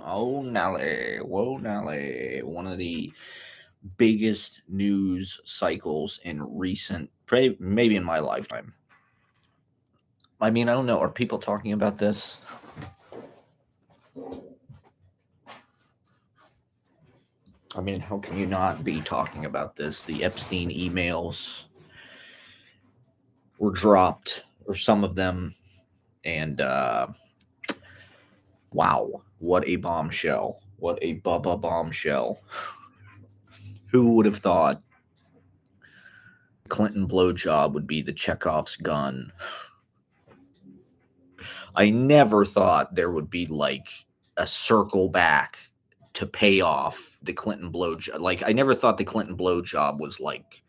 Oh, Nelly. Whoa, Nelly. One of the biggest news cycles in recent, maybe in my lifetime. I mean, I don't know. Are people talking about this? I mean, how can you not be talking about this? The Epstein emails were dropped, or some of them. And wow, what a bombshell. What a bubba bombshell. Who would have thought Clinton blowjob would be the Chekhov's gun? I never thought there would be like a circle back to pay off the Clinton blowjob. Like, I never thought the Clinton blowjob was like,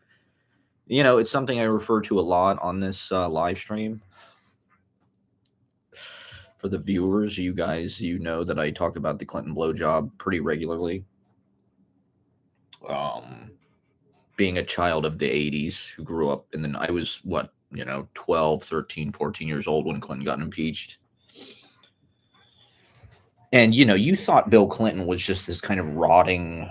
it's something I refer to a lot on this live stream. For the viewers, you guys, that I talk about the Clinton blowjob pretty regularly. Being a child of the 80s who grew up I was 12, 13, 14 years old when Clinton got impeached. And, you thought Bill Clinton was just this kind of rotting,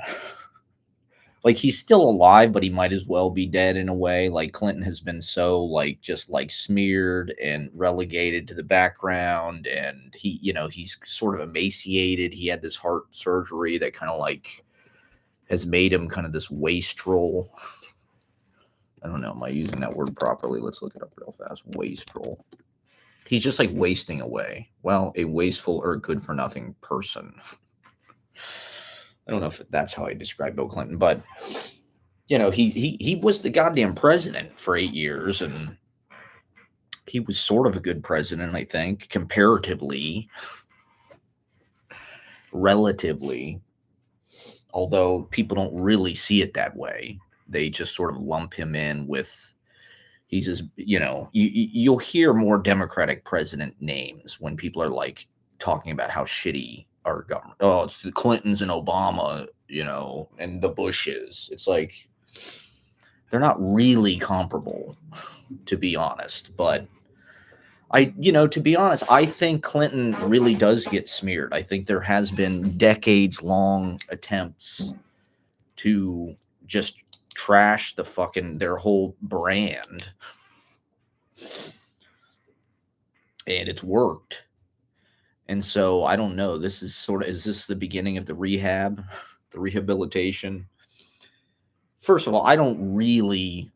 like, he's still alive, but he might as well be dead in a way. Like, Clinton has been so, just smeared and relegated to the background. And he's sort of emaciated. He had this heart surgery that kind of has made him kind of this wastrel. I don't know. Am I using that word properly? Let's look it up real fast. Wastrel. He's just wasting away. Well, a wasteful or good for nothing person. I don't know if that's how I describe Bill Clinton, but he was the goddamn president for 8 years, and he was sort of a good president, I think, comparatively, relatively. Although people don't really see it that way, they just sort of lump him in with. He's just, you'll hear more Democratic president names when people are talking about how shitty our government. Oh, it's the Clintons and Obama, and the Bushes. It's like they're not really comparable, to be honest. But to be honest, I think Clinton really does get smeared. I think there has been decades-long attempts to just trash their whole brand, and it's worked. And so I don't know. This is is this the beginning of the rehabilitation? First of all, I don't really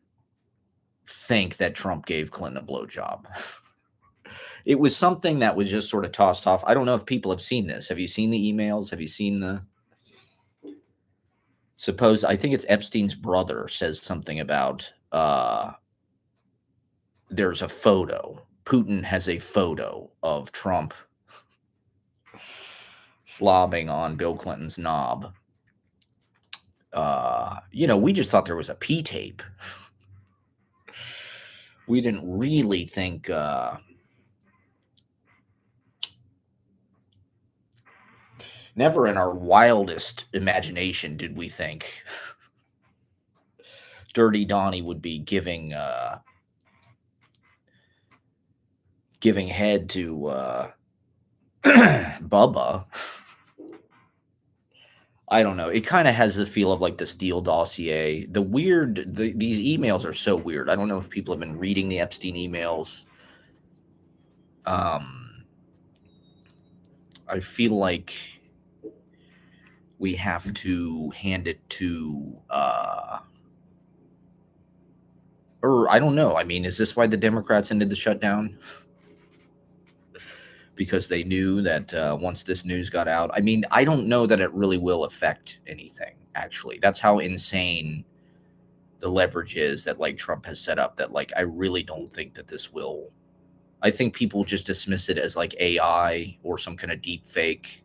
think that Trump gave Clinton a blowjob. It was something that was just sort of tossed off. I don't know if people have seen this. Have you seen the emails? Have you seen I think it's Epstein's brother says something about there's a photo. Putin has a photo of Trump slobbing on Bill Clinton's knob. We just thought there was a P-tape. We didn't really think never in our wildest imagination did we think Dirty Donnie would be giving head to Bubba. I don't know. It kind of has the feel of the Steele dossier. These emails are so weird. I don't know if people have been reading the Epstein emails. I feel like we have to hand it to, or I don't know. I mean, is this why the Democrats ended the shutdown? Because they knew that once this news got out, I mean, I don't know that it really will affect anything, actually. That's how insane the leverage is that Trump has set up, that I really don't think that this will. I think people just dismiss it as AI or some kind of deep fake.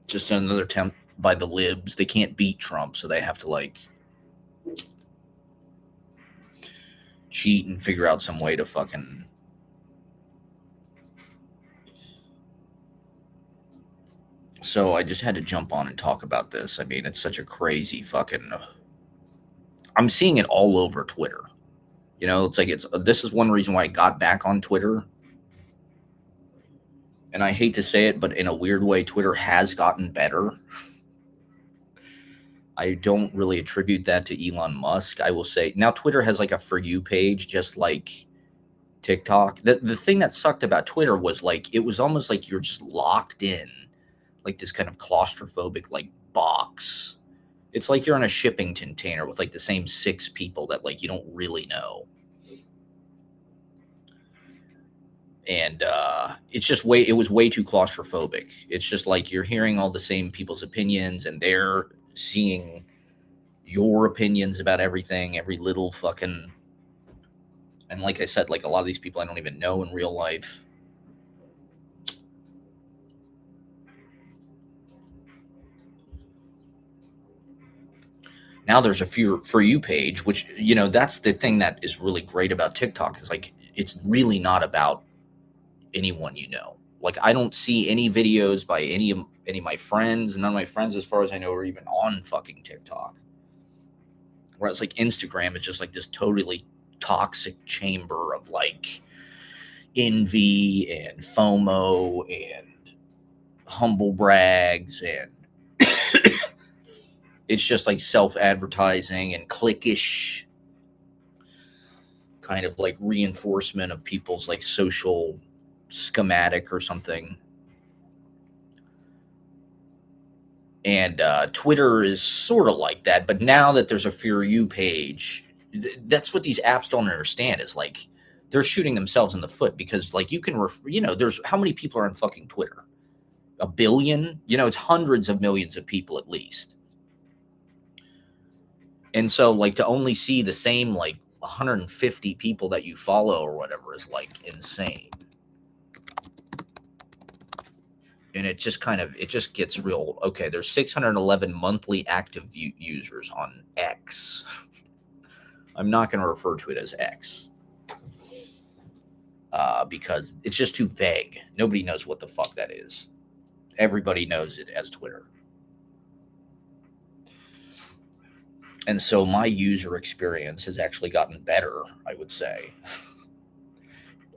Just another attempt by the libs. They can't beat Trump, so they have to cheat and figure out some way to fucking. So I just had to jump on and talk about this. I mean, it's such a crazy fucking. I'm seeing it all over Twitter. It's this is one reason why I got back on Twitter. And I hate to say it, but in a weird way, Twitter has gotten better. I don't really attribute that to Elon Musk. I will say now Twitter has like a For You page, just like TikTok. The thing that sucked about Twitter was like it was almost like you're just locked in, like this kind of claustrophobic like box. It's like you're in a shipping container with like the same six people that like you don't really know. And it's just way it was way too claustrophobic. It's just like you're hearing all the same people's opinions and they're seeing your opinions about everything, every little fucking. And like I said, like a lot of these people I don't even know in real life. Now there's a For You page, which that's the thing that is really great about TikTok is like it's really not about anyone you know. Like I don't see any videos by any of my friends. None of my friends, as far as I know, are even on fucking TikTok. Whereas like Instagram is just like this totally toxic chamber of like envy and FOMO and humble brags, and it's just like self-advertising and cliquish kind of like reinforcement of people's like social schematic or something. And Twitter is sort of like that, but now that there's a For You page, that's what these apps don't understand is like they're shooting themselves in the foot because like you can there's how many people are on fucking Twitter? A billion? It's hundreds of millions of people at least. And so like to only see the same like 150 people that you follow or whatever is like insane. And it just gets real. Okay, there's 611 monthly active users on X. I'm not going to refer to it as X because it's just too vague. Nobody knows what the fuck that is. Everybody knows it as Twitter. And so my user experience has actually gotten better, I would say.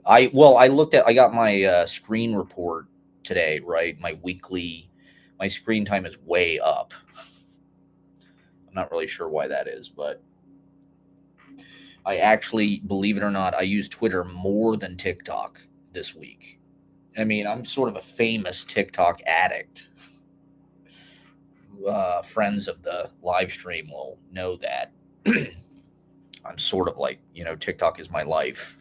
I got my screen report today, right? My screen time is way up. I'm not really sure why that is, but I actually, believe it or not, I use Twitter more than TikTok this week. I mean, I'm sort of a famous TikTok addict. Friends of the live stream will know that. I'm sort of like, TikTok is my life.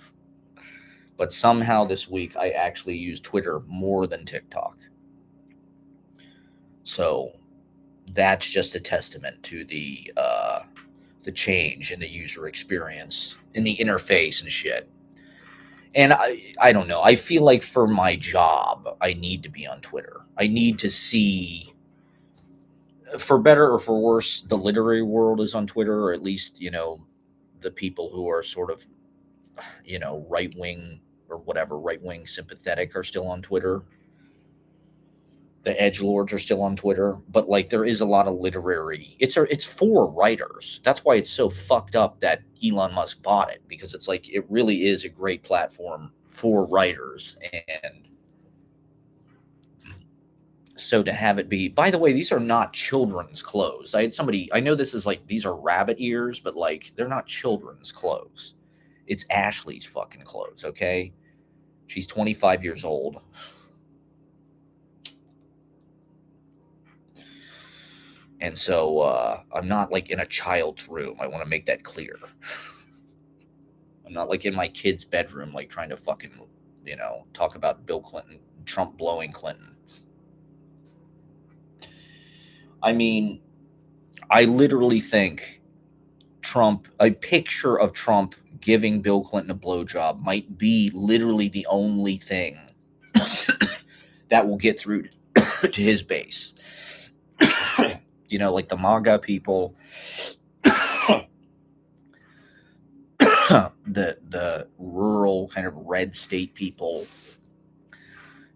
But somehow this week, I actually use Twitter more than TikTok. So that's just a testament to the change in the user experience, in the interface and shit. And I don't know. I feel like for my job, I need to be on Twitter. I need to see, for better or for worse, the literary world is on Twitter, or at least, the people who are sort of, right wing or whatever, right wing sympathetic are still on Twitter. The edge lords are still on Twitter, but like there is a lot of literary. It's for writers. That's why it's so fucked up that Elon Musk bought it because it's like it really is a great platform for writers. And so to have it be, by the way, these are not children's clothes. I had somebody, I know this is like these are rabbit ears, but like they're not children's clothes. It's Ashley's fucking clothes, okay? She's 25 years old. And so I'm not like in a child's room. I want to make that clear. I'm not like in my kid's bedroom, like trying to fucking, talk about Bill Clinton, Trump blowing Clinton. I mean, I literally think a picture of Trump giving Bill Clinton a blowjob might be literally the only thing that will get through to his base. Like the MAGA people, the rural kind of red state people.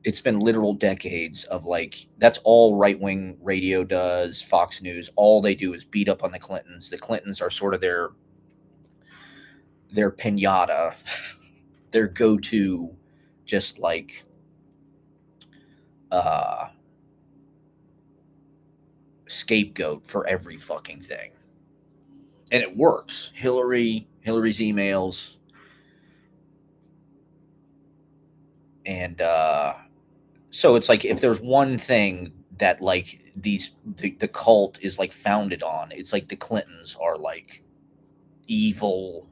It's been literal decades of like that's all right wing radio does. Fox News, all they do is beat up on the Clintons. The Clintons are sort of their pinata, their go to, just like uh, scapegoat for every fucking thing. And it works. Hillary's emails, and so it's like if there's one thing that like the cult is like founded on, it's like the Clintons are like evil.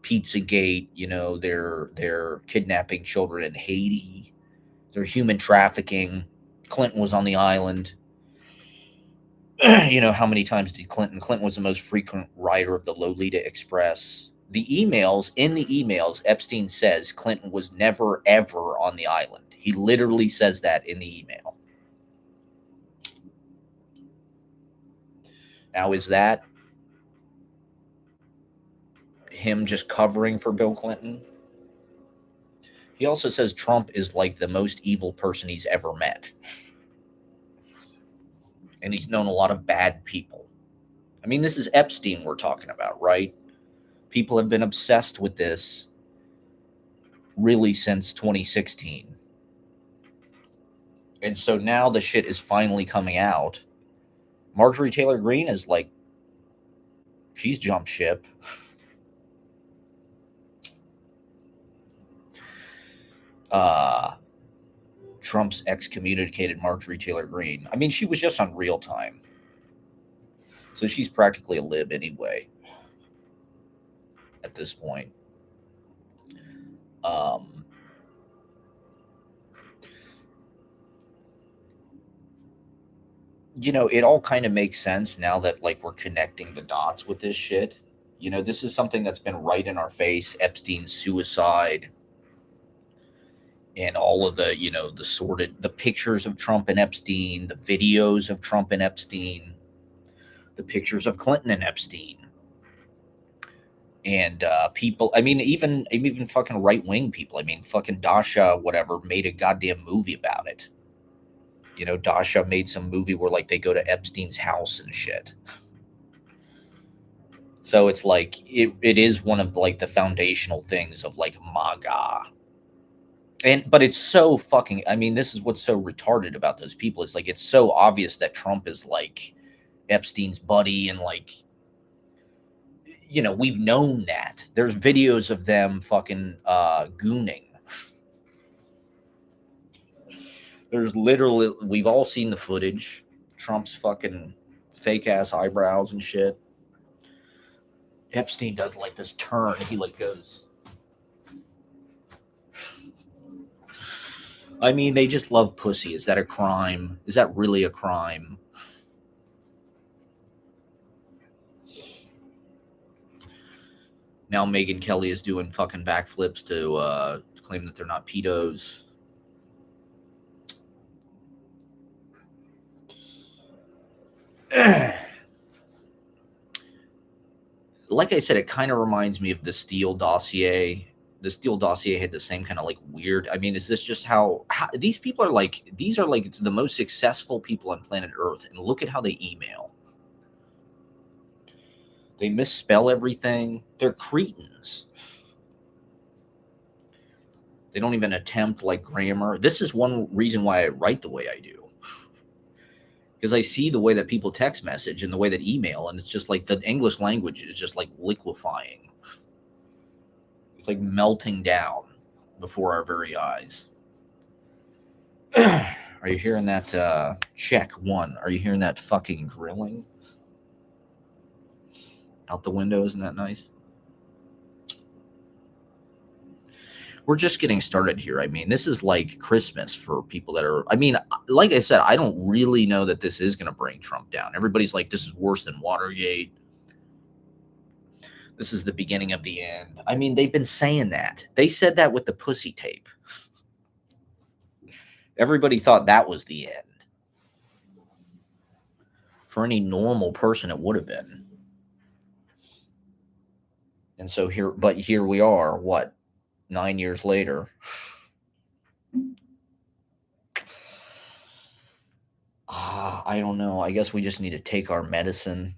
Pizzagate, they're kidnapping children in Haiti. They're human trafficking. Clinton was on the island. How many times did Clinton was the most frequent rider of the Lolita Express. In the emails, Epstein says Clinton was never ever on the island. He literally says that in the email. Now, is that him just covering for Bill Clinton? He also says Trump is like the most evil person he's ever met. And he's known a lot of bad people. I mean, this is Epstein we're talking about, right? People have been obsessed with this really since 2016. And so now the shit is finally coming out. Marjorie Taylor Greene is like, she's jumped ship. Trump's excommunicated Marjorie Taylor Greene. I mean, she was just on Real Time. So she's practically a lib anyway at this point. Um, it all kind of makes sense now that like we're connecting the dots with this shit. This is something that's been right in our face. Epstein's suicide and all of the pictures of Trump and Epstein, the videos of Trump and Epstein, the pictures of Clinton and Epstein. And people, I mean, even fucking right wing people. I mean, fucking Dasha, whatever, made a goddamn movie about it. Dasha made some movie where like they go to Epstein's house and shit. So it's like it is one of like the foundational things of like MAGA. But it's so fucking, I mean, this is what's so retarded about those people. It's like it's so obvious that Trump is like Epstein's buddy, and like we've known that. There's videos of them fucking gooning. There's literally, we've all seen the footage. Trump's fucking fake ass eyebrows and shit. Epstein does like this turn. He like goes. I mean, they just love pussy. Is that a crime? Is that really a crime? Now Megyn Kelly is doing fucking backflips to claim that they're not pedos. Like I said, it kind of reminds me of the Steele dossier. The Steele dossier had the same kind of like weird. I mean, is this just how these people are like? These are like the most successful people on planet Earth, and look at how they email. They misspell everything. They're cretins. They don't even attempt like grammar. This is one reason why I write the way I do. Because I see the way that people text message and the way that email, and it's just like the English language is just like liquefying. It's like melting down before our very eyes. Are you hearing that? Check one. Are you hearing that fucking drilling out the window? Isn't that nice? We're just getting started here. I mean, this is like Christmas for people that are, I mean, like I said, I don't really know that this is going to bring Trump down. Everybody's like, this is worse than Watergate. This is the beginning of the end. I mean, they've been saying that. They said that with the pussy tape. Everybody thought that was the end. For any normal person, it would have been. And so here we are, what, 9 years later. I don't know. I guess we just need to take our medicine.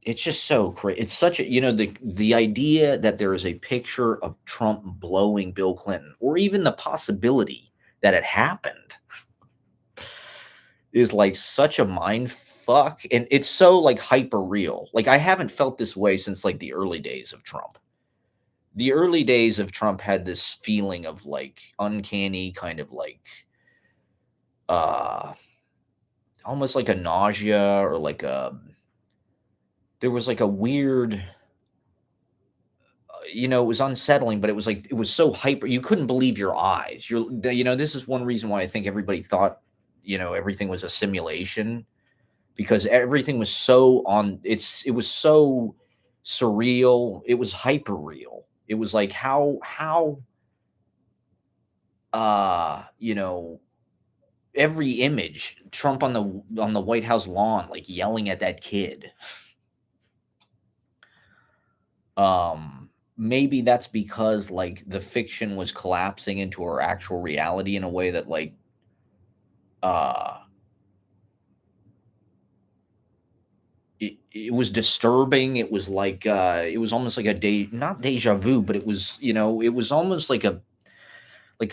It's just so crazy. It's such a, the idea that there is a picture of Trump blowing Bill Clinton, or even the possibility that it happened is like such a mind fuck. And it's so like hyper real. Like I haven't felt this way since like the early days of Trump. The early days of Trump had this feeling of like uncanny kind of like uh almost like a nausea or like a there was like a weird it was unsettling, but it was like it was so hyper. You couldn't believe your eyes. This is one reason why I think everybody thought, everything was a simulation because everything was so it was so surreal. It was hyper real. It was like how you know, every image Trump on the White House lawn like yelling at that kid. Maybe that's because like the fiction was collapsing into our actual reality in a way that like uh it was disturbing. It was like it was almost like a not deja vu, but it was, it was almost like a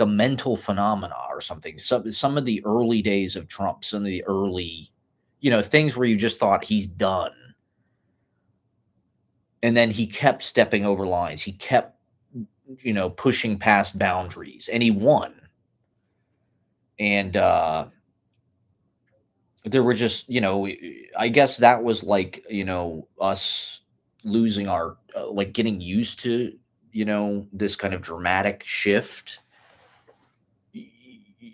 mental phenomena or something. Some of the early days of Trump, some of the early, things where you just thought he's done. And then he kept stepping over lines. He kept, pushing past boundaries and he won. And there were just, I guess that was like, us losing our like getting used to, this kind of dramatic shift.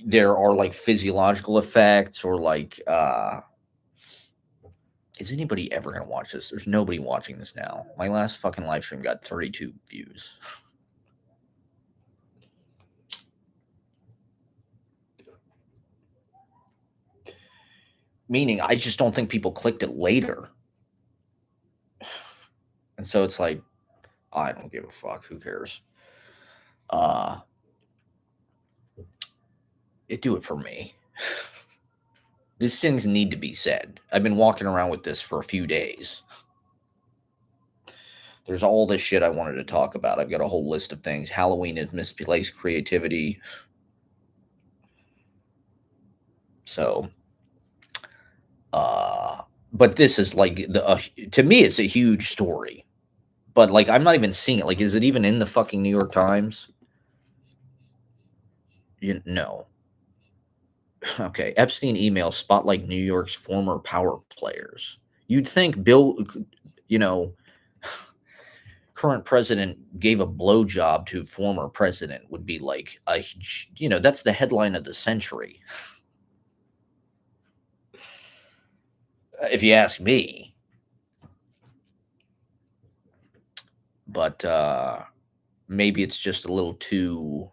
There are like physiological effects or like is anybody ever going to watch this? There's nobody watching this now. My last fucking live stream got 32 views. Meaning I just don't think people clicked it later. And so it's like, I don't give a fuck. Who cares? It do it for me. These things need to be said. I've been walking around with this for a few days. There's all this shit I wanted to talk about. I've got a whole list of things. Halloween is misplaced creativity. So, but this is like to me, it's a huge story. But like, I'm not even seeing it. Like, is it even in the fucking New York Times? No. Okay. Epstein emails spotlight New York's former power players. You'd think Bill, you know, current president gave a blowjob to former president would be like that's the headline of the century, if you ask me. But maybe it's just a little too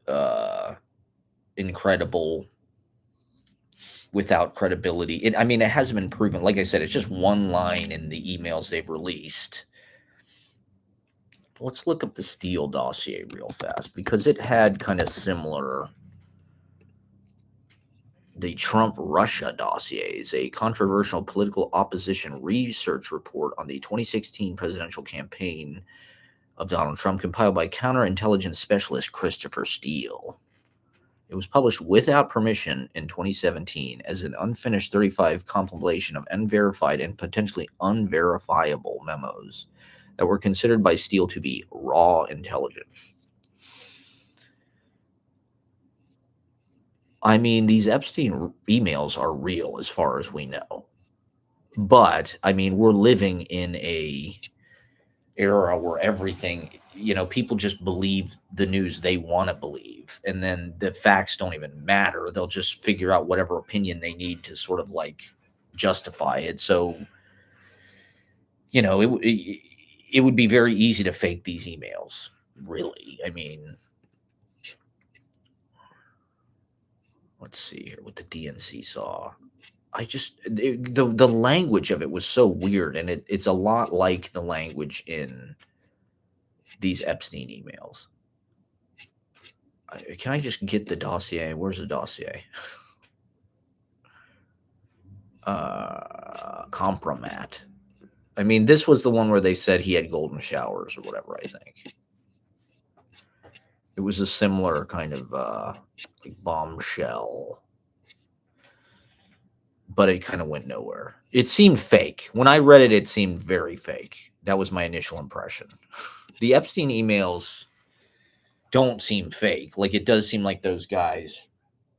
uh, incredible without credibility. I mean, it hasn't been proven. Like I said, it's just one line in the emails they've released. Let's look up the Steele dossier real fast because it had kind of similar. The Trump Russia dossier is a controversial political opposition research report on the 2016 presidential campaign of Donald Trump, compiled by counterintelligence specialist Christopher Steele. It was published without permission in 2017 as an unfinished 35 compilation of unverified and potentially unverifiable memos that were considered by Steele to be raw intelligence. I mean, these Epstein emails are real as far as we know. But I mean, we're living in a era where everything, people just believe the news they want to believe, and then the facts don't even matter. They'll just figure out whatever opinion they need to sort of like justify it. So, it would be very easy to fake these emails. Really, I mean, let's see here what the DNC saw. The language of it was so weird, and it's a lot like the language in these Epstein emails. Can I just get the dossier? Where's the dossier? Compromat. I mean, this was the one where they said he had golden showers or whatever, I think. It was a similar kind of like bombshell, but it kind of went nowhere. It seemed fake. When I read it, it seemed very fake. That was my initial impression. The Epstein emails don't seem fake. Like it does seem like those guys,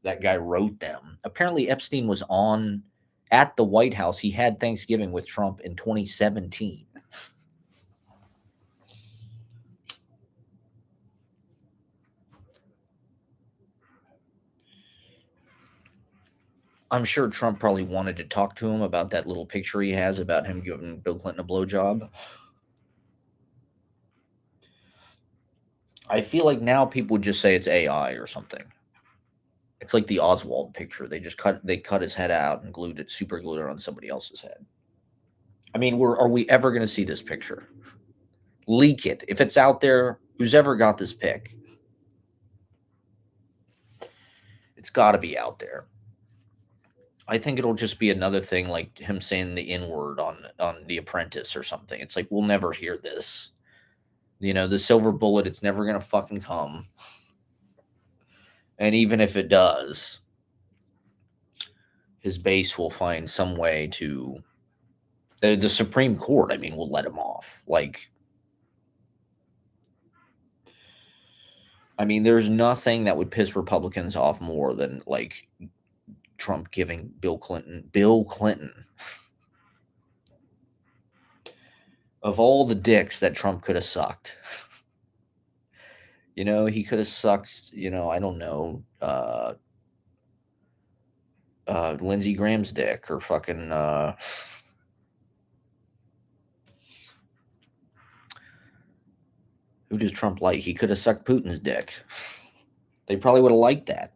that guy wrote them. Apparently, Epstein was on at the White House. He had Thanksgiving with Trump in 2017. I'm sure Trump probably wanted to talk to him about that little picture he has about him giving Bill Clinton a blowjob. I feel like now people would just say it's AI or something. It's like the Oswald picture. They cut his head out and super glued it on somebody else's head. I mean, are we ever going to see this picture? Leak it. If it's out there, who's ever got this pic? It's got to be out there. I think it'll just be another thing like him saying the N word on The Apprentice or something. It's like we'll never hear this. The silver bullet, it's never gonna fucking come. And even if it does, his base will find some way to the Supreme Court, I mean, will let him off. Like, I mean, there's nothing that would piss Republicans off more than like Trump giving Bill Clinton, of all the dicks that Trump could have sucked. He could have sucked, I don't know, Lindsey Graham's dick or fucking who does Trump like? He could have sucked Putin's dick. They probably would have liked that.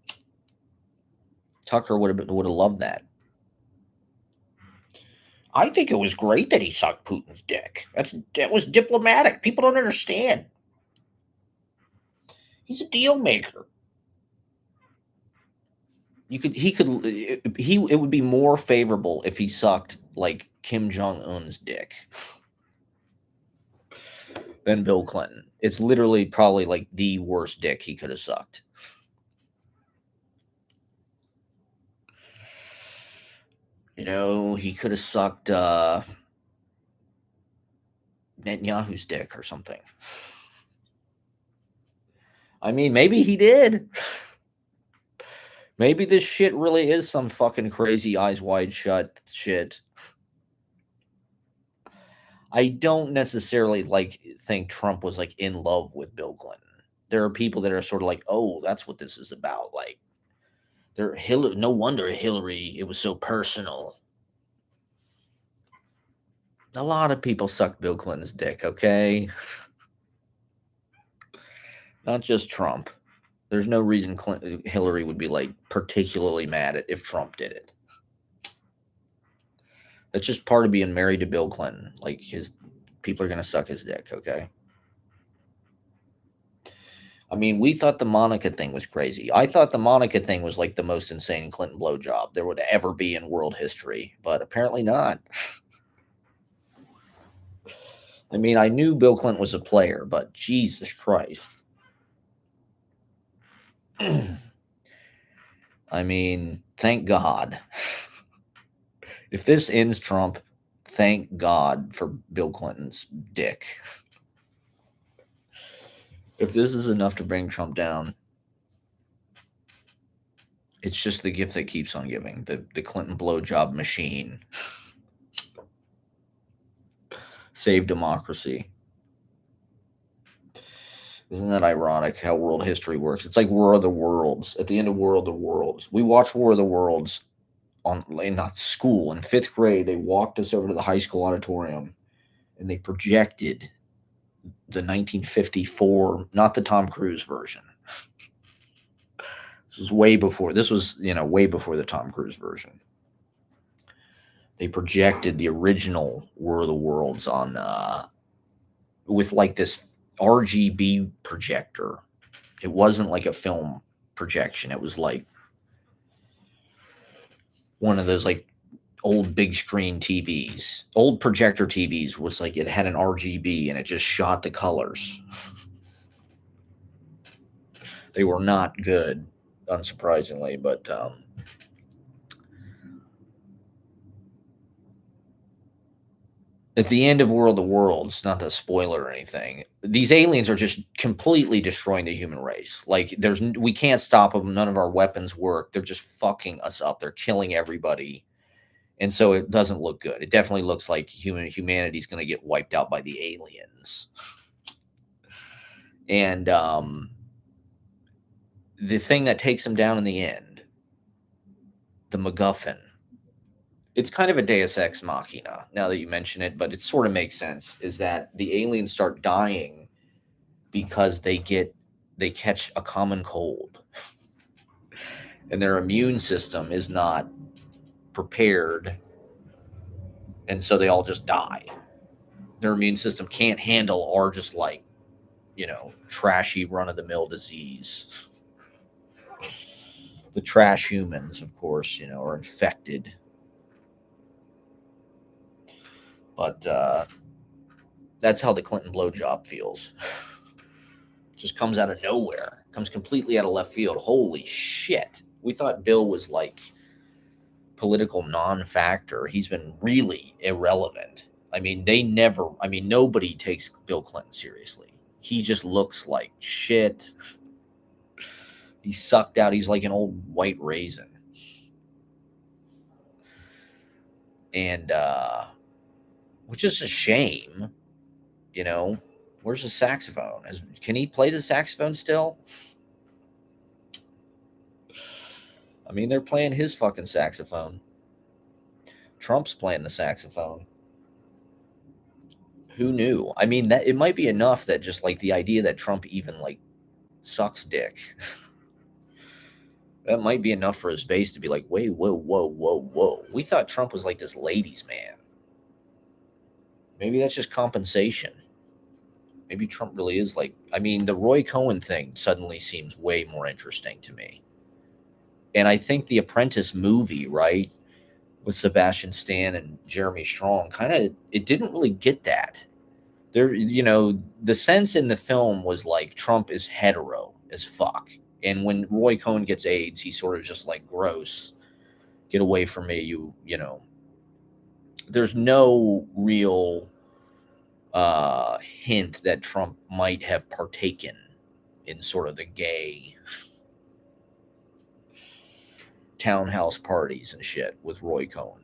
Tucker would have loved that. I think it was great that he sucked Putin's dick. That was diplomatic. People don't understand. He's a deal maker. It would be more favorable if he sucked like Kim Jong-un's dick than Bill Clinton. It's literally probably like the worst dick he could have sucked. He could have sucked Netanyahu's dick or something. I mean, maybe he did. Maybe this shit really is some fucking crazy eyes wide shut shit. I don't necessarily think Trump was like in love with Bill Clinton. There are people that are sort of like, oh, that's what this is about. Like, no wonder Hillary, it was so personal. A lot of people sucked Bill Clinton's dick, okay? Not just Trump. There's no reason Hillary would be like particularly mad at if Trump did it. That's just part of being married to Bill Clinton. Like his people are gonna suck his dick, okay? I mean, we thought the Monica thing was crazy. I thought the Monica thing was like the most insane Clinton blowjob there would ever be in world history, but apparently not. I mean, I knew Bill Clinton was a player, but Jesus Christ. I mean, thank God. If this ends Trump, thank God for Bill Clinton's dick. If this is enough to bring Trump down, it's just the gift that keeps on giving. The Clinton blowjob machine. Save democracy. Isn't that ironic how world history works? It's like War of the Worlds. At the end of War of the Worlds, we watched War of the Worlds in not school. In fifth grade, they walked us over to the high school auditorium and they projected the 1954, not the Tom Cruise version. This was way before. This was, way before the Tom Cruise version. They projected the original War of the Worlds on with like this RGB projector. It wasn't like a film projection. It was like one of those like old big screen TVs. Old projector TVs was like it had an RGB and it just shot the colors. They were not good, unsurprisingly, but at the end of World of Worlds, not to spoiler or anything, these aliens are just completely destroying the human race. Like, we can't stop them. None of our weapons work. They're just fucking us up. They're killing everybody, and so it doesn't look good. It definitely looks like humanity's going to get wiped out by the aliens. And the thing that takes them down in the end, the MacGuffin. It's kind of a Deus Ex Machina, now that you mention it, but it sort of makes sense. Is that the aliens start dying because they catch a common cold, and their immune system is not prepared, and so they all just die. Their immune system can't handle our just like, trashy run of the mill disease. The trash humans, of course, are infected. But that's how the Clinton blowjob feels. Just comes out of nowhere, comes completely out of left field. Holy shit. We thought Bill was like political non-factor. He's been really irrelevant. Nobody takes Bill Clinton seriously. He just looks like shit. He's sucked out. He's like an old white raisin. And which is a shame, you know. Where's the saxophone? Can he play the saxophone still? I mean, they're playing his fucking saxophone. Trump's playing the saxophone. Who knew? I mean, that it might be enough that just like the idea that Trump even like sucks dick. That might be enough for his base to be like, wait, whoa, whoa, whoa, whoa. We thought Trump was like this ladies' man. Maybe that's just compensation. Maybe Trump really is like, the Roy Cohn thing suddenly seems way more interesting to me. And I think the Apprentice movie, right, with Sebastian Stan and Jeremy Strong, it didn't really get that. There, the sense in the film was like Trump is hetero as fuck. And when Roy Cohn gets AIDS, he's sort of just like, gross, get away from me, there's no real hint that Trump might have partaken in sort of the gay townhouse parties and shit with Roy Cohn.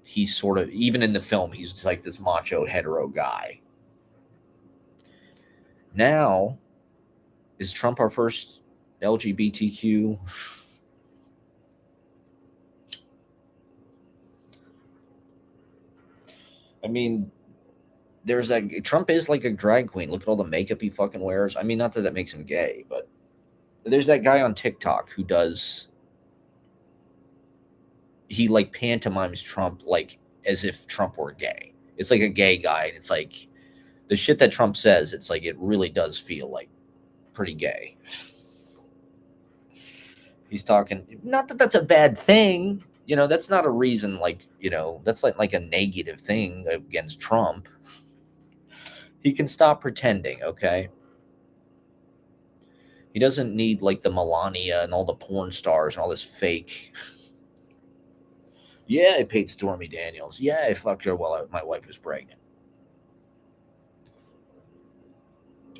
He's sort of, even in the film, he's like this macho hetero guy. Now, is Trump our first LGBTQ? I mean, Trump is like a drag queen. Look at all the makeup he fucking wears. I mean, not that that makes him gay, but there's that guy on TikTok who he like pantomimes Trump like as if Trump were gay. It's like a gay guy, and it's like the shit that Trump says, it's like it really does feel like pretty gay. He's talking, not that that's a bad thing. That's not a reason that's like a negative thing against Trump. He can stop pretending, okay? He doesn't need like the Melania and all the porn stars and all this fake. Yeah, I paid Stormy Daniels. Yeah, I fucked her while my wife was pregnant.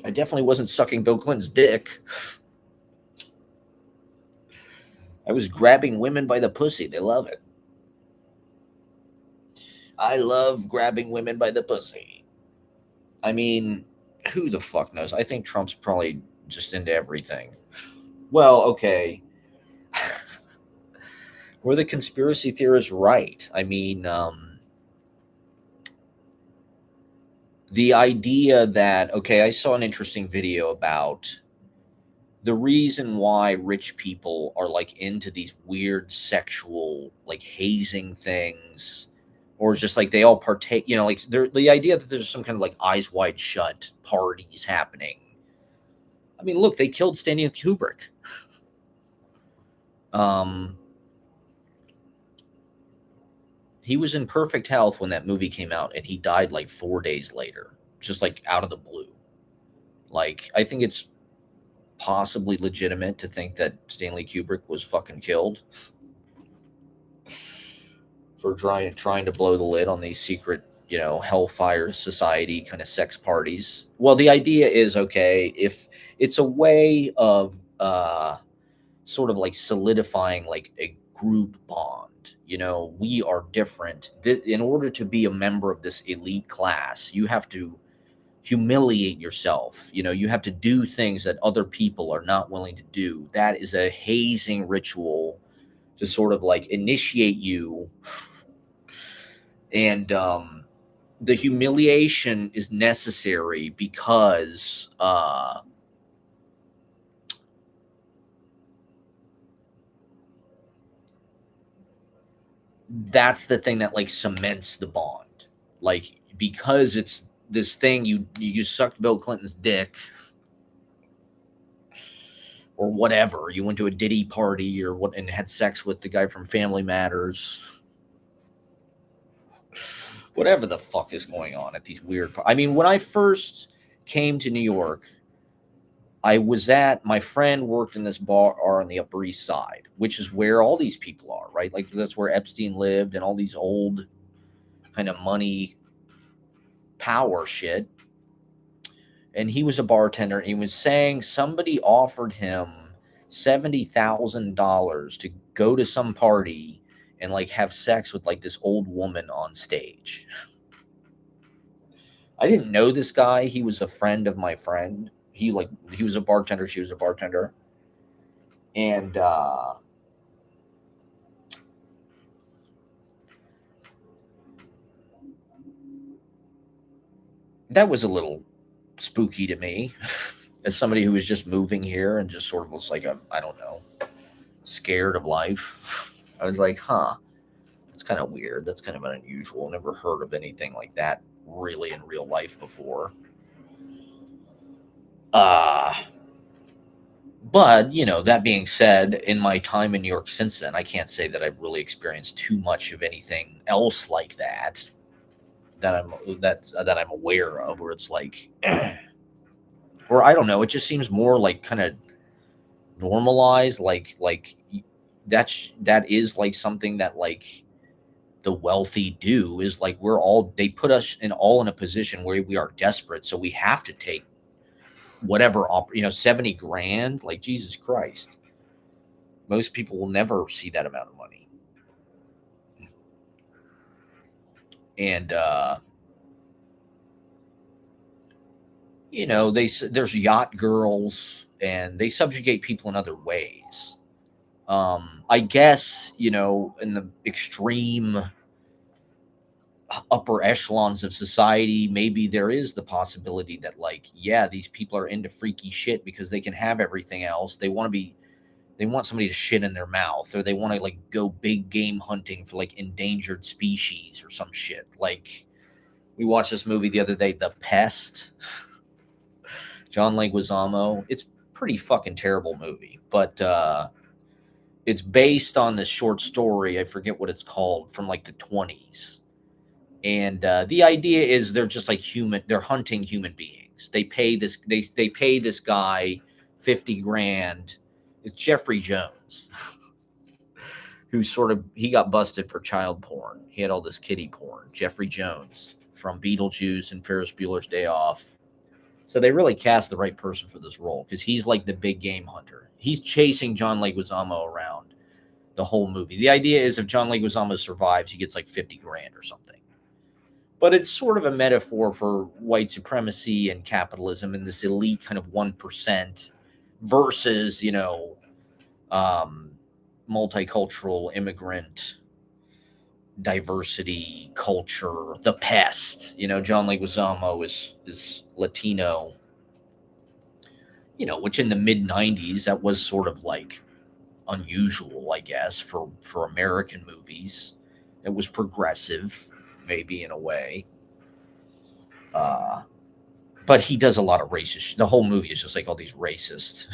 I definitely wasn't sucking Bill Clinton's dick. I was grabbing women by the pussy. They love it. I love grabbing women by the pussy. I mean, who the fuck knows? I think Trump's probably just into everything. Well, okay. Were the conspiracy theorists right? The idea that, okay, I saw an interesting video about the reason why rich people are like into these weird sexual like hazing things, or just like they all partake, like the idea that there's some kind of like eyes wide shut parties happening. I mean, look, they killed Stanley Kubrick. um he was in perfect health when that movie came out, and he died like 4 days later, just like out of the blue. Like, I think it's possibly legitimate to think that Stanley Kubrick was fucking killed for trying to blow the lid on these secret, Hellfire Society kind of sex parties. Well, the idea is, okay, if it's a way of sort of like solidifying like a group bond. We are different. In order to be a member of this elite class, you have to humiliate yourself. You have to do things that other people are not willing to do. That is a hazing ritual to sort of like initiate you. And the humiliation is necessary because that's the thing that like cements the bond. Like, because it's this thing, you sucked Bill Clinton's dick or whatever. You went to a Diddy party or what and had sex with the guy from Family Matters. Whatever the fuck is going on at these weird. I mean, when I first came to New York, I was at my friend worked in this bar on the Upper East Side, which is where all these people are, right? Like that's where Epstein lived and all these old kind of money power shit. And he was a bartender. And he was saying somebody offered him $70,000 to go to some party and like have sex with like this old woman on stage. I didn't know this guy. He was a friend of my friend. He was a bartender. She was a bartender. And that was a little spooky to me as somebody who was just moving here and just sort of was like I don't know, scared of life. I was like, huh, that's kind of weird. That's kind of unusual. Never heard of anything like that really in real life before. Uh but that being said, in my time in New York since then, I can't say that I've really experienced too much of anything else like that I'm aware of, where it's like, or I don't know, it just seems more like kind of normalized, that is like something that like the wealthy do, is like they put us in a position where we are desperate, so we have to take whatever 70 grand, like Jesus Christ, most people will never see that amount of money. And there's yacht girls and they subjugate people in other ways. I guess, in the extreme upper echelons of society, maybe there is the possibility that, like, yeah, these people are into freaky shit because they can have everything else. They want somebody to shit in their mouth, or they want to like go big game hunting for like endangered species or some shit. Like, we watched this movie the other day, The Pest, John Leguizamo. It's pretty fucking terrible movie, but it's based on this short story. I forget what it's called, from like the 20s. And the idea is they're just like they're hunting human beings. They pay this guy 50 grand. It's Jeffrey Jones, who he got busted for child porn. He had all this kiddie porn. Jeffrey Jones from Beetlejuice and Ferris Bueller's Day Off. So they really cast the right person for this role, because he's like the big game hunter. He's chasing John Leguizamo around the whole movie. The idea is if John Leguizamo survives, he gets like 50 grand or something. But it's sort of a metaphor for white supremacy and capitalism and this elite kind of 1% versus, um, multicultural immigrant diversity culture. The Pest, John Leguizamo is Latino, which in the mid 90s, that was sort of like unusual, I guess, for American movies. It was progressive, maybe, in a way. Uh, but he does a lot of racist. The whole movie is just like all these racist.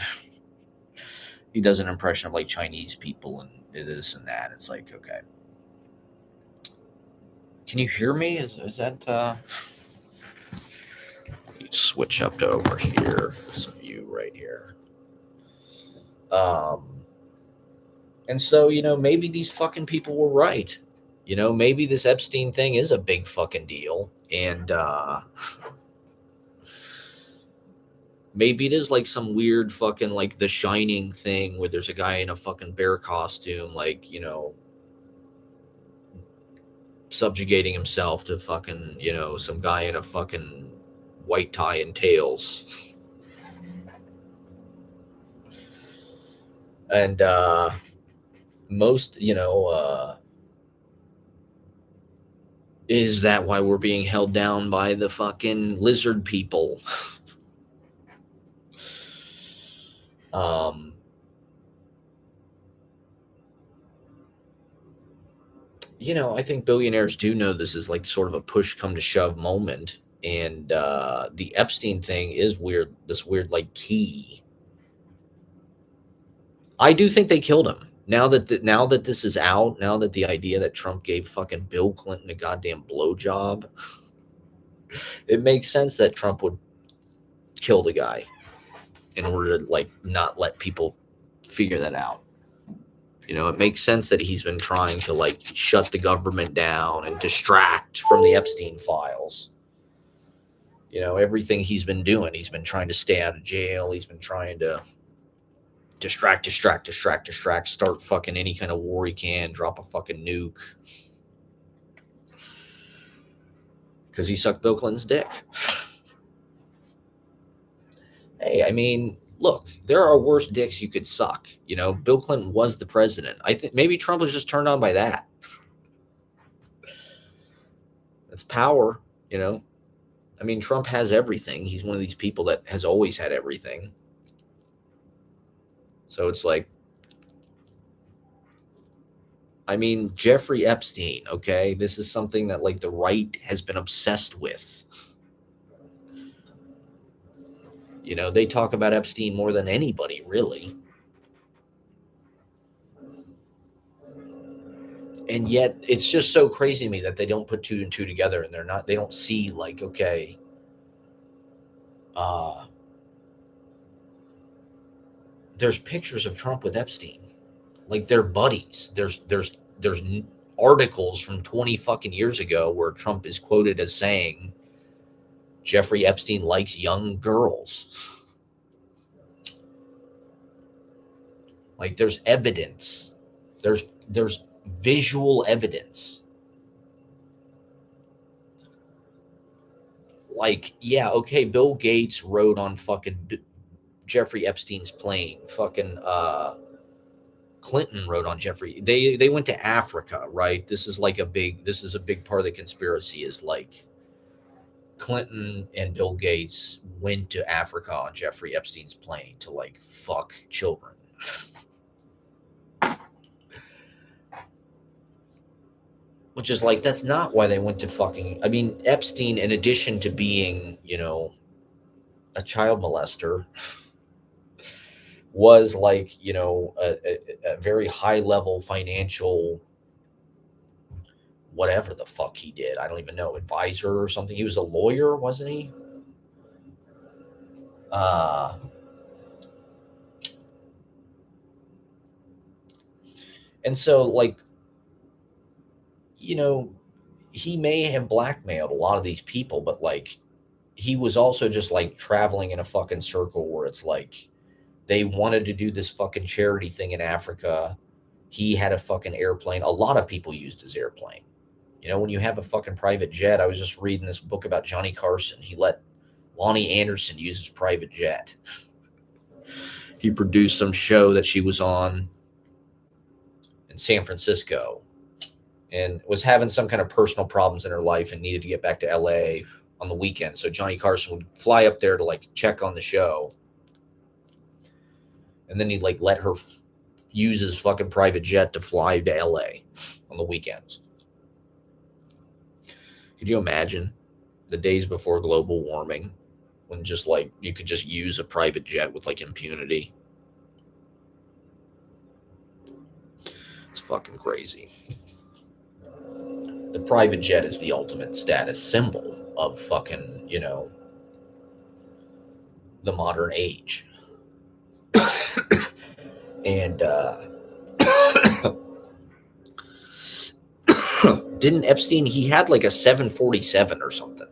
He does an impression of like Chinese people and this and that. It's like, okay, can you hear me? Is that switch up to over here? This view right here. Um, and so, maybe these fucking people were right. Maybe this Epstein thing is a big fucking deal. And maybe it is like some weird fucking like The Shining thing where there's a guy in a fucking bear costume, like, subjugating himself to fucking, some guy in a fucking white tie and tails. And most, is that why we're being held down by the fucking lizard people? um, I think billionaires do know this is like sort of a push come to shove moment. And the Epstein thing is weird, this weird like key. I do think they killed him. Now that this is out, now that the idea that Trump gave fucking Bill Clinton a goddamn blowjob, it makes sense that Trump would kill the guy in order to like not let people figure that out. It makes sense that he's been trying to like shut the government down and distract from the Epstein files. Everything he's been doing, he's been trying to stay out of jail. He's been trying to distract, start fucking any kind of war he can, drop a fucking nuke. Because he sucked Bill Clinton's dick. Hey, I mean, look, there are worse dicks you could suck. Bill Clinton was the president. I think maybe Trump was just turned on by that. It's power, I mean, Trump has everything. He's one of these people that has always had everything. So it's like, I mean, Jeffrey Epstein, okay? This is something that like the right has been obsessed with. They talk about Epstein more than anybody, really. And yet it's just so crazy to me that they don't put two and two together, and they don't see like, okay, there's pictures of Trump with Epstein. Like they're buddies. There's articles from 20 fucking years ago where Trump is quoted as saying Jeffrey Epstein likes young girls. Like there's evidence. There's visual evidence. Like, yeah, okay, Bill Gates rode on fucking Jeffrey Epstein's plane. Fucking Clinton rode on Jeffrey. They went to Africa, right? This is a big part of the conspiracy is like Clinton and Bill Gates went to Africa on Jeffrey Epstein's plane to like fuck children. Which is like, that's not why they went to fucking. I mean, Epstein, in addition to being, a child molester, was like, a very high level financial, whatever the fuck he did. I don't even know, advisor or something. He was a lawyer, wasn't he? And so, like, he may have blackmailed a lot of these people, but like, he was also just like traveling in a fucking circle where it's like they wanted to do this fucking charity thing in Africa. He had a fucking airplane. A lot of people used his airplane. When you have a fucking private jet, I was just reading this book about Johnny Carson. He let Lonnie Anderson use his private jet. He produced some show that she was on in San Francisco and was having some kind of personal problems in her life and needed to get back to LA on the weekend. So Johnny Carson would fly up there to like check on the show. And then he'd like let her use his fucking private jet to fly to LA on the weekends. Could you imagine the days before global warming when just like you could just use a private jet with like impunity? It's fucking crazy. The private jet is the ultimate status symbol of fucking, the modern age. And didn't Epstein, he had like a 747 or something.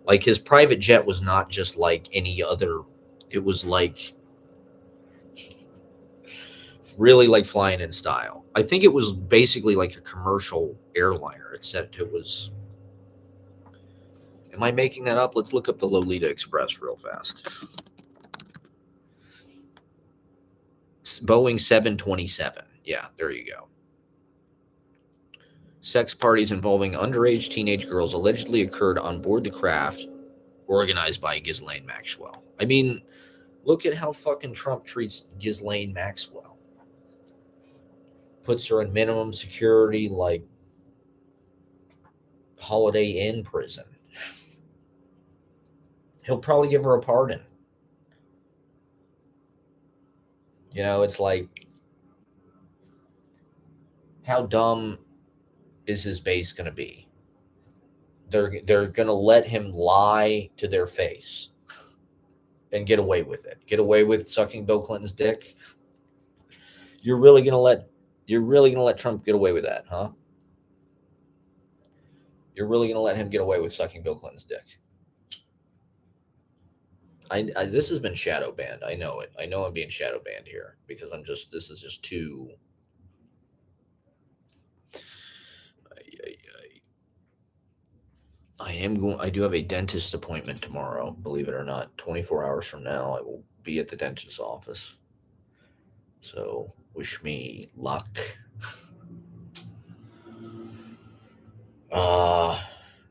Like his private jet was not just like any other, it was like really like flying in style. I think it was basically like a commercial airliner. It said it was. Am I making that up? Let's look up the Lolita Express real fast. It's Boeing 727. Yeah, there you go. Sex parties involving underage teenage girls allegedly occurred on board the craft organized by Ghislaine Maxwell. I mean, look at how fucking Trump treats Ghislaine Maxwell. Puts her in minimum security, like Holiday Inn prison. He'll probably give her a pardon. You know, it's like, how dumb is his base going to be? They're going to let him lie to their face and get away with it. Get away with sucking Bill Clinton's dick. You're really going to let Trump get away with that, huh? You're really going to let him get away with sucking Bill Clinton's dick? This has been shadow banned. I know it. I know I'm being shadow banned here because this is just too. I do have a dentist appointment tomorrow, believe it or not. 24 hours from now, I will be at the dentist's office. So wish me luck.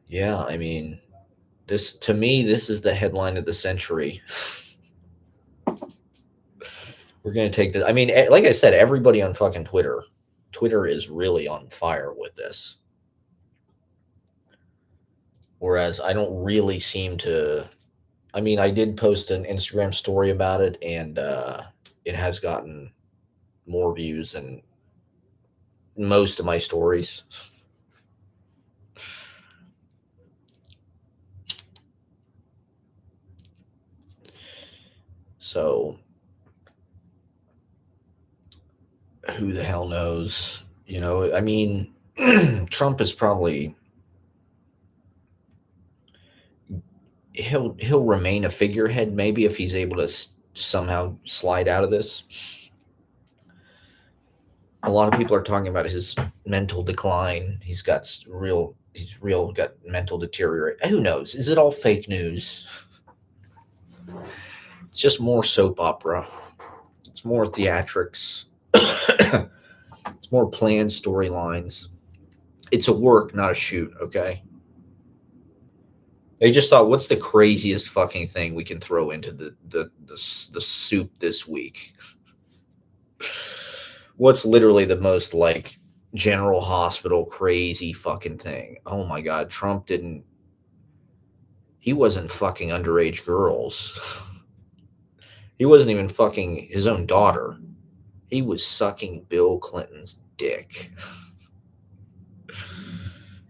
Yeah, I mean, to me, this is the headline of the century. We're going to take this. I mean, like I said, everybody on fucking Twitter is really on fire with this. Whereas I don't really seem to. I mean, I did post an Instagram story about it, and it has gotten more views than most of my stories. So who the hell knows? You know, I mean, Trump is probably he'll remain a figurehead maybe if he's able to somehow slide out of this. A lot of people are talking about his mental decline. He's got got mental deterioration. Who knows? Is it all fake news? It's just more soap opera. It's more theatrics. It's more planned storylines. It's a work, not a shoot, okay? They just thought, what's the craziest fucking thing we can throw into the soup this week? What's literally the most like General Hospital crazy fucking thing? Oh my God, he wasn't fucking underage girls. He wasn't even fucking his own daughter. He was sucking Bill Clinton's dick.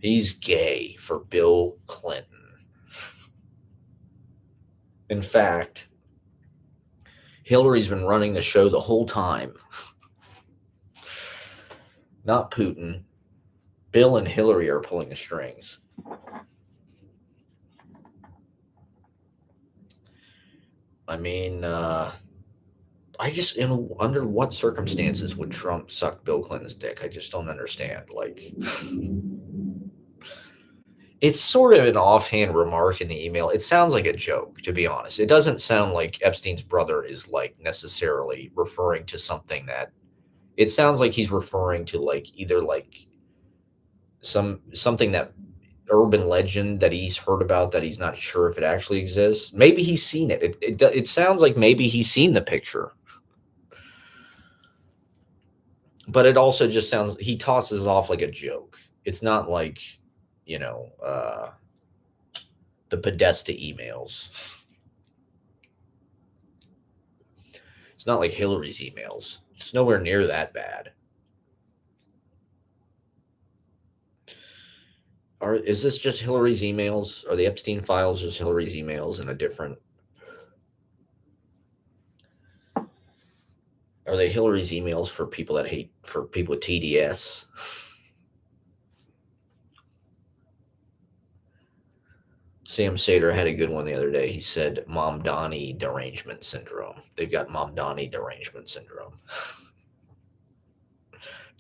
He's gay for Bill Clinton. In fact, Hillary's been running the show the whole time. Not Putin. Bill and Hillary are pulling the strings. I mean, under what circumstances would Trump suck Bill Clinton's dick? I just don't understand. Like, it's sort of an offhand remark in the email. It sounds like a joke, to be honest. It doesn't sound like Epstein's brother is like necessarily referring to something that. It sounds like he's referring to like either like something that urban legend that he's heard about that he's not sure if it actually exists. Maybe he's seen it. It sounds like maybe he's seen the picture. But it also just sounds, he tosses it off like a joke. It's not like, the Podesta emails. It's not like Hillary's emails. It's nowhere near that bad. Is this just Hillary's emails? Are the Epstein files just Hillary's emails in a different? Are they Hillary's emails for people that hate, for people with TDS? Sam Sater had a good one the other day. He said Mamdani derangement syndrome. They've got Mamdani derangement syndrome.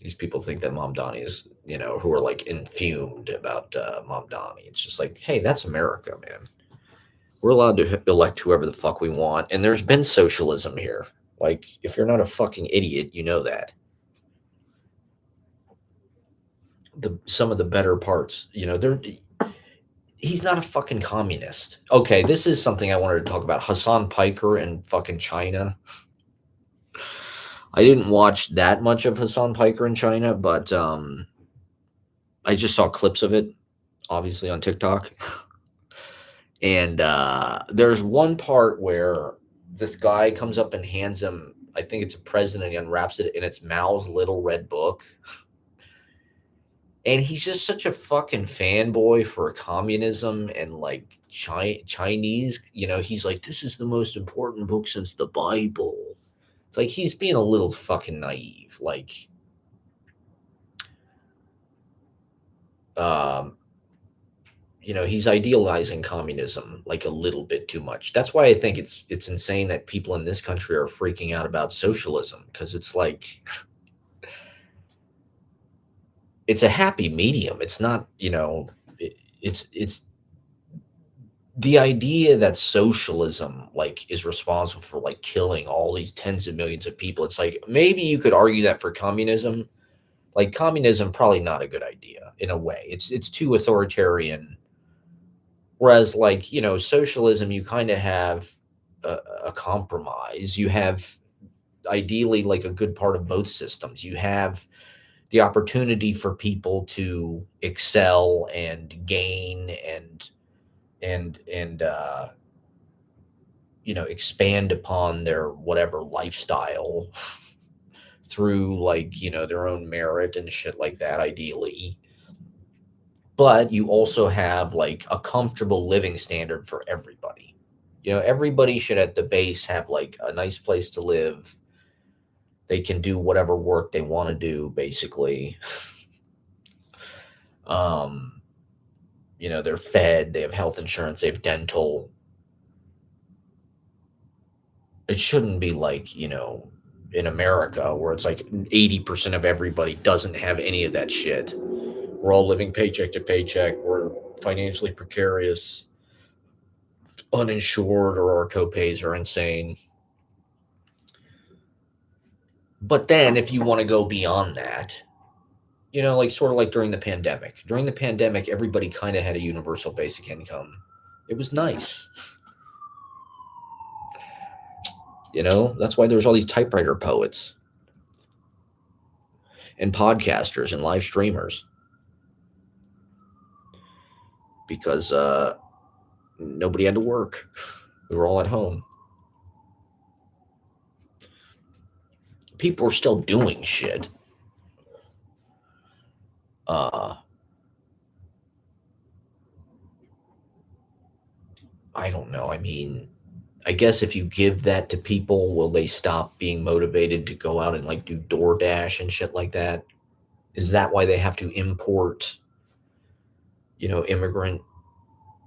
These people think that Mamdani is, who are like infumed about Mamdani. It's just like, hey, that's America, man. We're allowed to elect whoever the fuck we want, and there's been socialism here. Like, if you're not a fucking idiot, you know that. Some of the better parts, they're he's not a fucking communist. Okay, this is something I wanted to talk about. Hassan Piker in fucking China. I didn't watch that much of Hassan Piker in China, but I just saw clips of it, obviously on TikTok. And there's one part where this guy comes up and hands him, I think it's a present, and he unwraps it, and it's Mao's little red book. And he's just such a fucking fanboy for communism and like Chinese. He's like, this is the most important book since the Bible. It's like he's being a little fucking naive. Like, he's idealizing communism like a little bit too much. That's why I think it's insane that people in this country are freaking out about socialism, because it's like it's a happy medium. It's not, it's the idea that socialism like is responsible for like killing all these tens of millions of people. It's like maybe you could argue that for communism. Like communism, probably not a good idea in a way. It's too authoritarian. Whereas like, socialism, you kind of have a compromise. You have ideally like a good part of both systems. You have the opportunity for people to excel and gain and expand upon their whatever lifestyle through like, their own merit and shit like that, ideally. But you also have like a comfortable living standard for everybody. Everybody should at the base have like a nice place to live. They can do whatever work they want to do, basically. Um, they're fed, they have health insurance, they have dental. It shouldn't be like, in America where it's like 80% of everybody doesn't have any of that shit. We're all living paycheck to paycheck. We're financially precarious, uninsured, or our copays are insane. But then if you want to go beyond that, like sort of like during the pandemic. During the pandemic, everybody kind of had a universal basic income. It was nice. That's why there's all these typewriter poets and podcasters and live streamers, because nobody had to work. We were all at home. People are still doing shit. I don't know. I mean, I guess if you give that to people, will they stop being motivated to go out and like do DoorDash and shit like that? Is that why they have to import, immigrant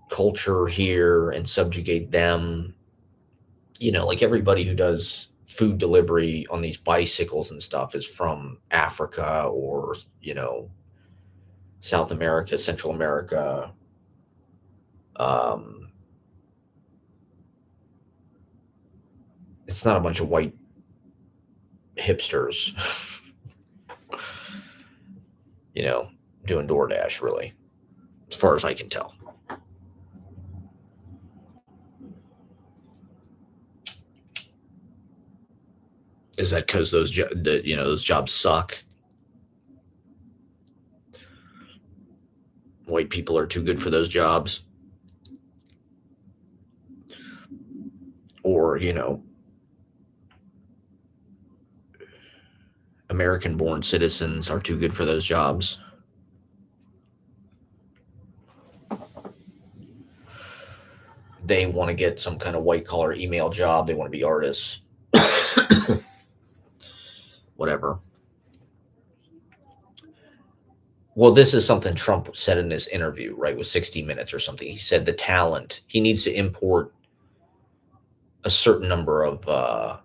culture here and subjugate them? Like everybody who does food delivery on these bicycles and stuff is from Africa or, South America, Central America. It's not a bunch of white hipsters, doing DoorDash, really, as far as I can tell. Is that because those jobs suck? White people are too good for those jobs? Or, American-born citizens are too good for those jobs? They want to get some kind of white-collar email job. They want to be artists. whatever. Well, this is something Trump said in this interview, right, with 60 Minutes or something. He said the talent, he needs to import a certain number of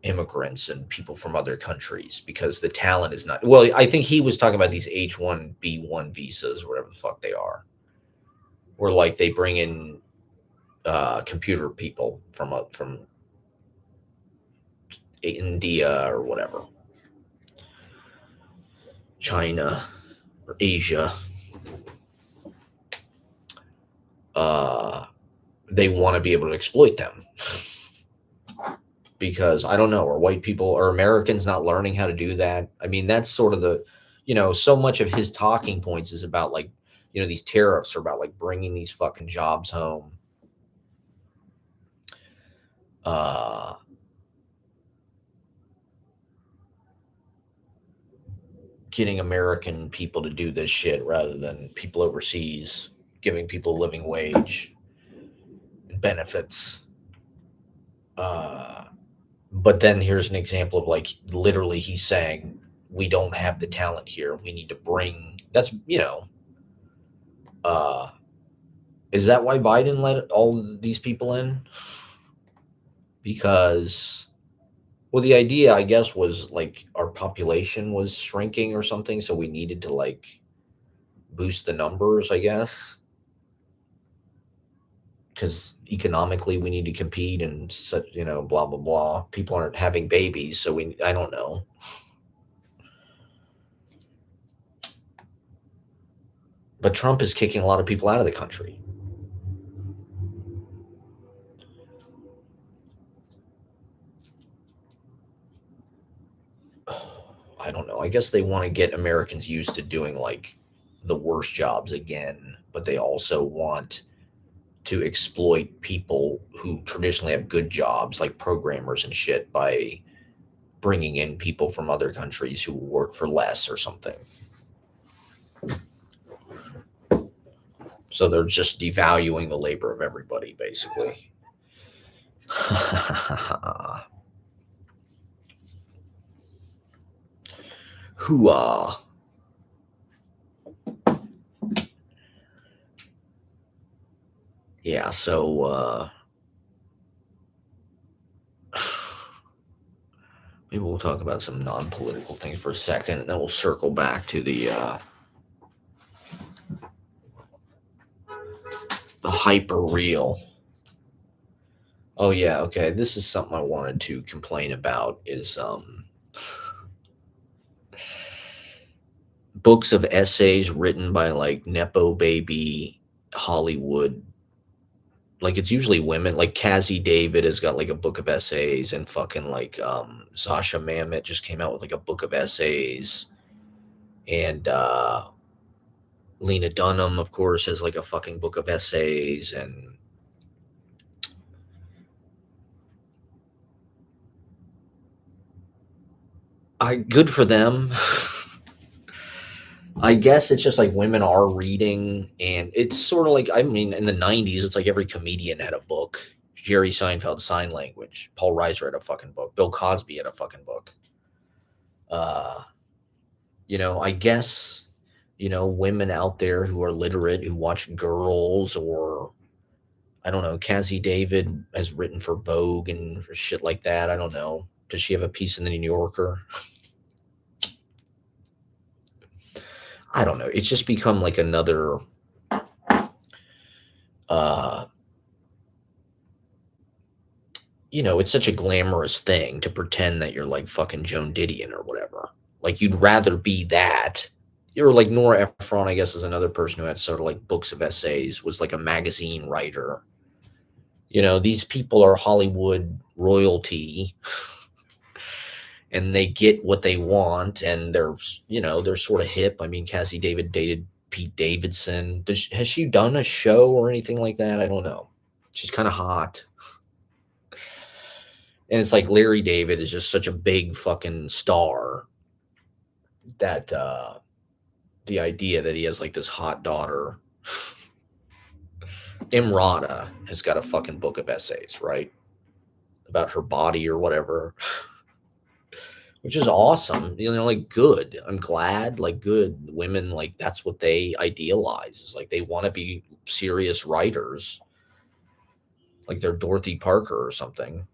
immigrants and people from other countries because the talent is not. Well, I think he was talking about these H-1B1 visas or whatever the fuck they are, where like they bring in computer people from India or whatever, China or Asia. Uh, they want to be able to exploit them because I don't know, are white people or Americans not learning how to do that? I mean, that's sort of the, so much of his talking points is about like, these tariffs are about like bringing these fucking jobs home. Uh, Getting American people to do this shit rather than people overseas, giving people a living wage and benefits. Uh, but then here's an example of like literally he's saying we don't have the talent here. We need to bring that's uh is that why Biden let all these people in? Because well the idea I guess was like our population was shrinking or something, so we needed to like boost the numbers, I guess. Because economically we need to compete and such, blah blah blah. People aren't having babies, so I don't know. But Trump is kicking a lot of people out of the country. I don't know. I guess they want to get Americans used to doing like the worst jobs again, but they also want to exploit people who traditionally have good jobs, like programmers and shit, by bringing in people from other countries who work for less or something. So they're just devaluing the labor of everybody, basically. Hooah. Yeah, so maybe we'll talk about some non-political things for a second, and then we'll circle back to the hyper real. Oh yeah, okay. This is something I wanted to complain about is books of essays written by like nepo baby Hollywood. Like it's usually women. Like Cassie David has got like a book of essays, and fucking like Sasha Mamet just came out with like a book of essays, and Lena Dunham, of course, has like a fucking book of essays, and I good for them. I guess it's just like women are reading, and it's sort of like I mean, in the '90s, it's like every comedian had a book. Jerry Seinfeld, Sign Language. Paul Reiser had a fucking book. Bill Cosby had a fucking book. Uh, I guess women out there who are literate who watch Girls or I don't know. Cassie David has written for Vogue and for shit like that. I don't know. Does she have a piece in the New Yorker? I don't know. It's just become like another uh it's such a glamorous thing to pretend that you're like fucking Joan Didion or whatever. Like you'd rather be that. Or like Nora Ephron, I guess, is another person who had sort of like books of essays, was like a magazine writer. These people are Hollywood royalty and they get what they want and they're sort of hip. I mean, Cassie David dated Pete Davidson. Has she done a show or anything like that? I don't know. She's kind of hot. And it's like Larry David is just such a big fucking star that the idea that he has like this hot daughter. Imrata has got a fucking book of essays, right? About her body or whatever. which is awesome. Like good. I'm glad. Like good women. Like that's what they idealize. Is like they want to be serious writers. Like they're Dorothy Parker or something.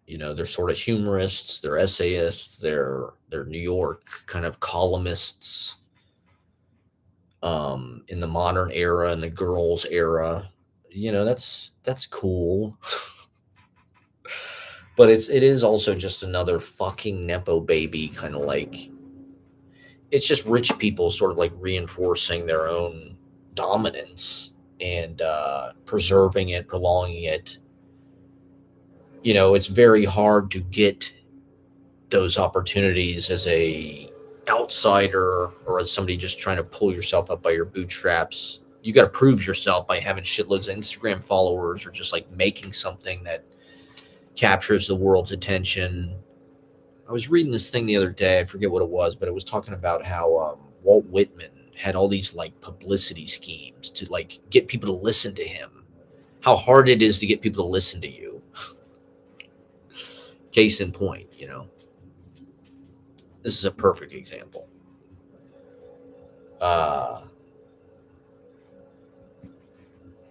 They're sort of humorists. They're essayists. They're New York kind of columnists. In the modern era and the girls era. That's cool. But it is also just another fucking nepo baby, kind of like it's just rich people sort of like reinforcing their own dominance and preserving it, prolonging it. It's very hard to get those opportunities as a outsider or as somebody just trying to pull yourself up by your bootstraps. You got to prove yourself by having shitloads of Instagram followers or just like making something that captures the world's attention. I was reading this thing the other day. I forget what it was, but it was talking about how Walt Whitman had all these like publicity schemes to like get people to listen to him. How hard it is to get people to listen to you. Case in point, this is a perfect example.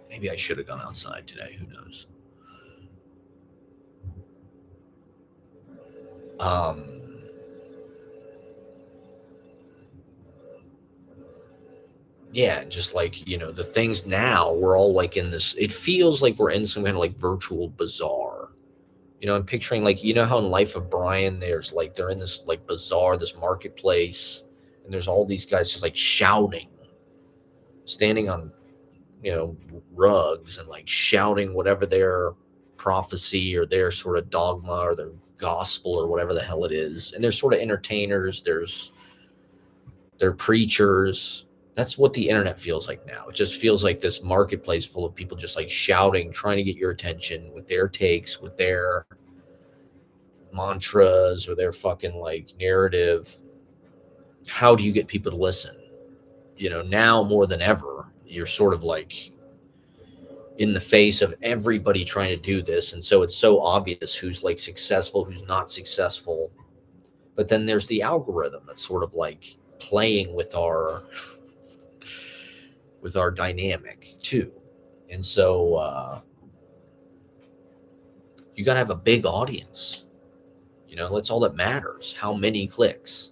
Maybe I should have gone outside today. Who knows? Yeah, just like, the things now, we're all like in this, it feels like we're in some kind of like virtual bazaar. I'm picturing like, how in Life of Brian, there's like, they're in this like bazaar, this marketplace, and there's all these guys just like shouting, standing on, you know, rugs and like shouting whatever their prophecy or their sort of dogma or their gospel or whatever the hell it is. And there's sort of entertainers, they're preachers. That's what the internet feels like now. It just feels like this marketplace full of people just like shouting, trying to get your attention with their takes, with their mantras or their fucking like narrative. How do you get people to listen? Now more than ever, you're sort of like in the face of everybody trying to do this. And so it's so obvious who's like successful, who's not successful. But then there's the algorithm that's sort of like playing with our dynamic too. And so you got to have a big audience. That's all that matters. How many clicks,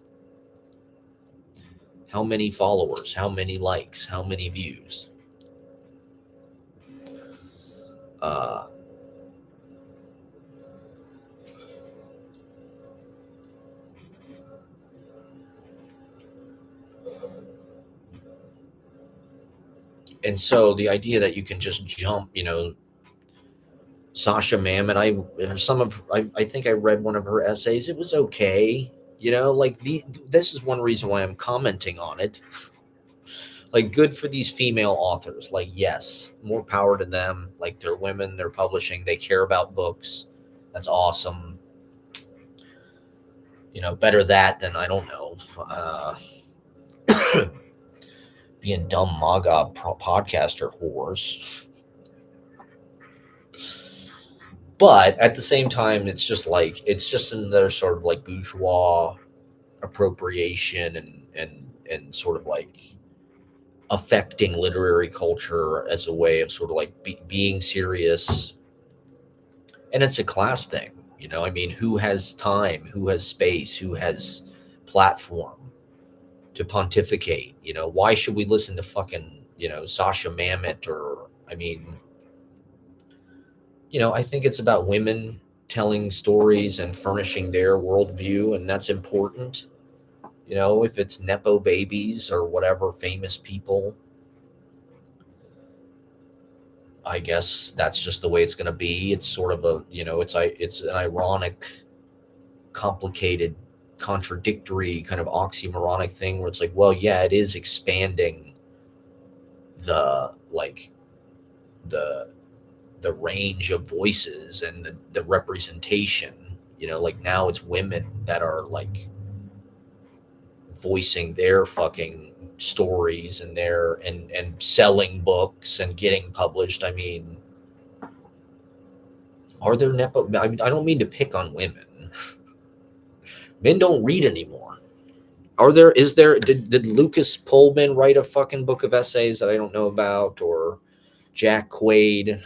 how many followers, how many likes, how many views. Uh, and so the idea that you can just jump, Sasha Mamet, I think I read one of her essays. It was okay. Like this is one reason why I'm commenting on it. Like good for these female authors. Like yes, more power to them. Like they're women, they're publishing, they care about books. That's awesome. Better that than I don't know, being dumb MAGA podcaster whores. But at the same time, it's just another sort of like bourgeois appropriation and sort of like affecting literary culture as a way of sort of like being serious. And it's a class thing. I mean, who has time, who has space, who has platform to pontificate? Why should we listen to fucking, Sasha Mamet? Or I mean, I think it's about women telling stories and furnishing their worldview, and that's important. If it's nepo babies or whatever famous people, I guess that's just the way it's going to be. It's sort of it's an ironic, complicated, contradictory kind of oxymoronic thing where it's like, well, yeah, it is expanding the like the the range of voices and the representation. Like now it's women that are like voicing their fucking stories and and selling books and getting published. I mean, are there nepo? I mean, I don't mean to pick on women, Men don't read anymore. Did Lucas Pullman write a fucking book of essays that I don't know about, or Jack Quaid?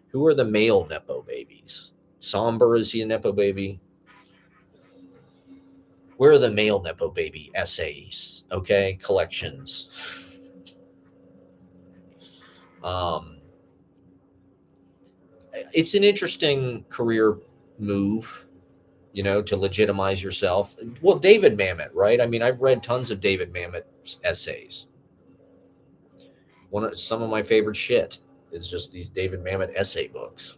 Who are the male nepo babies? Somber, is he a nepo baby? Where are the male nepo baby essays? Okay, collections. Um, it's an interesting career move, to legitimize yourself. Well, David Mamet, right? I mean, I've read tons of David Mamet's essays. Some of my favorite shit is just these David Mamet essay books,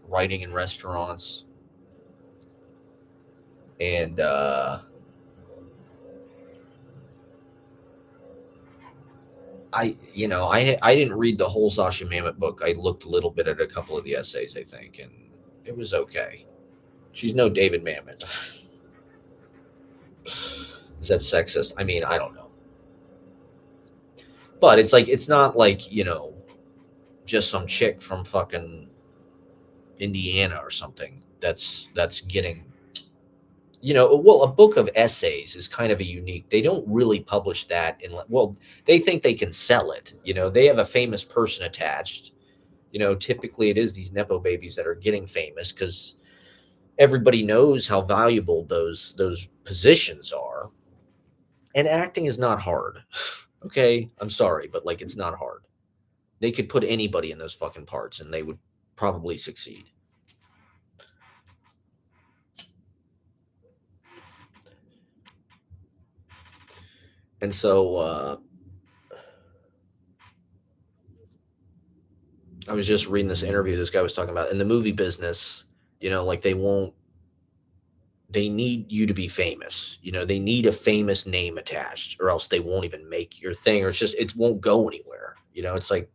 writing in restaurants, and I didn't read the whole Sasha Mamet book. I looked a little bit at a couple of the essays, I think, and it was okay. She's no David Mamet. Is that sexist? I mean, I don't know. But it's not like, just some chick from fucking Indiana or something that's getting, well, a book of essays is kind of a unique. They don't really publish that they think they can sell it. They have a famous person attached. Typically it is these nepo babies that are getting famous because everybody knows how valuable those positions are. And acting is not hard. Okay, I'm sorry, but like it's not hard. They could put anybody in those fucking parts and they would probably succeed. And so I was just reading this interview this guy was talking about in the movie business, like they need you to be famous. They need a famous name attached or else they won't even make your thing, or it won't go anywhere. It's like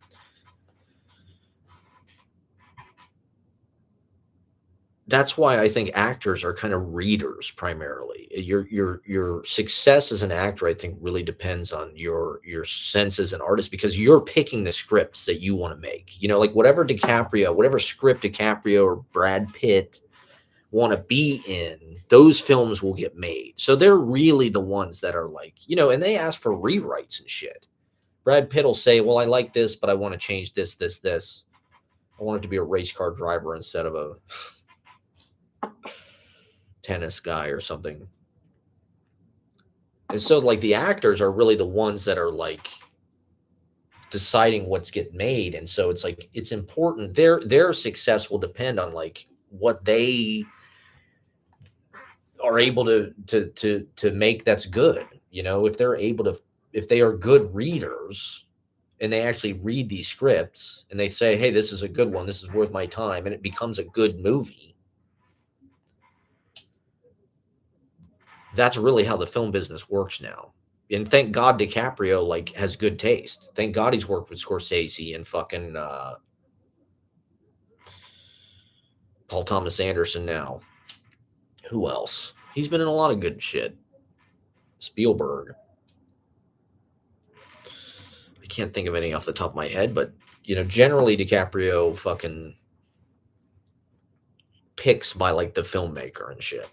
that's why I think actors are kind of readers primarily. Your success as an actor, I think, really depends on your sense as an artist because you're picking the scripts that you want to make. Like whatever script DiCaprio or Brad Pitt want to be in, those films will get made. So they're really the ones that are like, and they ask for rewrites and shit. Brad Pitt will say, "Well, I like this, but I want to change this, this, this. I want it to be a race car driver instead of a tennis guy or something." And so like the actors are really the ones that are like deciding what's getting made. And so it's like it's important. Their success will depend on like what they are able to make that's good. If they are good readers and they actually read these scripts and they say, "Hey, this is a good one. This is worth my time," and it becomes a good movie. That's really how the film business works now. And thank God DiCaprio like has good taste. Thank God he's worked with Scorsese and fucking Paul Thomas Anderson now. Who else? He's been in a lot of good shit. Spielberg. I can't think of any off the top of my head, but generally DiCaprio fucking picks by like the filmmaker and shit.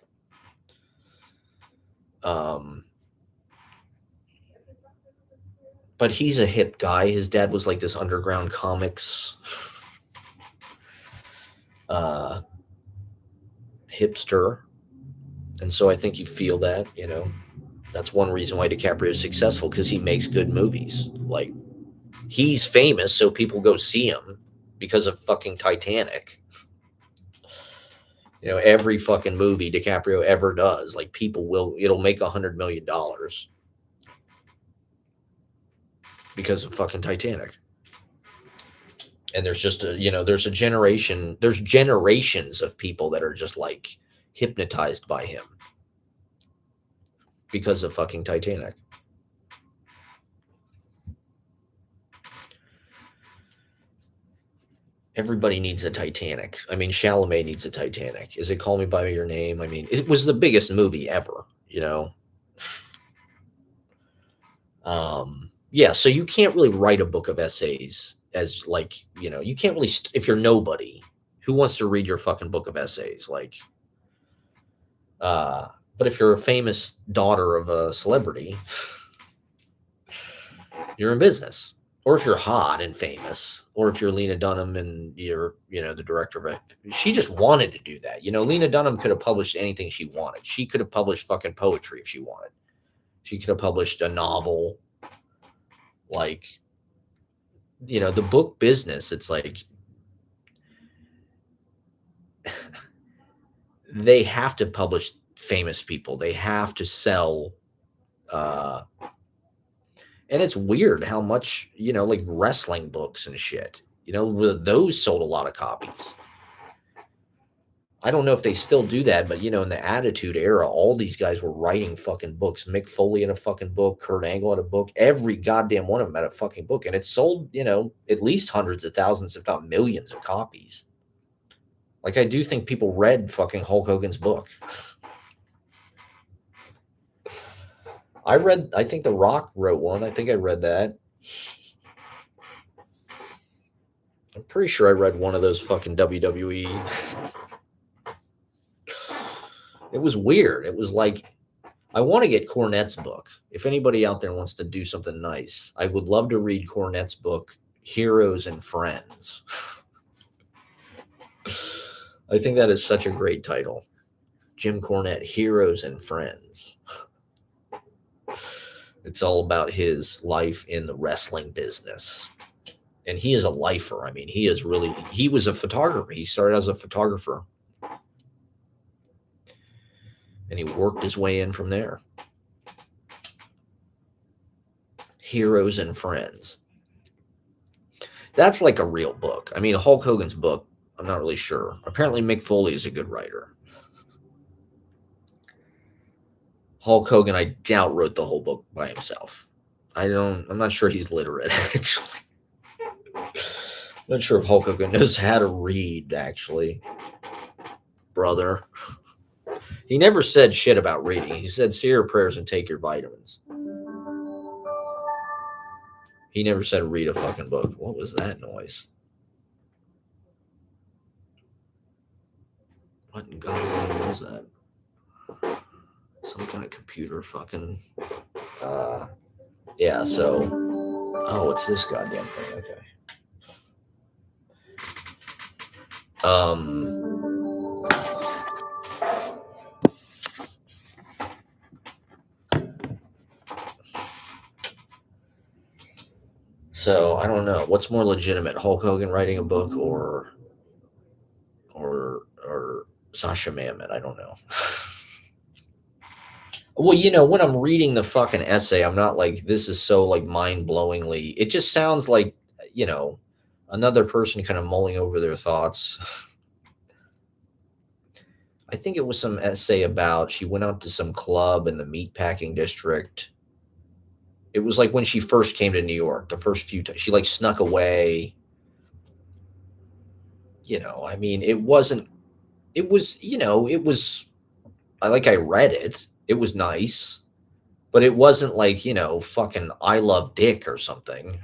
But he's a hip guy. His dad was like this underground comics hipster. And so I think you feel that, that's one reason why DiCaprio is successful because he makes good movies. Like he's famous, so people go see him because of fucking Titanic. Every fucking movie DiCaprio ever does, like it'll make $100 million because of fucking Titanic. And there's just there's generations of people that are just like hypnotized by him because of fucking Titanic. Everybody needs a Titanic. I mean, Chalamet needs a Titanic. Is it Call Me by Your Name? I mean, it was the biggest movie ever, Yeah, so you can't really write a book of essays as like, you can't really, if you're nobody, who wants to read your fucking book of essays? Like, But if you're a famous daughter of a celebrity, you're in business. Or if you're hot and famous, or if you're Lena Dunham and you're, the director of it, she just wanted to do that. Lena Dunham could have published anything she wanted. She could have published fucking poetry if she wanted. She could have published a novel. Like, the book business, it's like they have to publish famous people. They have to sell uh and it's weird how much, like wrestling books and shit. Those sold a lot of copies. I don't know if they still do that, but in the Attitude Era, all these guys were writing fucking books. Mick Foley had a fucking book, Kurt Angle had a book, every goddamn one of them had a fucking book. And it sold, at least hundreds of thousands, if not millions of copies. Like, I do think people read fucking Hulk Hogan's book. I think The Rock wrote one. I think I read that. I'm pretty sure I read one of those fucking WWE. It was weird. It was like, I want to get Cornette's book. If anybody out there wants to do something nice, I would love to read Cornette's book, Heroes and Friends. I think that is such a great title. Jim Cornette, Heroes and Friends. It's all about his life in the wrestling business. And he is a lifer. I mean, he was a photographer. He started as a photographer. And he worked his way in from there. Heroes and Friends. That's like a real book. I mean, Hulk Hogan's book, I'm not really sure. Apparently, Mick Foley is a good writer. Hulk Hogan, I doubt, wrote the whole book by himself. I'm not sure he's literate, actually. I'm not sure if Hulk Hogan knows how to read, actually. Brother. He never said shit about reading. He said, say your prayers and take your vitamins. He never said read a fucking book. What was that noise? What in God's name was that? Some kind of computer fucking. Yeah, so. Oh, it's this goddamn thing. Okay. So I don't know what's more legitimate, Hulk Hogan writing a book or Sasha Mamet. I don't know. Well, when I'm reading the fucking essay, I'm not like, this is so like mind-blowingly. It just sounds like, another person kind of mulling over their thoughts. I think it was some essay about she went out to some club in the meatpacking district. It was like when she first came to New York, the first few times she like snuck away. I mean, it was, I read it. It was nice, but it wasn't like, fucking I Love Dick or something.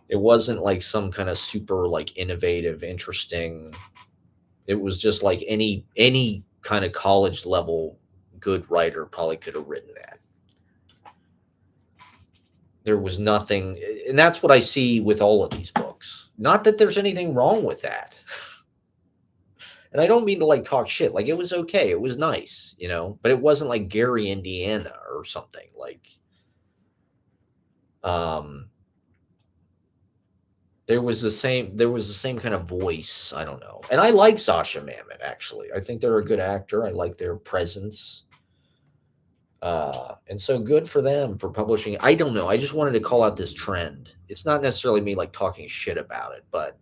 It wasn't like some kind of super like innovative, interesting. It was just like any kind of college level good writer probably could have written that. There was nothing, and that's what I see with all of these books. Not that there's anything wrong with that. And I don't mean to like talk shit. Like, it was okay. It was nice, but it wasn't like Gary, Indiana or something like, there was the same kind of voice. I don't know. And I like Sasha Mamet, actually. I think they're a good actor. I like their presence. And so good for them for publishing. I don't know. I just wanted to call out this trend. It's not necessarily me like talking shit about it, but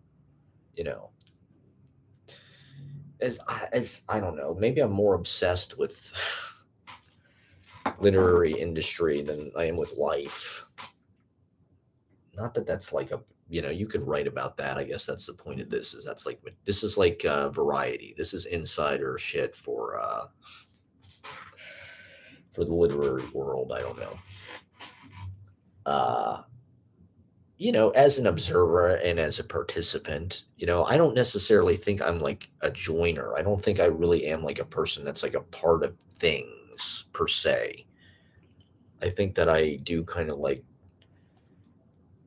as I don't know, maybe I'm more obsessed with literary industry than I am with life. Not that that's like you could write about that. I guess that's the point of this. This is like Variety. This is insider shit for the literary world. I don't know. as an observer and as a participant, I don't necessarily think I'm like a joiner. I don't think I really am like a person that's like a part of things per se. I think that I do kind of like,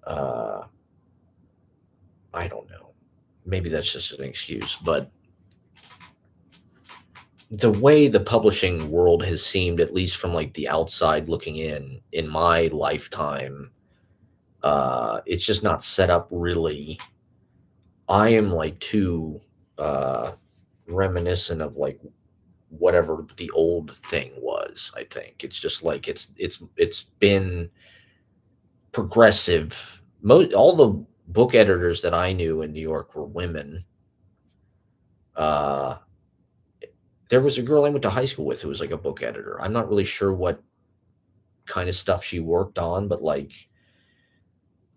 uh, I don't know. Maybe that's just an excuse, but the way the publishing world has seemed, at least from like the outside looking in my lifetime, it's just not set up really. I am like too uh, reminiscent of like whatever the old thing was. I think it's just like it's been progressive. All the book editors that I knew in New York were women. Uh, there was a girl I went to high school with who was like a book editor. I'm not really sure what kind of stuff she worked on, but like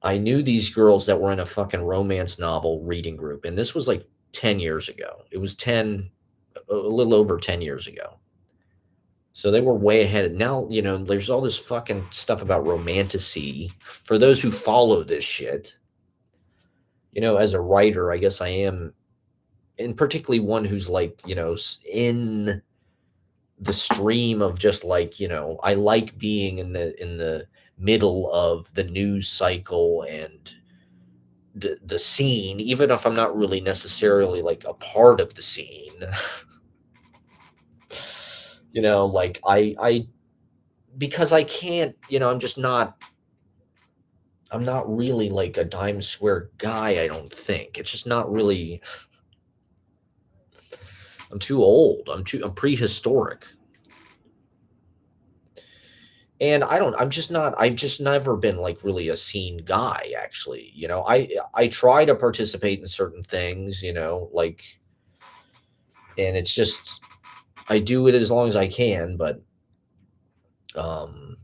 I knew these girls that were in a fucking romance novel reading group, and this was like 10 years ago. It was 10, a little over 10 years ago. So they were way ahead. Now, there's all this fucking stuff about romanticy. For those who follow this shit, as a writer, I guess I am, and particularly one who's like, in the stream of just like, I like being in the middle of the news cycle and the scene, even if I'm not really necessarily like a part of the scene. Like I because I can't, I'm not really like a dime square guy, I don't think. It's just not really. I'm too old. I'm prehistoric. And I'm just not. I've just never been like really a scene guy actually. I try to participate in certain things, like, and it's just I do it as long as I can, but um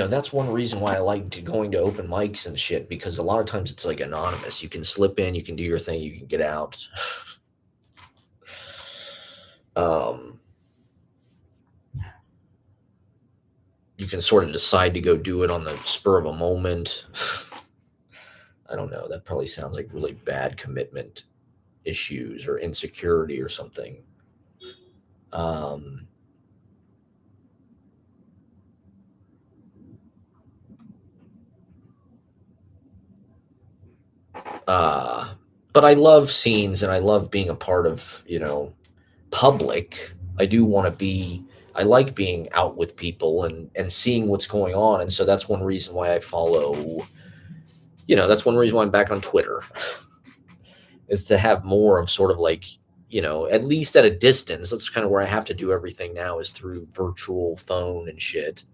that's one reason why I like going to open mics and shit, because a lot of times it's like anonymous. You can slip in, you can do your thing, you can get out. um you can sort of decide to go do it on the spur of a moment. I don't know. That probably sounds like really bad commitment issues or insecurity or something. Um, uh, but I love scenes and I love being a part of, public. I do want to be, I like being out with people and seeing what's going on. And so that's one reason why I follow, that's one reason why I'm back on Twitter, is to have more of sort of like, at least at a distance. That's kind of where I have to do everything now, is through virtual phone and shit.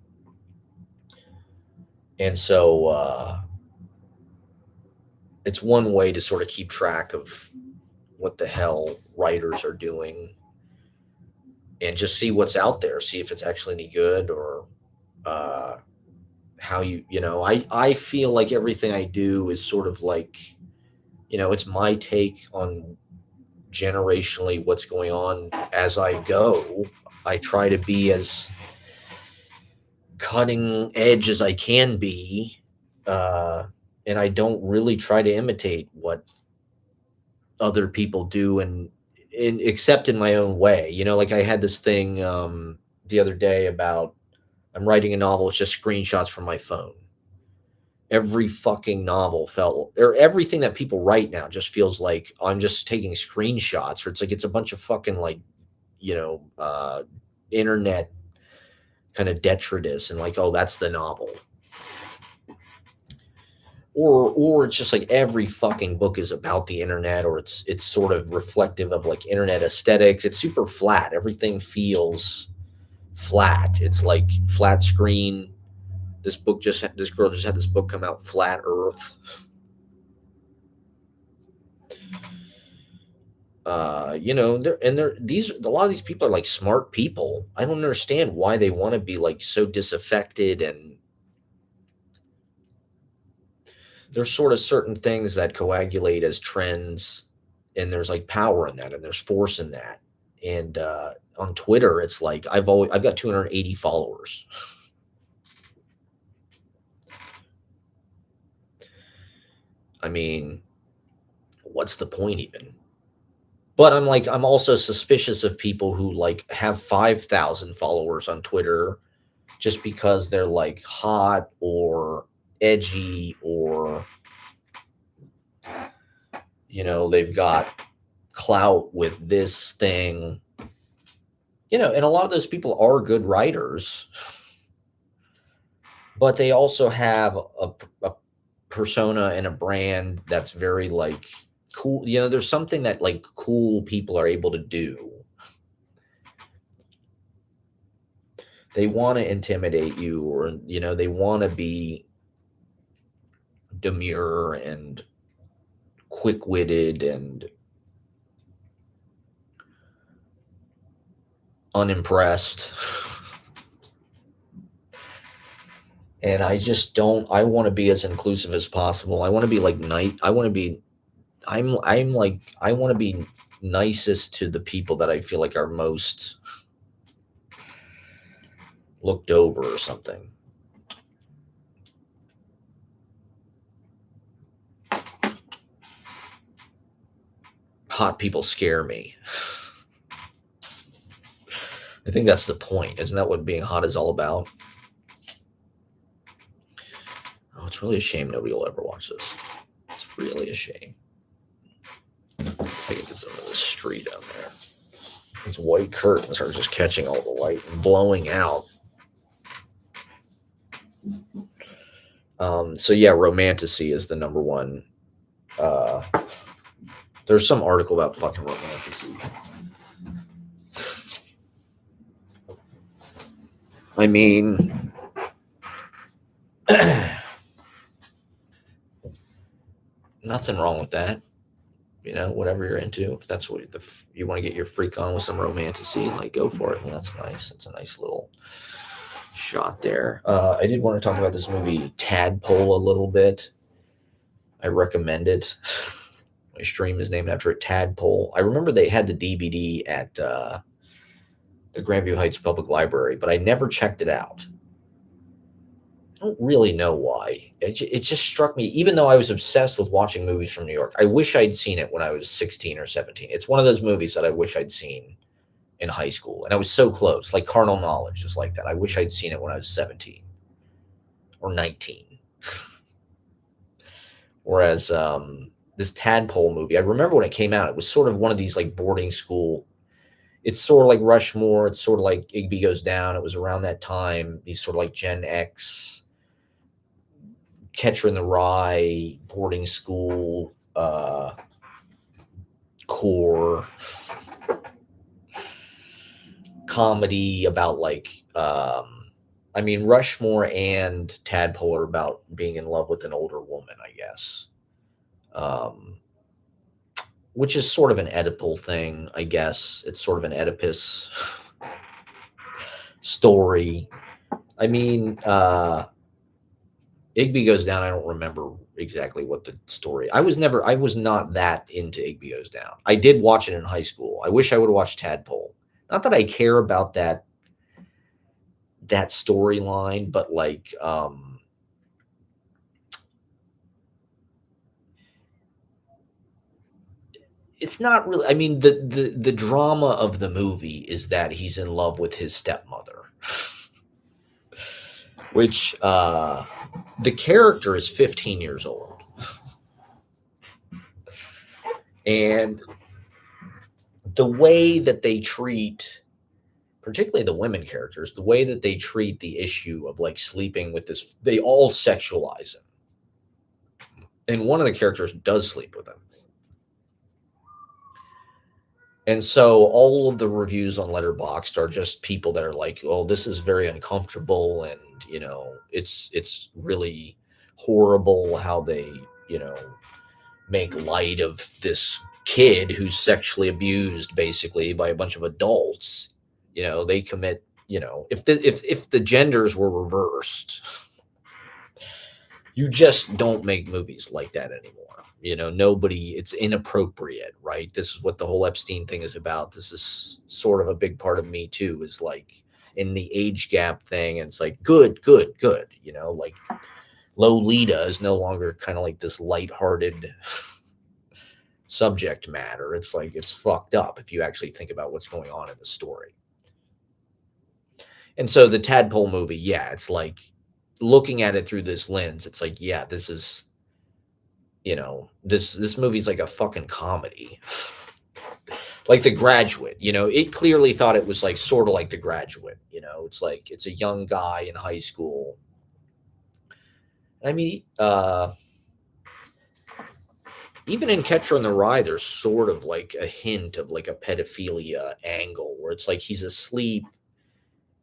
And so it's one way to sort of keep track of what the hell writers are doing and just see what's out there, see if it's actually any good, or uh, how I feel like everything I do is sort of like, it's my take on generationally what's going on as I go. I try to be as cutting edge as I can be, uh, and I don't really try to imitate what other people do, and except in my own way. Like I had this thing the other day about, I'm writing a novel. It's just screenshots from my phone. Every fucking novel felt, or everything that people write now just feels like I'm just taking screenshots, or it's like it's a bunch of fucking like, internet kind of detritus, and like, oh, that's the novel. Or it's just like every fucking book is about the internet, or it's sort of reflective of like internet aesthetics. It's super flat. Everything feels flat. It's like flat screen. This girl just had this book come out, Flat Earth. These, a lot of these people are like smart people. I don't understand why they want to be like so disaffected, and there's sort of certain things that coagulate as trends, and there's like power in that, and there's force in that. And on Twitter, it's like I've got 280 followers. I mean, what's the point even? But I'm also suspicious of people who like have 5,000 followers on Twitter just because they're like hot or edgy, or they've got clout with this thing. And a lot of those people are good writers, but they also have a persona and a brand that's very like cool. There's something that like cool people are able to do. They want to intimidate you, or they want to be demure and quick-witted and unimpressed. And I just don't. I want to be as inclusive as possible. I want to be like I want to be. I'm like I want to be nicest to the people that I feel like are most looked over or something. Hot people scare me. I think that's the point. Isn't that what being hot is all about? Oh, it's really a shame nobody will ever watch this. It's really a shame. If I can get some of this street down there. These white curtains are just catching all the light and blowing out. So yeah, romantasy is the number one. There's some article about fucking romantasy. I mean, nothing wrong with that. Whatever you're into, if that's what you want to get your freak on with some romantasy, like go for it. That's nice. That's a nice little shot there. I did want to talk about this movie Tadpole a little bit. I recommend it. My stream is named after a tadpole. I remember they had the DVD at the Grandview Heights Public Library, but I never checked it out. I don't really know why. It just struck me, even though I was obsessed with watching movies from New York. I wish I'd seen it when I was 16 or 17. It's one of those movies that I wish I'd seen in high school. And I was so close, like Carnal Knowledge, just like that. I wish I'd seen it when I was 17 or 19. Whereas this Tadpole movie, I remember when it came out, it was sort of one of these like boarding school. It's sort of like Rushmore. It's sort of like Igby Goes Down. It was around that time. These sort of like Gen X, Catcher in the Rye, boarding school, core comedy about like, Rushmore and Tadpole are about being in love with an older woman, I guess. Which is sort of an Oedipal thing, I guess. It's sort of an Oedipus story. Igby Goes Down, I don't remember exactly what the story. I was not that into Igby Goes Down. I did watch it in high school. I wish I would have watched Tadpole. Not that I care about that storyline, but like it's not really, the drama of the movie is that he's in love with his stepmother. Which the character is 15 years old. And the way that they treat, particularly the women characters, the way that they treat the issue of like sleeping with this, they all sexualize him. And one of the characters does sleep with him. And so all of the reviews on Letterboxd are just people that are like, "Oh, this is very uncomfortable, and it's really horrible how they make light of this kid who's sexually abused basically by a bunch of adults. They commit. If the genders were reversed, You just don't make movies like that anymore. Nobody, it's inappropriate, right? This is what the whole Epstein thing is about. This is sort of a big part of Me Too, is like in the age gap thing. And it's like, good, good, good. Like Lolita is no longer kind of like this lighthearted subject matter. It's like, it's fucked up if you actually think about what's going on in the story. And so the Tadpole movie, yeah, it's like looking at it through this lens, it's like, yeah, this is, this movie's like a fucking comedy. Like The Graduate, it clearly thought it was like sort of like The Graduate, it's like it's a young guy in high school. I mean, even in Catcher in the Rye, there's sort of like a hint of like a pedophilia angle where it's like he's asleep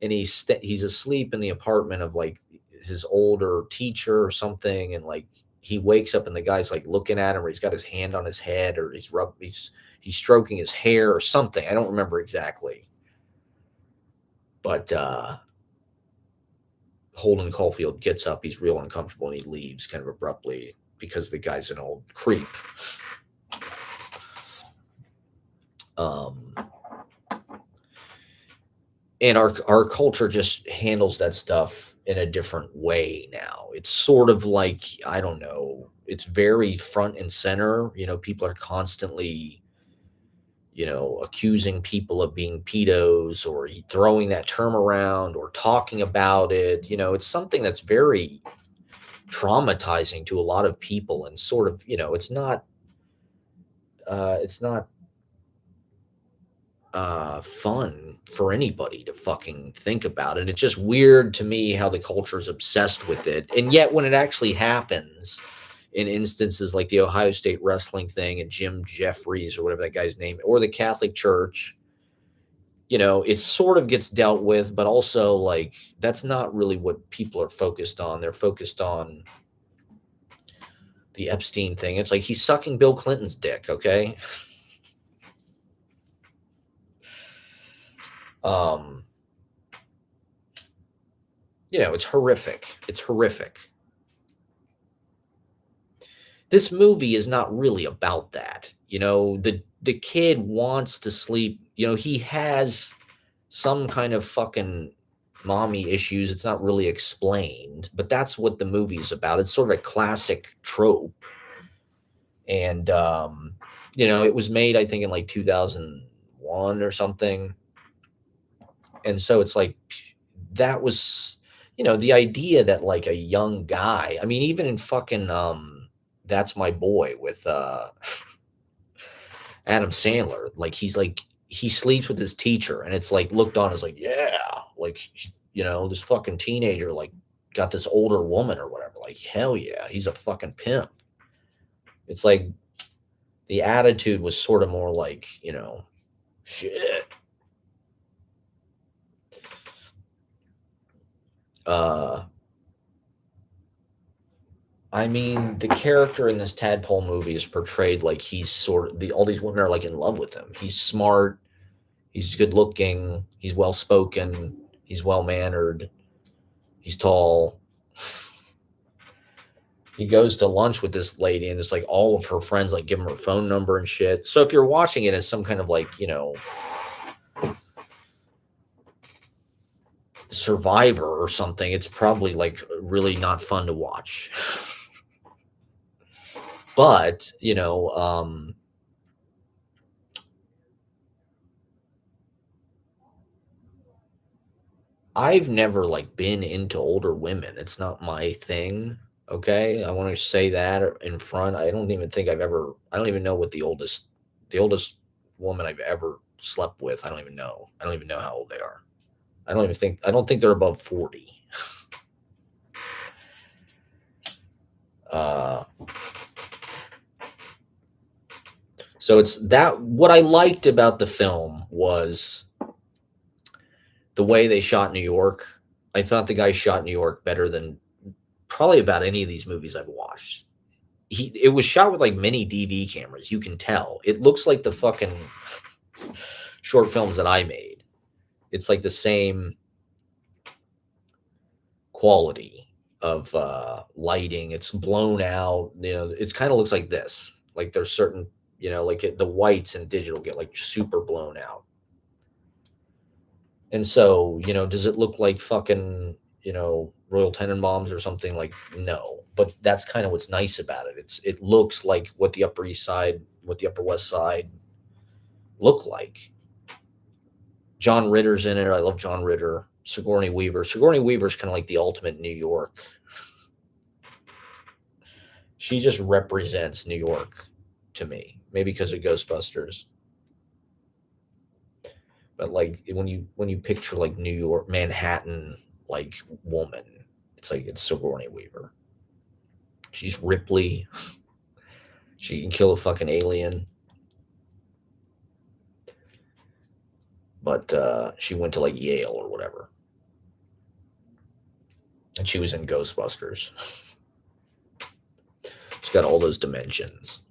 and he's asleep in the apartment of like his older teacher or something, and like he wakes up and the guy's like looking at him, or he's got his hand on his head, or he's stroking his hair or something. I don't remember exactly, but Holden Caulfield gets up, he's real uncomfortable, and he leaves kind of abruptly because the guy's an old creep. And our culture just handles that stuff in a different way now. It's sort of like, I don't know, it's very front and center. People are constantly, accusing people of being pedos, or throwing that term around, or talking about it. It's something that's very traumatizing to a lot of people, and sort of, it's not fun for anybody to fucking think about. And it's just weird to me how the culture is obsessed with it. And yet when it actually happens in instances like the Ohio State wrestling thing and Jim Jeffries or whatever that guy's name, or the Catholic Church, it sort of gets dealt with, but also like that's not really what people are focused on. They're focused on the Epstein thing. It's like he's sucking Bill Clinton's dick, okay? um it's horrific. It's horrific. This movie is not really about that. The kid wants to sleep. He has some kind of fucking mommy issues. It's not really explained, but that's what the movie's about. It's sort of a classic trope. And it was made, I think, in like 2001 or something. And so it's like that was, the idea that like a young guy, I mean, even in fucking That's My Boy with Adam Sandler, like he sleeps with his teacher, and it's like looked on as like, yeah, like this fucking teenager like got this older woman or whatever, like hell yeah, he's a fucking pimp. It's like the attitude was sort of more like, shit. I mean, the character in this Tadpole movie is portrayed like he's sort of all these women are like in love with him. He's smart, he's good looking, he's well spoken, he's well mannered, he's tall. He goes to lunch with this lady, and it's like all of her friends like give him her phone number and shit. So if you're watching it as some kind of like, Survivor or something, it's probably like really not fun to watch. But, I've never like been into older women. It's not my thing. Okay. I want to say that in front. I don't even know what the oldest woman I've ever slept with. I don't even know how old they are. I don't think they're above 40. Uh, so it's that what I liked about the film was the way they shot New York. I thought the guy shot New York better than probably about any of these movies I've watched. It was shot with like mini DV cameras. You can tell. It looks like the fucking short films that I made. It's like the same quality. of lighting. It's blown out. It kind of looks like this. Like there's certain, like the whites in digital get like super blown out. And so, does it look like fucking, Royal Tenenbaums or something? Like, no. But that's kind of what's nice about it. It looks like what the Upper East Side, what the Upper West Side look like. John Ritter's in it. I love John Ritter. Sigourney Weaver. Sigourney Weaver's kind of like the ultimate New York. She just represents New York to me. Maybe because of Ghostbusters. But like when you picture like New York, Manhattan, like woman, it's Sigourney Weaver. She's Ripley. She can kill a fucking alien. But she went to like Yale or whatever. And she was in Ghostbusters. She's got all those dimensions.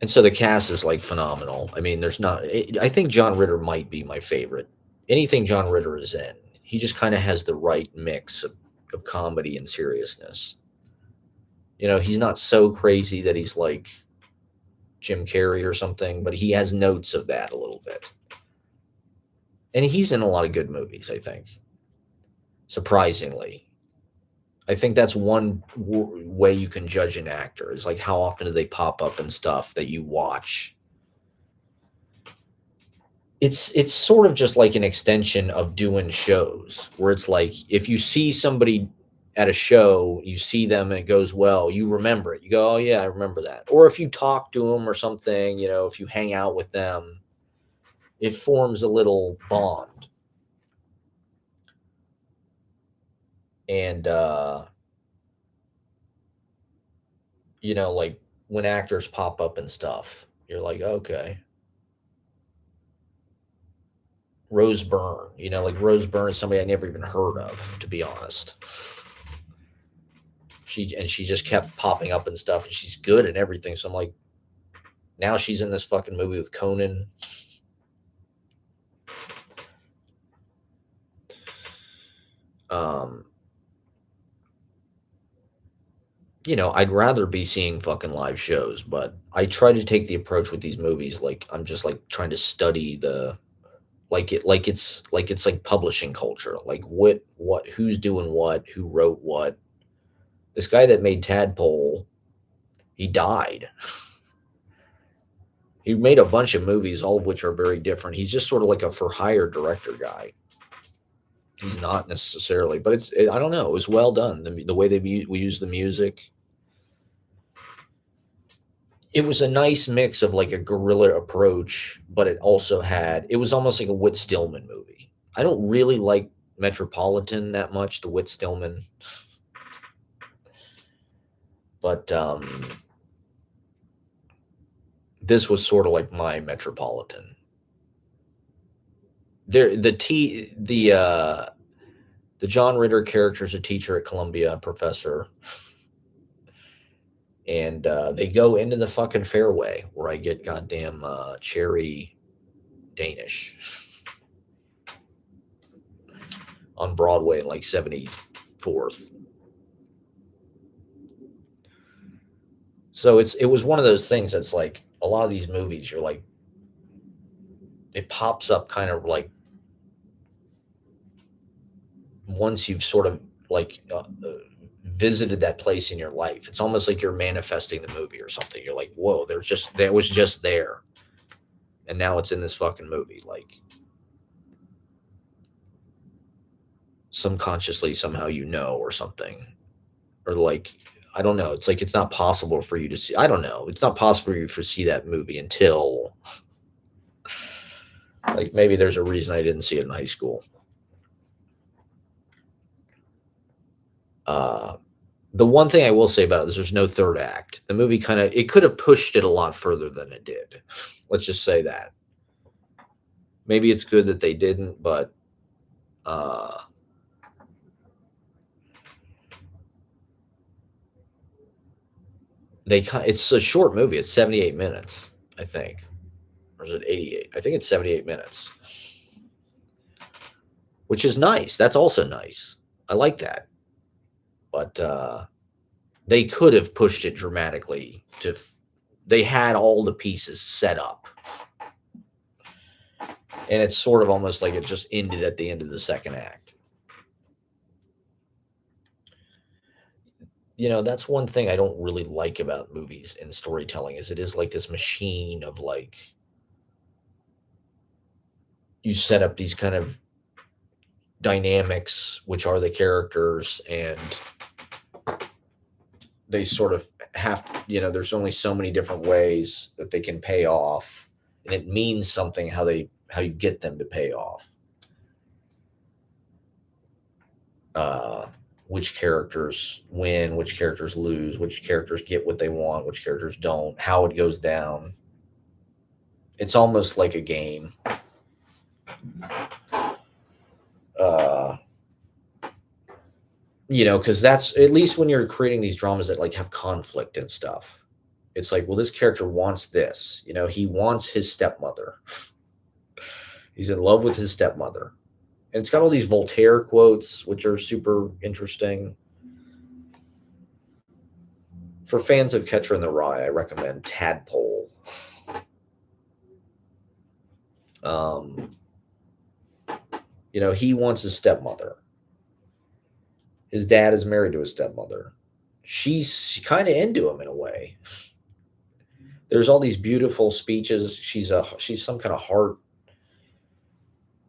And so the cast is like phenomenal. I mean, I think John Ritter might be my favorite. Anything John Ritter is in, he just kind of has the right mix of comedy and seriousness. He's not so crazy that he's like Jim Carrey or something, but he has notes of that a little bit. And he's in a lot of good movies, I think. Surprisingly. I think that's one way you can judge an actor is like how often do they pop up in stuff that you watch. It's sort of just like an extension of doing shows where it's like if you see somebody at a show, you see them and it goes well, you remember it. You go, oh yeah, I remember that. Or if you talk to them or something, if you hang out with them, it forms a little bond. And like when actors pop up and stuff, you're like, okay. Rose Byrne, like Rose Byrne is somebody I never even heard of, to be honest. She just kept popping up and stuff, and she's good at everything. So I'm like, now she's in this fucking movie with Conan. I'd rather be seeing fucking live shows, but I try to take the approach with these movies like I'm just like trying to study the it's like publishing culture, like what who's doing what, who wrote what. This guy that made Tadpole, he died. He made a bunch of movies, all of which are very different. He's just sort of like a for hire director guy. He's not necessarily, but I don't know. It was well done. The way we use the music. It was a nice mix of like a guerrilla approach, but it was almost like a Whit Stillman movie. I don't really like Metropolitan that much, the Whit Stillman. But this was sort of like my Metropolitan. The John Ritter character is a teacher at Columbia, a professor, and they go into the fucking fairway where I get goddamn cherry Danish on Broadway in like 74th. So it was one of those things that's like a lot of these movies, you're like, it pops up kind of like once you've sort of like visited that place in your life. It's almost like you're manifesting the movie or something. You're like, whoa, that was just there. And now it's in this fucking movie. Like subconsciously somehow or something. Or like, I don't know. It's like it's not possible for you to see. I don't know. It's not possible for you to see that movie until like maybe there's a reason I didn't see it in high school. The one thing I will say about it is there's no third act. The movie it could have pushed it a lot further than it did. Let's just say that. Maybe it's good that they didn't, but it's a short movie. It's 78 minutes, I think. Or is it 88? I think it's 78 minutes. which is nice. That's also nice. I like that. But they could have pushed it dramatically they had all the pieces set up. And it's sort of almost like it just ended at the end of the second act. That's one thing I don't really like about movies and storytelling is it is like this machine of like you set up these kind of dynamics, which are the characters, and they sort of there's only so many different ways that they can pay off, and it means something how you get them to pay off. Which characters win, which characters lose, which characters get what they want, which characters don't, how it goes down. It's almost like a game. Uh, because that's at least when you're creating these dramas that like have conflict and stuff. It's like, well, this character wants this. He wants his stepmother. He's in love with his stepmother. And it's got all these Voltaire quotes, which are super interesting. For fans of Catcher in the Rye, I recommend Tadpole. He wants his stepmother. His dad is married to his stepmother. She's kind of into him in a way. There's all these beautiful speeches. She's some kind of heart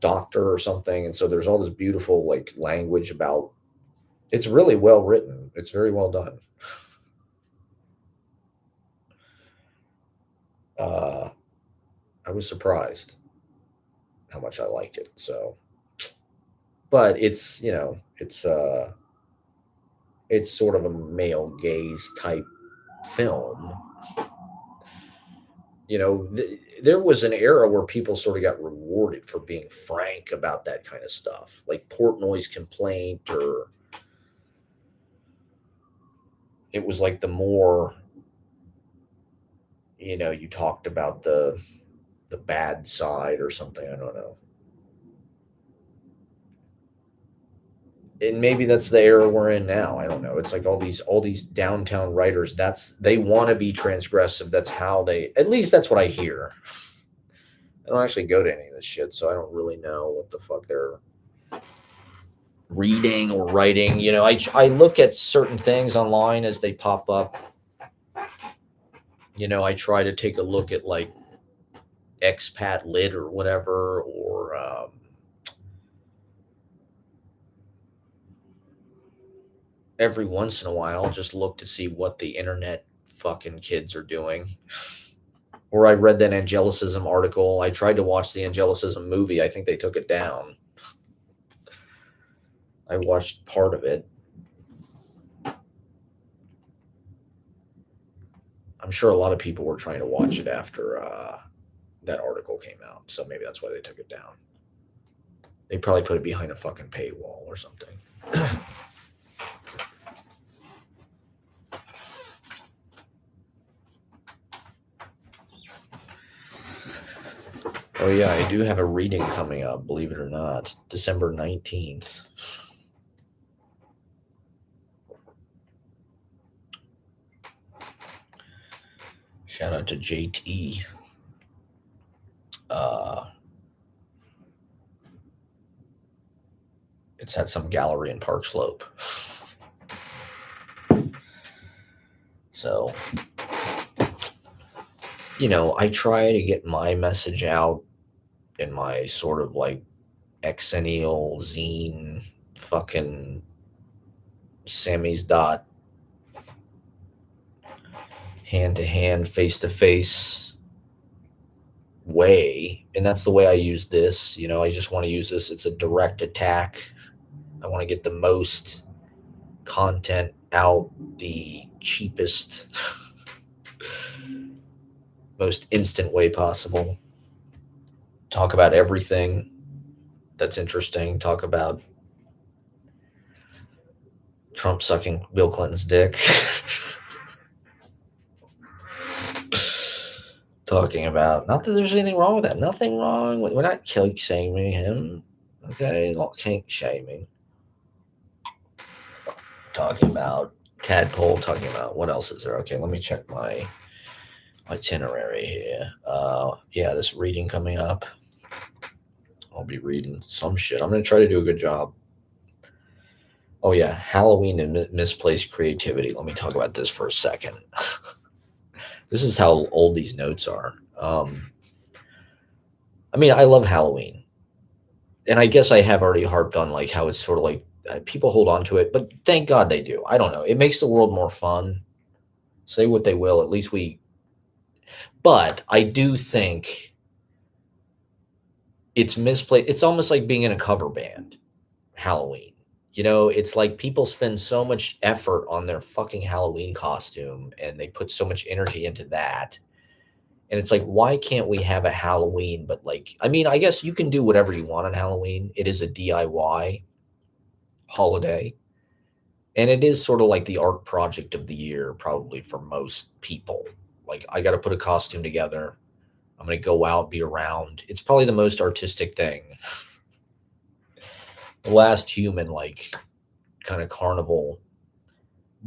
doctor or something, and so there's all this beautiful like language about. It's really well written. It's very well done. I was surprised how much I liked it. So, but it's sort of a male gaze type film. There was an era where people sort of got rewarded for being frank about that kind of stuff, like Portnoy's Complaint, or it was like the more, you talked about the bad side or something. I don't know. And maybe that's the era we're in now. I don't know. It's like all these downtown writers. They want to be transgressive. That's how at least that's what I hear. I don't actually go to any of this shit, so I don't really know what the fuck they're reading or writing. I look at certain things online as they pop up. I try to take a look at like expat lit or whatever, or every once in a while just look to see what the internet fucking kids are doing. Or I read that Angelicism article. I tried to watch the Angelicism movie. I think they took it down. I watched part of it. I'm sure a lot of people were trying to watch it after that article came out. So maybe that's why they took it down. They probably put it behind a fucking paywall or something. Oh, yeah, I do have a reading coming up, believe it or not. December 19th. Shout out to JT. It's at some gallery in Park Slope. So, I try to get my message out in my sort of like exennial zine fucking Sammy's dot hand to hand, face to face way. And that's the way I use this. I just want to use this. It's a direct attack. I want to get the most content out the cheapest, most instant way possible. Talk about everything that's interesting. Talk about Trump sucking Bill Clinton's dick. Talking about, not that there's anything wrong with that. Nothing wrong with, we're not shaming him. Okay, not kink shaming. Talking about tadpole. Talking about what else is there? Okay, let me check my itinerary here. Yeah, this reading coming up. I'll be reading some shit. I'm gonna try to do a good job. Oh yeah, Halloween and misplaced creativity. Let me talk about this for a second. This is how old these notes are. I mean, I love Halloween, and I guess I have already harped on like how it's sort of like people hold on to it, but thank God they do. I don't know. It makes the world more fun. Say what they will, at least we. But I do think it's misplaced. It's almost like being in a cover band. Halloween. It's like people spend so much effort on their fucking Halloween costume and they put so much energy into that. And it's like, why can't we have a Halloween? But like, I mean, I guess you can do whatever you want on Halloween. It is a DIY holiday. And it is sort of like the art project of the year, probably for most people. Like, I got to put a costume together. I'm going to go out, be around. It's probably the most artistic thing. The last human, like, kind of carnival.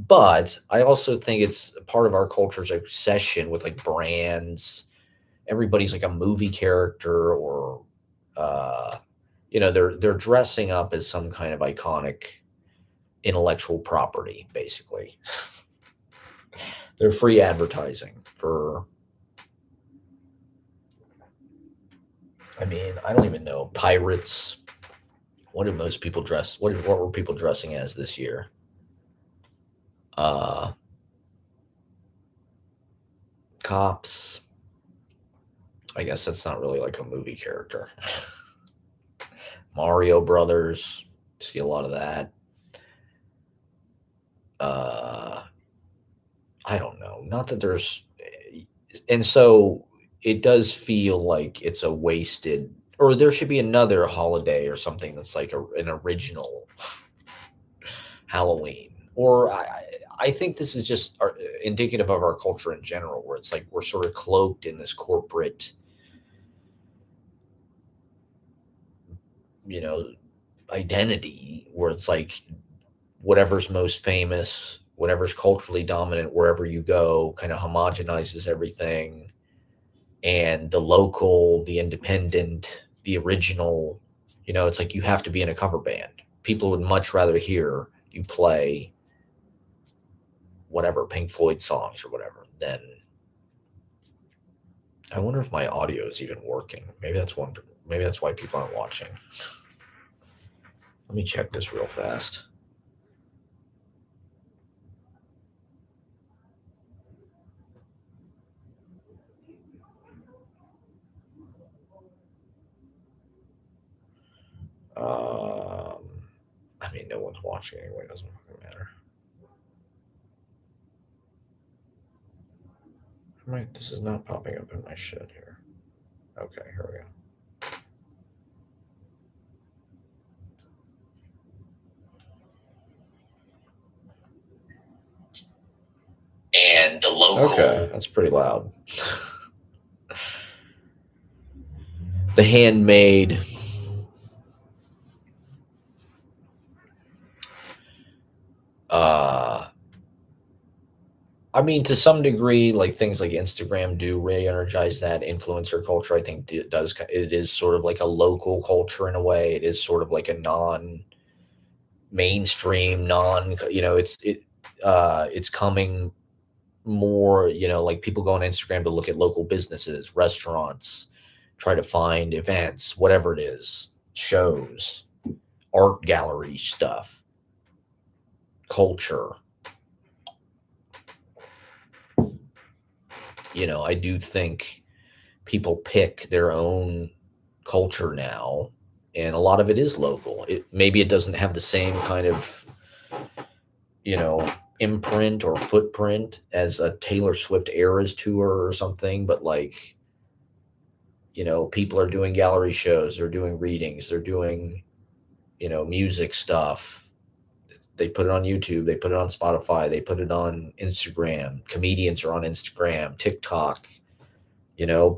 But I also think it's part of our culture's obsession with like brands. Everybody's like a movie character, or uh, they're dressing up as some kind of iconic intellectual property. Basically, they're free advertising for. I mean, I don't even know, pirates. What did most people dress? What were people dressing as this year? Uh, Cops. I guess that's not really like a movie character. Mario Brothers. See a lot of that. Uh, I don't know. Not that there's, and so it does feel like it's a wasted, or there should be another holiday or something that's like an original Halloween. Or I think this is just indicative of our culture in general, where it's like we're sort of cloaked in this corporate, you know, identity, where it's like whatever's most famous, whatever's culturally dominant, wherever you go, kind of homogenizes everything. And the local, the independent, the original, it's like you have to be in a cover band. People would much rather hear you play whatever Pink Floyd songs or whatever than. I wonder if my audio is even working. Maybe that's one. Maybe that's why people aren't watching. Let me check this real fast. I mean, no one's watching anyway. It doesn't fucking matter. Right, this is not popping up in my shit here. Okay, here we go. And the local. Okay, that's pretty loud. The handmade. I mean, to some degree, like things like Instagram do re-energize that influencer culture. I think it does. It is sort of like a local culture in a way. It is sort of like a non-mainstream, it's coming more. Like people go on Instagram to look at local businesses, restaurants, try to find events, whatever it is, shows, art gallery stuff, culture. I do think people pick their own culture now, and a lot of it is local. Maybe it doesn't have the same kind of, imprint or footprint as a Taylor Swift Eras tour or something, but like, people are doing gallery shows, they're doing readings, they're doing, music stuff. They put it on YouTube, they put it on Spotify, they put it on Instagram. Comedians are on Instagram, TikTok.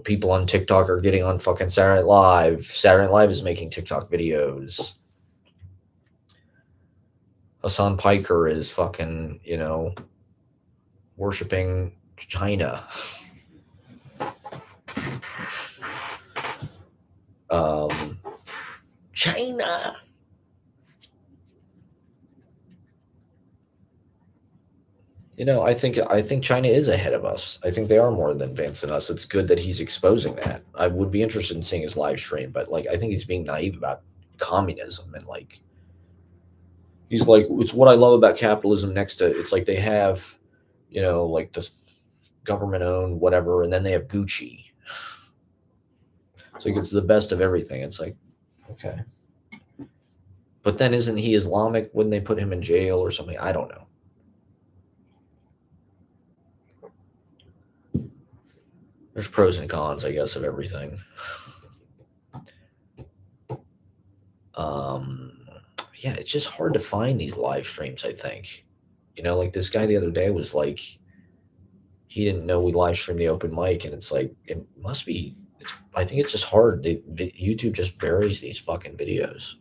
People on TikTok are getting on fucking Saturday Night Live. Saturday Night Live is making TikTok videos. Hassan Piker is fucking, worshiping China. China. I think China is ahead of us. I think they are more advanced than us. It's good that he's exposing that. I would be interested in seeing his live stream, but I think he's being naive about communism and he's like, it's what I love about capitalism. Next to it's like they have, like this government owned whatever, and then they have Gucci. So he gets the best of everything. It's like, okay, but then isn't he Islamic? Wouldn't they put him in jail or something? I don't know. There's pros and cons, I guess, of everything. Yeah, it's just hard to find these live streams, I think. Like this guy the other day was like, he didn't know we live streamed the open mic, and it's like, it must be, I think it's just hard. YouTube just buries these fucking videos.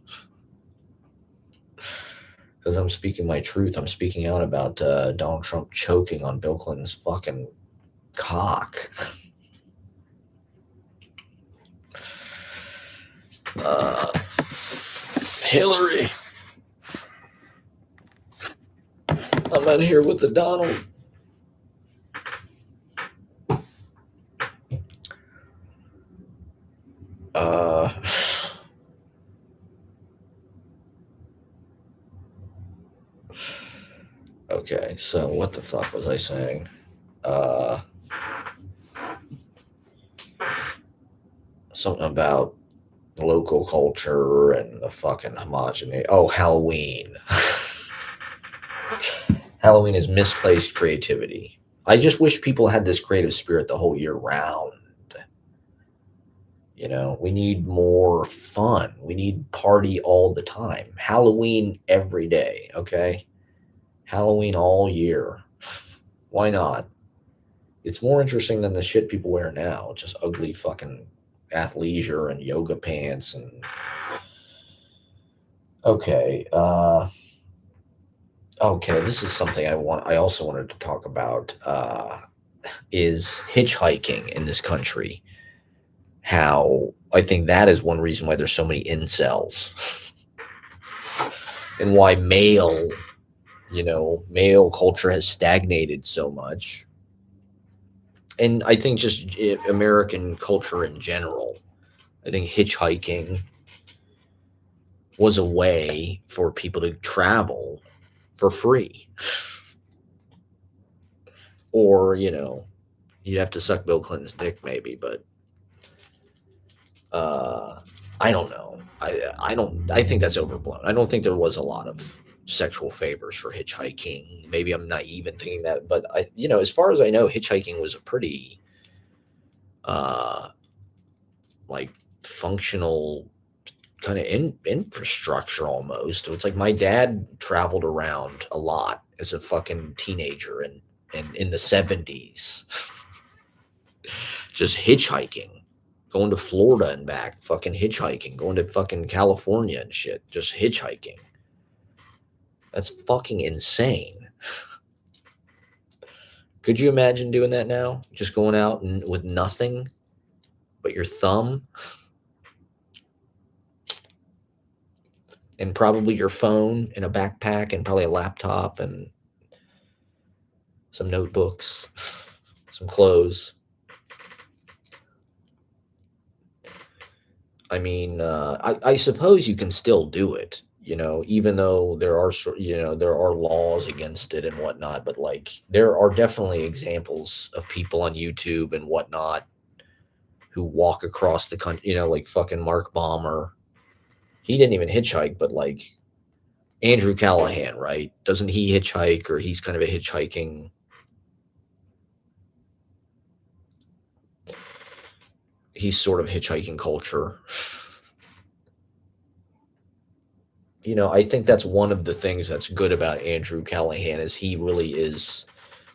Because I'm speaking my truth. I'm speaking out about Donald Trump choking on Bill Clinton's fucking cock. Hillary. I'm out here with the Donald. Okay, so what the fuck was I saying? Something about local culture and the fucking homogeneity. Oh, Halloween. Halloween is misplaced creativity. I just wish people had this creative spirit the whole year round. We need more fun. We need party all the time. Halloween every day, okay? Halloween all year. Why not? It's more interesting than the shit people wear now. Just ugly fucking athleisure and yoga pants and okay. Okay, this is something I also wanted to talk about is hitchhiking in this country. How I think that is one reason why there's so many incels. And why male culture has stagnated so much. And I think just American culture in general. I think hitchhiking was a way for people to travel for free. Or, you'd have to suck Bill Clinton's dick maybe, but I don't know. I think that's overblown. I don't think there was a lot of sexual favors for hitchhiking. Maybe I'm naive in thinking that, but as far as I know, hitchhiking was a pretty like functional kind of infrastructure almost. It's like my dad traveled around a lot as a fucking teenager and in the 70s. Just hitchhiking. Going to Florida and back, fucking hitchhiking, going to fucking California and shit, just hitchhiking. That's fucking insane. Could you imagine doing that now? Just going out and with nothing but your thumb and probably your phone and a backpack and probably a laptop and some notebooks, some clothes. I mean, I suppose you can still do it, even though there are laws against it and whatnot. But there are definitely examples of people on YouTube and whatnot who walk across the country, like fucking Mark Balmer. He didn't even hitchhike, but Andrew Callahan, right? Doesn't he hitchhike, or he's kind of a hitchhiking? He's sort of hitchhiking culture. I think that's one of the things that's good about Andrew Callahan is he really is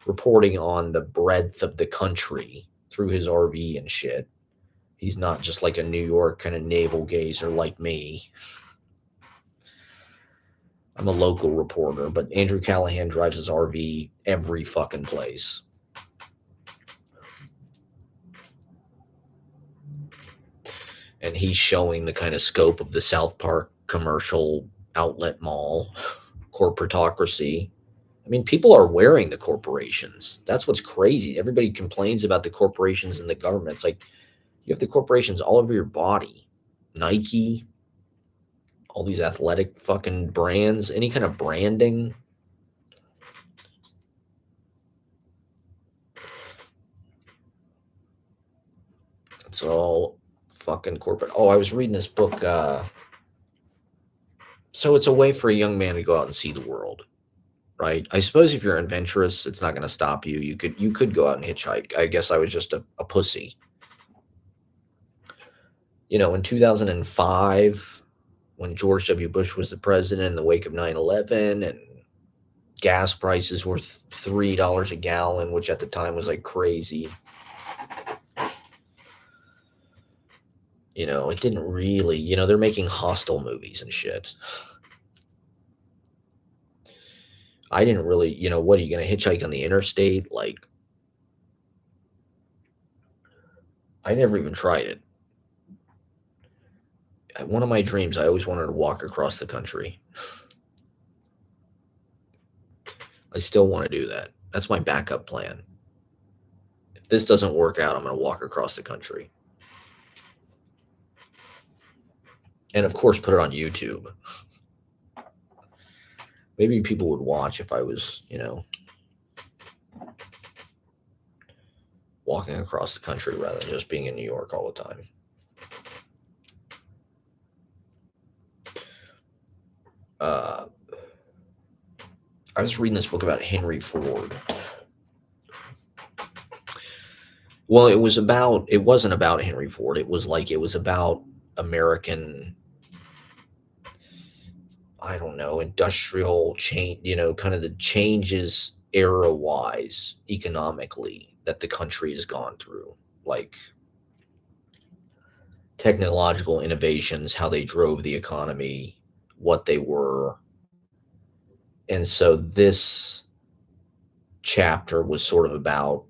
reporting on the breadth of the country through his RV and shit. He's not just like a New York kind of navel gazer like me. I'm a local reporter, but Andrew Callahan drives his RV every fucking place. And he's showing the kind of scope of the South Park commercial outlet mall, corporatocracy. I mean, people are wearing the corporations. That's what's crazy. Everybody complains about the corporations and the government. It's like you have the corporations all over your body. Nike, all these athletic fucking brands, any kind of branding. It's all fucking corporate. Oh, I was reading this book. So it's a way for a young man to go out and see the world, right? I suppose if you're adventurous, it's not going to stop you. You could go out and hitchhike. I guess I was just a pussy. In 2005, when George W. Bush was the president in the wake of 9/11, and gas prices were $3 a gallon, which at the time was like crazy. It didn't really, they're making Hostel movies and shit. I didn't really, what are you going to hitchhike on the interstate? Like, I never even tried it. One of my dreams, I always wanted to walk across the country. I still want to do that. That's my backup plan. If this doesn't work out, I'm going to walk across the country. And of course, put it on YouTube. Maybe people would watch if I was, walking across the country rather than just being in New York all the time. I was reading this book about Henry Ford. Well, it wasn't about Henry Ford. It was about American, I don't know, industrial change, kind of the changes era-wise economically that the country has gone through. Like technological innovations, how they drove the economy, what they were. And so this chapter was sort of about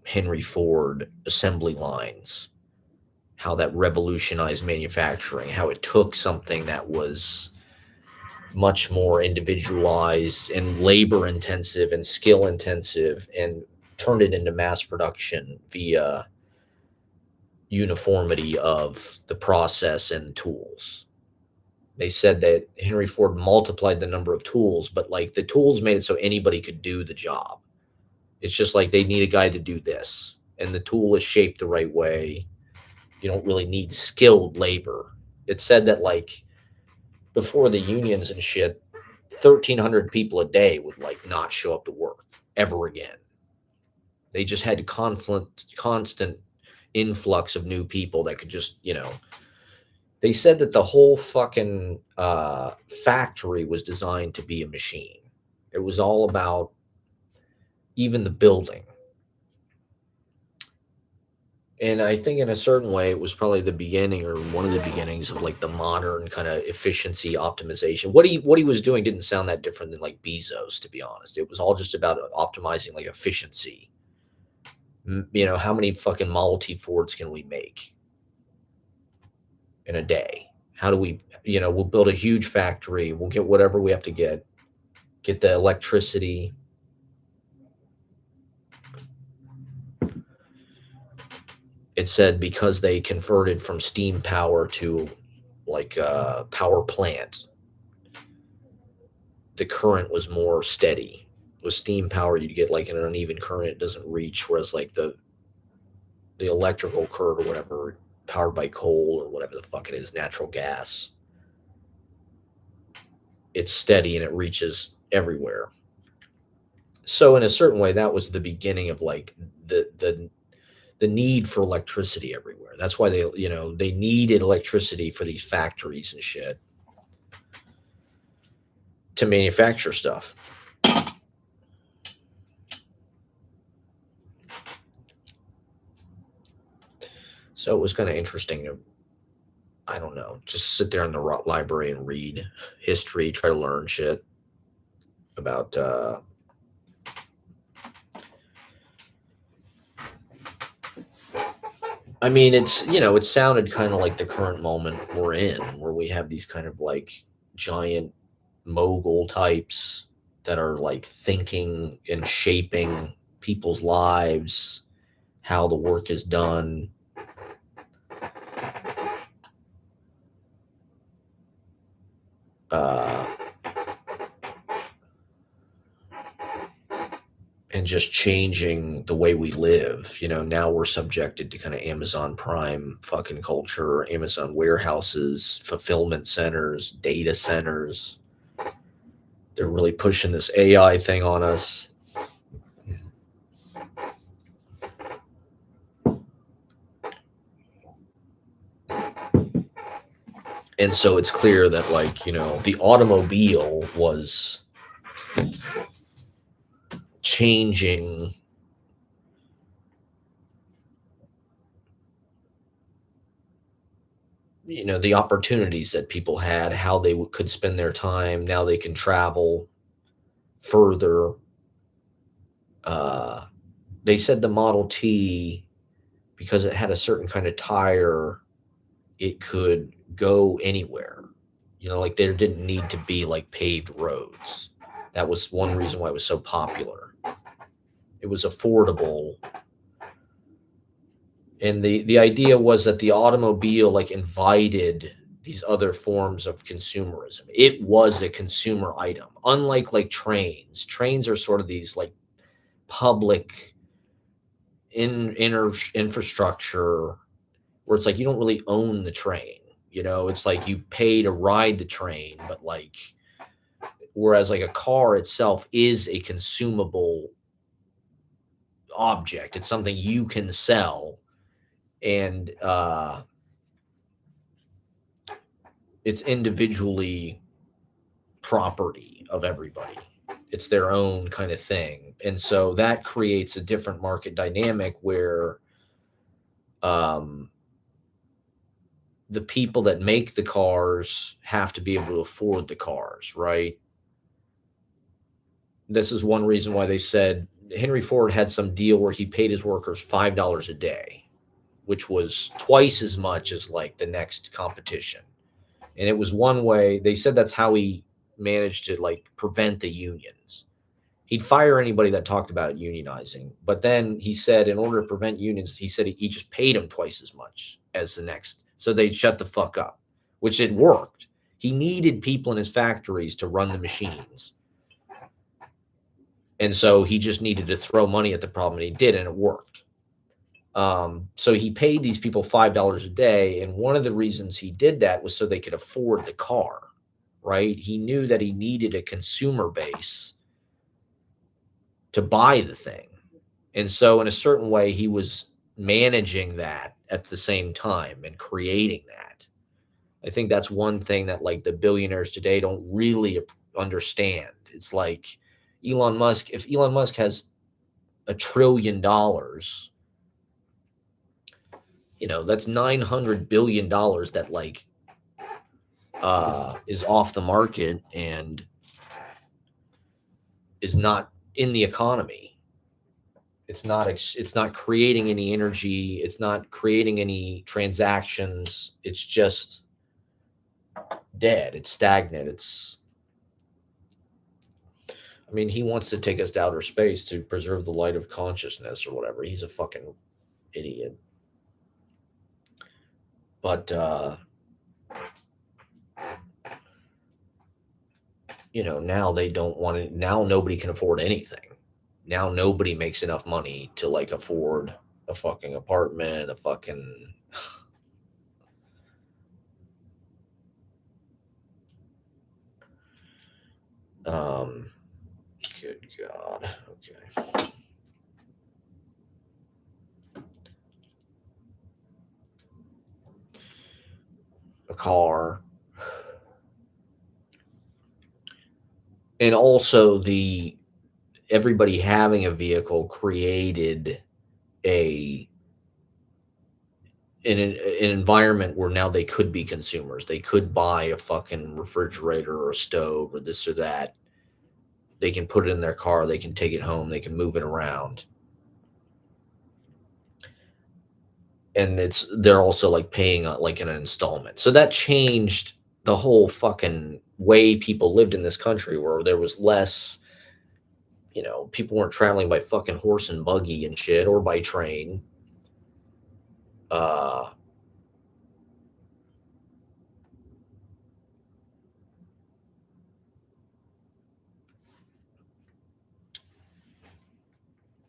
Henry Ford assembly lines, how that revolutionized manufacturing, how it took something that was much more individualized and labor intensive and skill intensive and turned it into mass production via uniformity of the process and tools. They said that Henry Ford multiplied the number of tools, but like the tools made it so anybody could do the job. It's just like they need a guy to do this, and the tool is shaped the right way. You don't really need skilled labor. It said that like before the unions and shit, 1,300 people a day would like not show up to work ever again. They just had constant influx of new people that could just, they said that the whole fucking factory was designed to be a machine. It was all about even the building. And I think in a certain way, it was probably the beginning or one of the beginnings of like the modern kind of efficiency optimization. What he was doing didn't sound that different than like Bezos, to be honest. It was all just about optimizing like efficiency. How many fucking Model T Fords can we make in a day? How do we, we'll build a huge factory. We'll get whatever we have to get the electricity. It said because they converted from steam power to like a power plant, the current was more steady. With steam power, you'd get like an uneven current. It doesn't reach, whereas like the electrical current or whatever, powered by coal or whatever the fuck it is, natural gas, it's steady and it reaches everywhere. So in a certain way, that was the beginning of like the need for electricity everywhere. That's why they needed electricity for these factories and shit to manufacture stuff. So it was kind of interesting to, I don't know, just sit there in the library and read history, try to learn shit about. I mean, it sounded kind of like the current moment we're in, where we have these kind of like giant mogul types that are like thinking and shaping people's lives, how the work is done. Uh, and just changing the way we live. Now we're subjected to kind of Amazon Prime fucking culture, Amazon warehouses, fulfillment centers, data centers. They're really pushing this AI thing on us. And so it's clear that, like, the automobile was changing the opportunities that people had, how they could spend their time. Now they can travel further. uh, they said the Model T, because it had a certain kind of tire, it could go anywhere. Like there didn't need to be like paved roads. That was one reason why it was so popular. It was affordable. And the idea was that the automobile like invited these other forms of consumerism. It was a consumer item, unlike like trains. Trains are sort of these like public infrastructure where it's like you don't really own the train. It's like you pay to ride the train, but like, whereas like a car itself is a consumable object. It's something you can sell, and it's individually property of everybody. It's their own kind of thing. And so that creates a different market dynamic where um, the people that make the cars have to be able to afford the cars, right? This is one reason why they said Henry Ford had some deal where he paid his workers $5 a day, which was twice as much as like the next competition. And it was one way. They said that's how he managed to like prevent the unions. He'd fire anybody that talked about unionizing. But then he said, in order to prevent unions, he said he just paid them twice as much as the next. So they'd shut the fuck up, which it worked. He needed people in his factories to run the machines. And so he just needed to throw money at the problem, and he did, and it worked. So he paid these people $5 a day. And one of the reasons he did that was so they could afford the car, right? He knew that he needed a consumer base to buy the thing. And so in a certain way, he was managing that at the same time and creating that. I think that's one thing that like the billionaires today don't really understand. It's like Elon Musk, if Elon Musk has $1 trillion, that's $900 billion that like is off the market and is not in the economy. It's not creating any energy. It's not creating any transactions. It's just dead. It's stagnant. I mean, he wants to take us to outer space to preserve the light of consciousness or whatever. He's a fucking idiot. But now they don't want it. Now nobody can afford anything. Now nobody makes enough money to like afford a fucking apartment, a fucking good God. Okay. A car. And also the everybody having a vehicle created a an environment where now they could be consumers. They could buy a fucking refrigerator or a stove or this or that. They can put it in their car. They can take it home. They can move it around. And they're also like paying like an installment. So that changed the whole fucking way people lived in this country, where there was less, people weren't traveling by fucking horse and buggy and shit, or by train. Uh,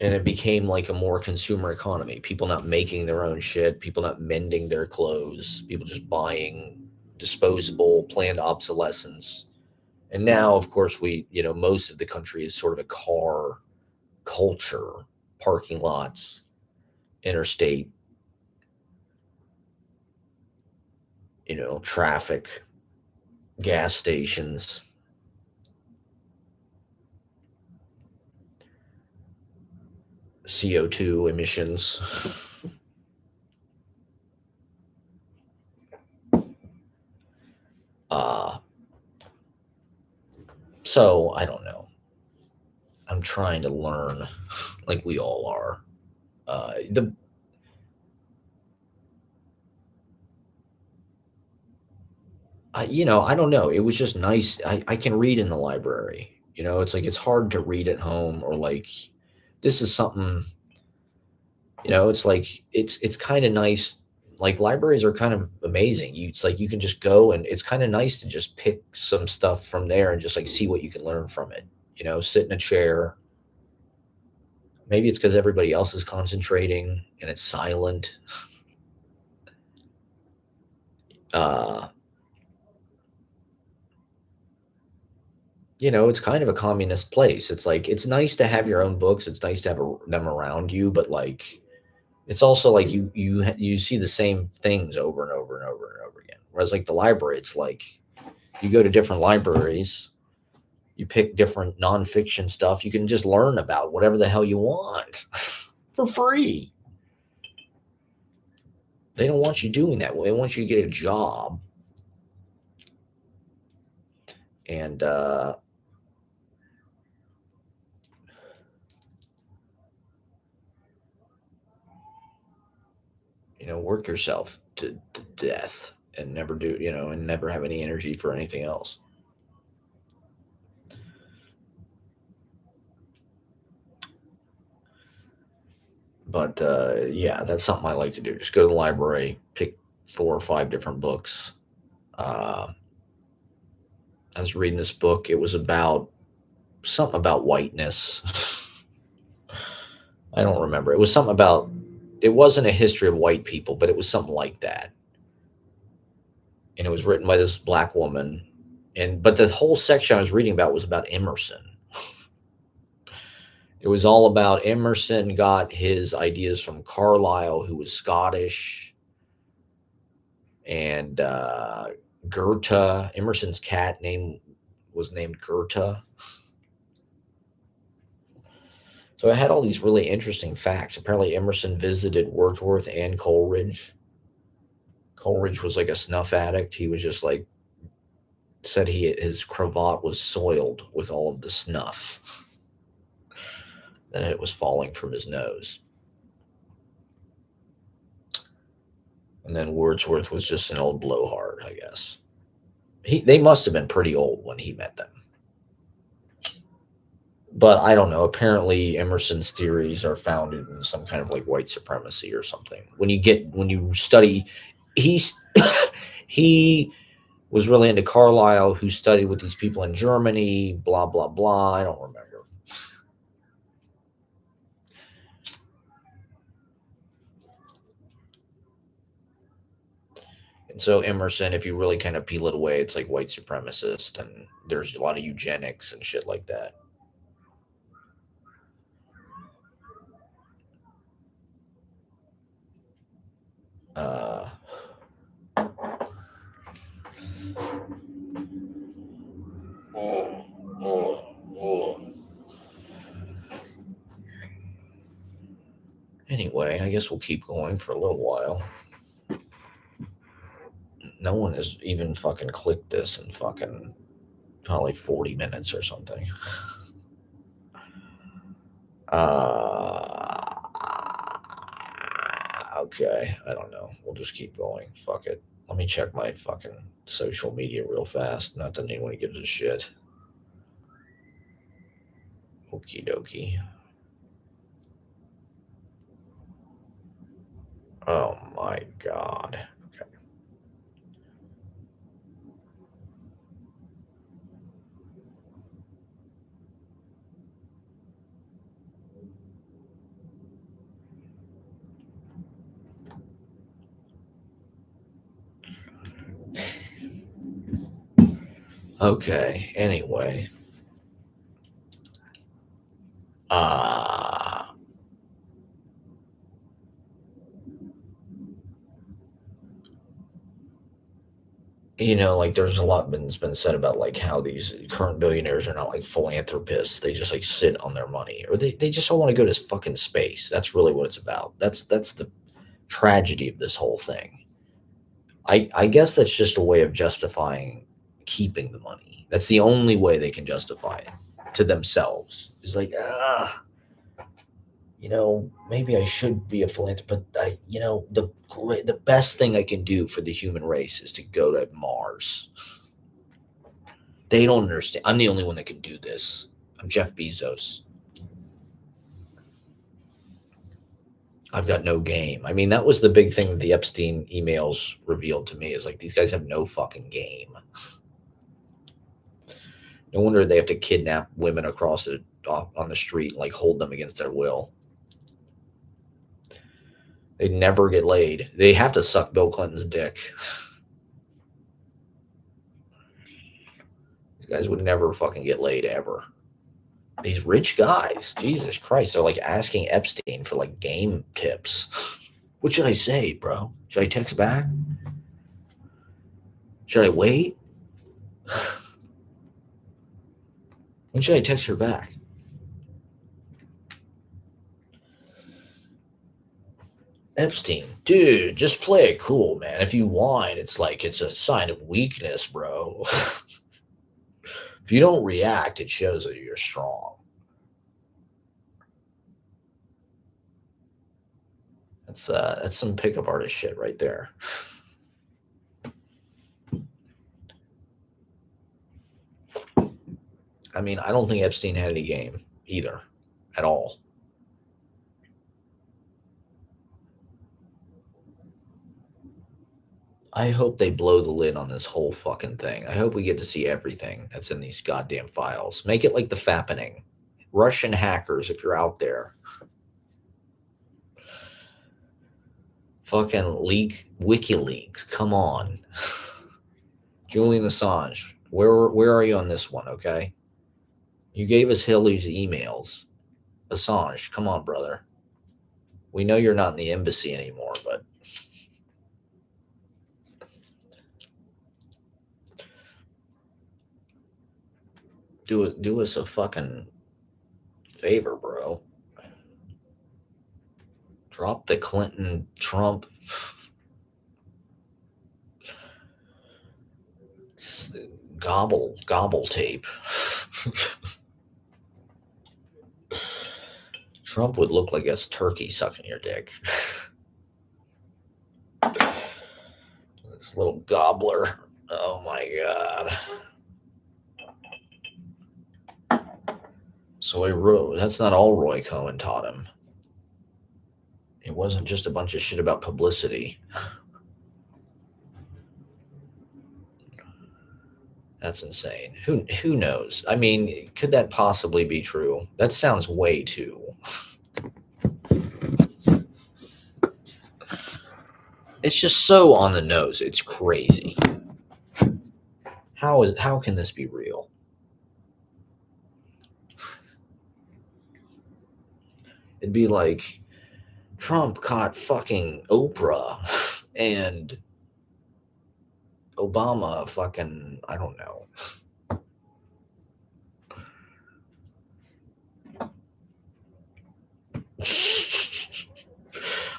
and it became like a more consumer economy. People not making their own shit, people not mending their clothes, people just buying disposable, planned obsolescence. And now, of course, most of the country is sort of a car culture, parking lots, interstate, traffic, gas stations, CO2 emissions. uh, so I don't know. I'm trying to learn, like we all are. The I don't know. It was just nice. I can read in the library. It's like it's hard to read at home, or like this is something. It's like it's kind of nice. Like libraries are kind of amazing. It's like you can just go, and it's kind of nice to just pick some stuff from there and just like see what you can learn from it. Sit in a chair. Maybe it's because everybody else is concentrating and it's silent. Uh, it's kind of a communist place. It's like it's nice to have your own books. It's nice to have them around you, but like it's also like you see the same things over and over and over and over again. Whereas like the library, it's like you go to different libraries, you pick different nonfiction stuff. You can just learn about whatever the hell you want for free. They don't want you doing that. They want you to get a job. And work yourself to death and never do, and never have any energy for anything else. But yeah, that's something I like to do. Just go to the library, pick 4 or 5 different books. I was reading this book. It was about something about whiteness. I don't remember. It was something about. It wasn't a history of white people, but it was something like that. And it was written by this black woman. But the whole section I was reading about was about Emerson. It was all about Emerson got his ideas from Carlyle, who was Scottish, and Goethe. Emerson's cat name was named Goethe. So I had all these really interesting facts. Apparently, Emerson visited Wordsworth and Coleridge. Coleridge was like a snuff addict. He was just like said his cravat was soiled with all of the snuff, and it was falling from his nose. And then Wordsworth was just an old blowhard, I guess. They must have been pretty old when he met them. But I don't know. Apparently, Emerson's theories are founded in some kind of like white supremacy or something. When you study, he's he was really into Carlyle, who studied with these people in Germany. Blah blah blah. I don't remember. And so Emerson, if you really kind of peel it away, it's like white supremacist, and there's a lot of eugenics and shit like that. Uh, oh, oh, oh. Anyway, I guess we'll keep going for a little while. No one has even fucking clicked this in fucking probably 40 minutes or something. Okay, I don't know. We'll just keep going. Fuck it. Let me check my fucking social media real fast. Not that anyone gives a shit. Okie dokie. Oh my god. Okay, anyway. Uh like there's a lot been said about like how these current billionaires are not like philanthropists. They just like sit on their money. Or they just all want to go to fucking space. That's really what it's about. That's the tragedy of this whole thing. I guess that's just a way of justifying keeping the money. That's the only way they can justify it to themselves. It's like, maybe I should be a philanthropist, but the best thing I can do for the human race is to go to Mars. They don't understand. I'm the only one that can do this. I'm Jeff Bezos. I've got no game. I mean, that was the big thing that the Epstein emails revealed to me is like these guys have no fucking game. No wonder they have to kidnap women on the street and like hold them against their will. They never get laid. They have to suck Bill Clinton's dick. These guys would never fucking get laid ever. These rich guys, Jesus Christ, they're like asking Epstein for like game tips. What should I say, bro? Should I text back? Should I wait? When should I text her back? Epstein, dude, just play it cool, man. If you whine, it's like it's a sign of weakness, bro. If you don't react, it shows that you're strong. That's some pickup artist shit right there. I mean, I don't think Epstein had any game either, at all. I hope they blow the lid on this whole fucking thing. I hope we get to see everything that's in these goddamn files. Make it like the fappening. Russian hackers, if you're out there. Fucking leak WikiLeaks. Come on. Julian Assange. Where are you on this one, okay? You gave us Hillary's emails. Assange, come on, brother. We know you're not in the embassy anymore, but do us a fucking favor, bro. Drop the Clinton Trump gobble tape. Trump would look like a turkey sucking your dick. This little gobbler. Oh my god. So that's not all Roy Cohen taught him. It wasn't just a bunch of shit about publicity. That's insane. Who knows? I mean, could that possibly be true? That sounds way too. It's just so on the nose. It's crazy. How can this be real? It'd be like Trump caught fucking Oprah and Obama fucking, I don't know.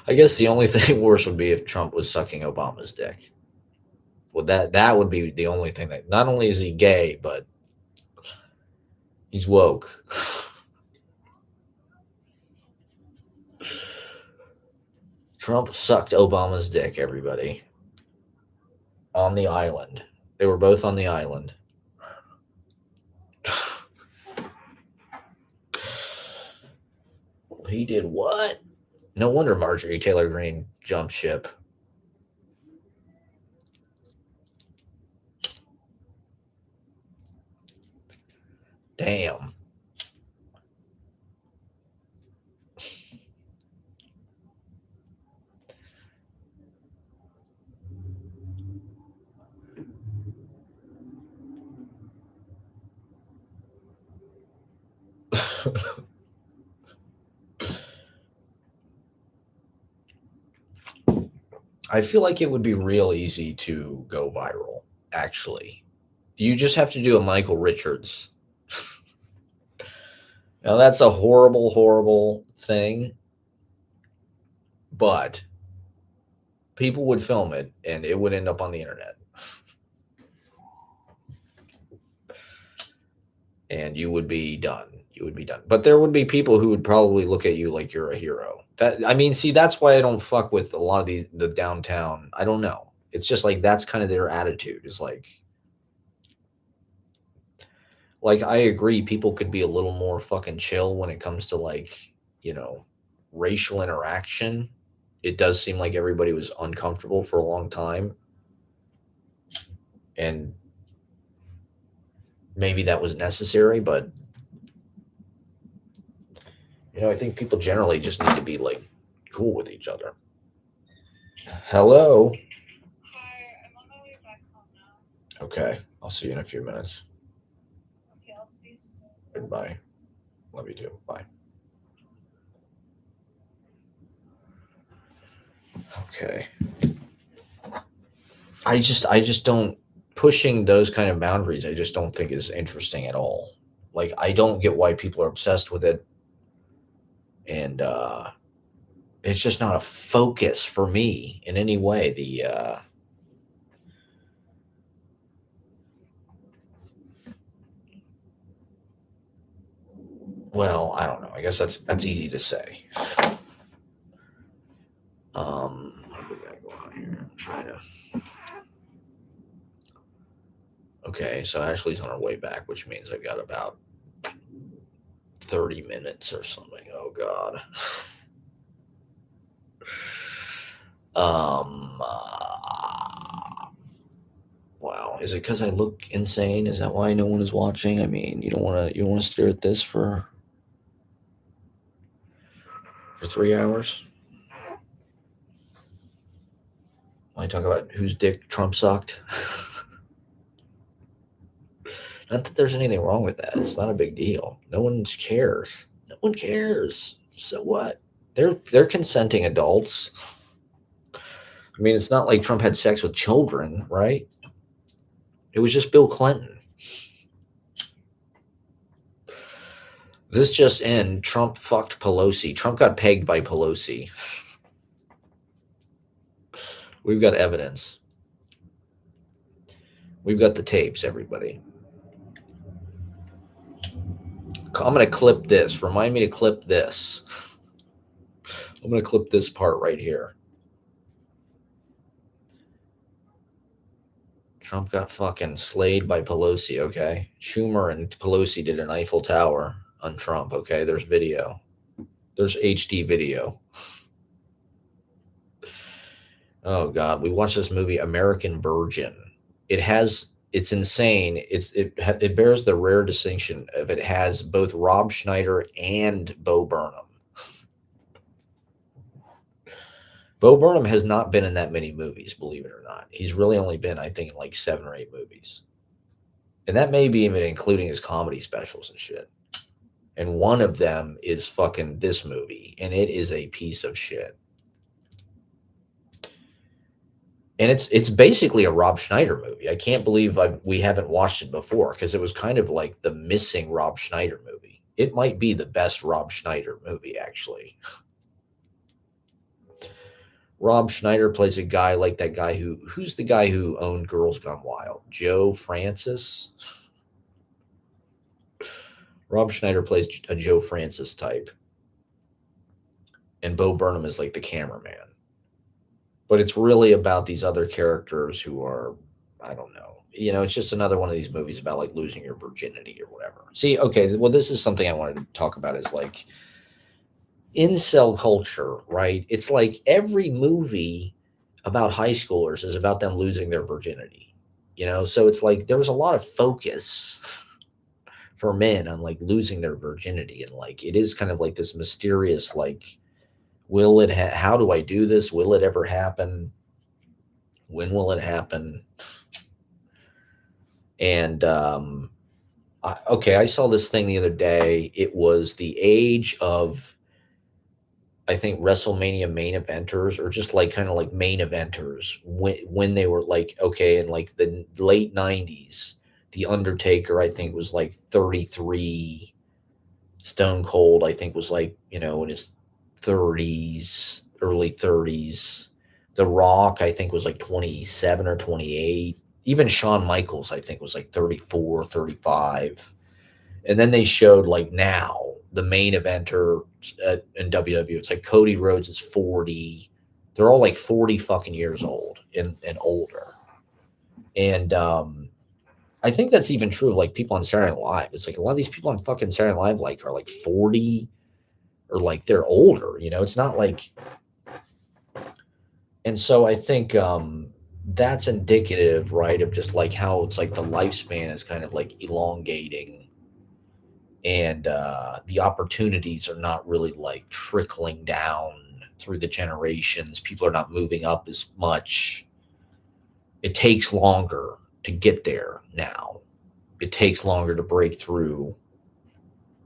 I guess the only thing worse would be if Trump was sucking Obama's dick. Well, that would be the only thing that not only is he gay, but he's woke. Trump sucked Obama's dick, everybody. On the island. They were both on the island. He did what? No wonder Marjorie Taylor Greene jumped ship. Damn. I feel like it would be real easy to go viral, actually. You just have to do a Michael Richards. Now, that's a horrible, horrible thing, but people would film it and it would end up on the internet. And you would be done. You would be done. But there would be people who would probably look at you like you're a hero. I mean, see, that's why I don't fuck with a lot of the downtown. I don't know. It's just like that's kind of their attitude. Is like I agree, people could be a little more fucking chill when it comes to like, racial interaction. It does seem like everybody was uncomfortable for a long time. And maybe that was necessary, but I think people generally just need to be like cool with each other. Hello. Hi, I'm on my way back home now. Okay, I'll see you in a few minutes. Okay, I'll see you soon. Goodbye. Love you too. Bye. Okay. I just don't pushing those kind of boundaries. I just don't think is interesting at all. Like I don't get why people are obsessed with it, and it's just not a focus for me in any way. Well, I don't know. I guess that's easy to say. What do we got going on here? I'm trying to. Okay, so Ashley's on her way back, which means I've got about 30 minutes or something. Oh God. Wow. Is it because I look insane? Is that why no one is watching? I mean, you don't want to stare at this for 3 hours? I talk about whose dick Trump sucked. Not that there's anything wrong with that. It's not a big deal. No one cares. No one cares. So what? They're consenting adults. I mean, it's not like Trump had sex with children, right? It was just Bill Clinton. This just in, Trump fucked Pelosi. Trump got pegged by Pelosi. We've got evidence. We've got the tapes, everybody. I'm going to clip this. Remind me to clip this. I'm going to clip this part right here. Trump got fucking slayed by Pelosi, okay? Schumer and Pelosi did an Eiffel Tower on Trump, okay? There's video. There's HD video. Oh, God. We watched this movie, American Virgin. It's insane. It bears the rare distinction of it has both Rob Schneider and Bo Burnham. Bo Burnham has not been in that many movies, believe it or not. He's really only been, I think, in like 7 or 8 movies. And that may be even including his comedy specials and shit. And one of them is fucking this movie, and it is a piece of shit. And it's basically a Rob Schneider movie. I can't believe we haven't watched it before, because it was kind of like the missing Rob Schneider movie. It might be the best Rob Schneider movie, actually. Rob Schneider plays a guy like that guy who's the guy who owned Girls Gone Wild? Joe Francis. Rob Schneider plays a Joe Francis type, and Bo Burnham is like the cameraman. But it's really about these other characters who are, I don't know. It's just another one of these movies about like losing your virginity or whatever. See, okay, well, this is something I wanted to talk about is like incel culture, right? It's like every movie about high schoolers is about them losing their virginity. So it's like there was a lot of focus for men on like losing their virginity, and like it is kind of like this mysterious like, will it how do I do this? Will it ever happen? When will it happen? And okay, I saw this thing the other day. It was the age of, I think, WrestleMania main eventers, or just like kind of like main eventers when they were like, okay, in like the late 90s, the Undertaker, I think, was like 33. Stone Cold, I think, was like, in his 30s, early 30s. The Rock, I think, was like 27 or 28. Even Shawn Michaels, I think, was like 34, 35. And then they showed like now the main eventer in WWE. It's like Cody Rhodes is 40. They're all like 40 fucking years old and older. And I think that's even true of like people on Saturday Night Live. It's like a lot of these people on fucking Saturday Night Live like are like 40, or like they're older. It's not like. And so I think that's indicative, right, of just like how it's like the lifespan is kind of like elongating, and the opportunities are not really like trickling down through the generations. People are not moving up as much. It takes longer to get there now. It takes longer to break through.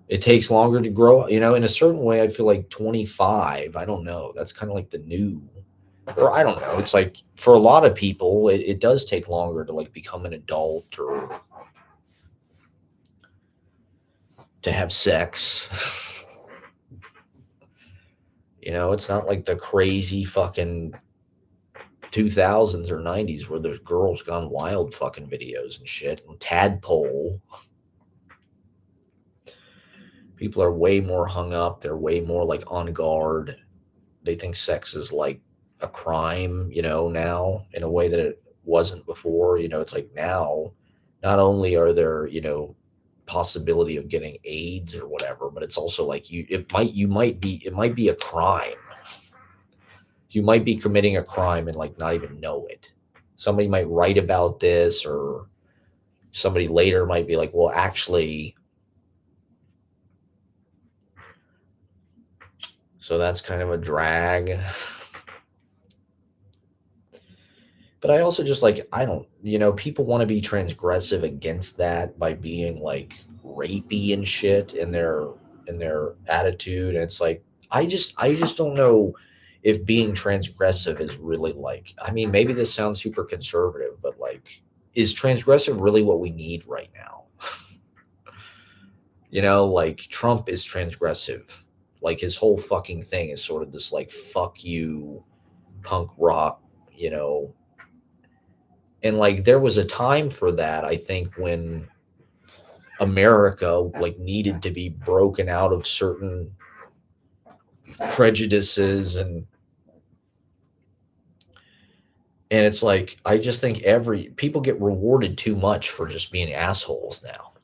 It takes longer to grow. In a certain way, I feel like 25, I don't know. That's kind of like the new, or I don't know. It's like for a lot of people, it does take longer to like become an adult or to have sex. It's not like the crazy fucking 2000s or 90s where there's Girls Gone Wild fucking videos and shit, and tadpole. People are way more hung up. They're way more like on guard. They think sex is like a crime, now in a way that it wasn't before. It's like now, not only are there, possibility of getting AIDS or whatever, but it's also like it might be a crime. You might be committing a crime and like not even know it. Somebody might write about this, or somebody later might be like, well, actually, so that's kind of a drag. But I also just like, I don't, people want to be transgressive against that by being like rapey and shit in their attitude. And it's like, I just don't know if being transgressive is really like, I mean, maybe this sounds super conservative, but like, is transgressive really what we need right now? Like Trump is transgressive. Like his whole fucking thing is sort of this like fuck you punk rock, you know. And like there was a time for that, I think, when America like needed to be broken out of certain prejudices, and it's like I just think every people get rewarded too much for just being assholes now.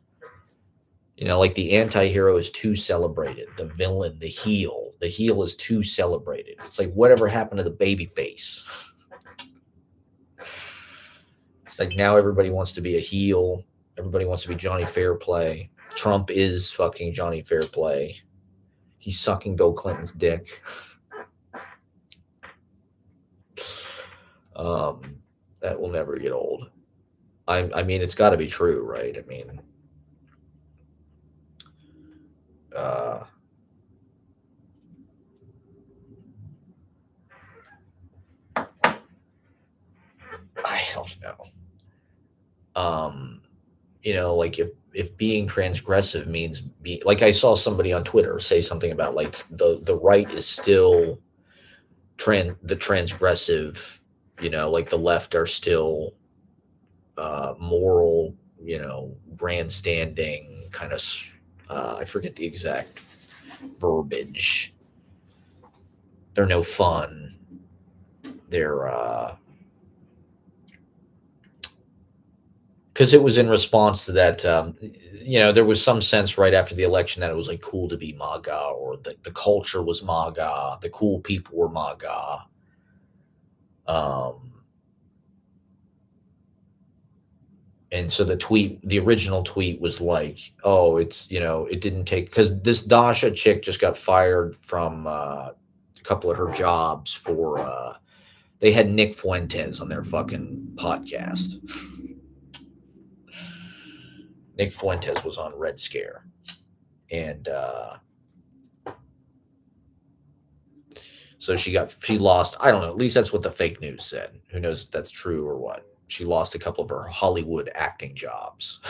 Like the anti-hero is too celebrated. The villain, the heel is too celebrated. It's like whatever happened to the baby face? It's like now everybody wants to be a heel. Everybody wants to be Johnny Fairplay. Trump is fucking Johnny Fairplay. He's sucking Bill Clinton's dick. That will never get old. I mean, it's got to be true, right? I mean, I don't know. Like if being transgressive means like I saw somebody on Twitter say something about like the right is still the transgressive, like the left are still moral, grandstanding kind of. I forget the exact verbiage. They're no fun. They're because it was in response to that. There was some sense right after the election that it was like cool to be MAGA, or the culture was MAGA, the cool people were MAGA. Um, and so the original tweet was like, "Oh, it didn't take because this Dasha chick just got fired from a couple of her jobs for they had Nick Fuentes on their fucking podcast. Nick Fuentes was on Red Scare, and so she lost. I don't know. At least that's what the fake news said. Who knows if that's true or what? She lost a couple of her Hollywood acting jobs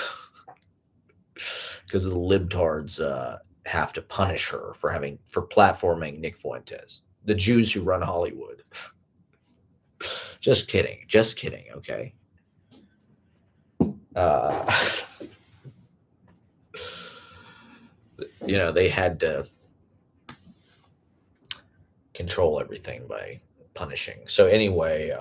because the libtards have to punish her for platforming Nick Fuentes, the Jews who run Hollywood. Just kidding. Just kidding. Okay. Uh, they had to control everything by punishing. So anyway,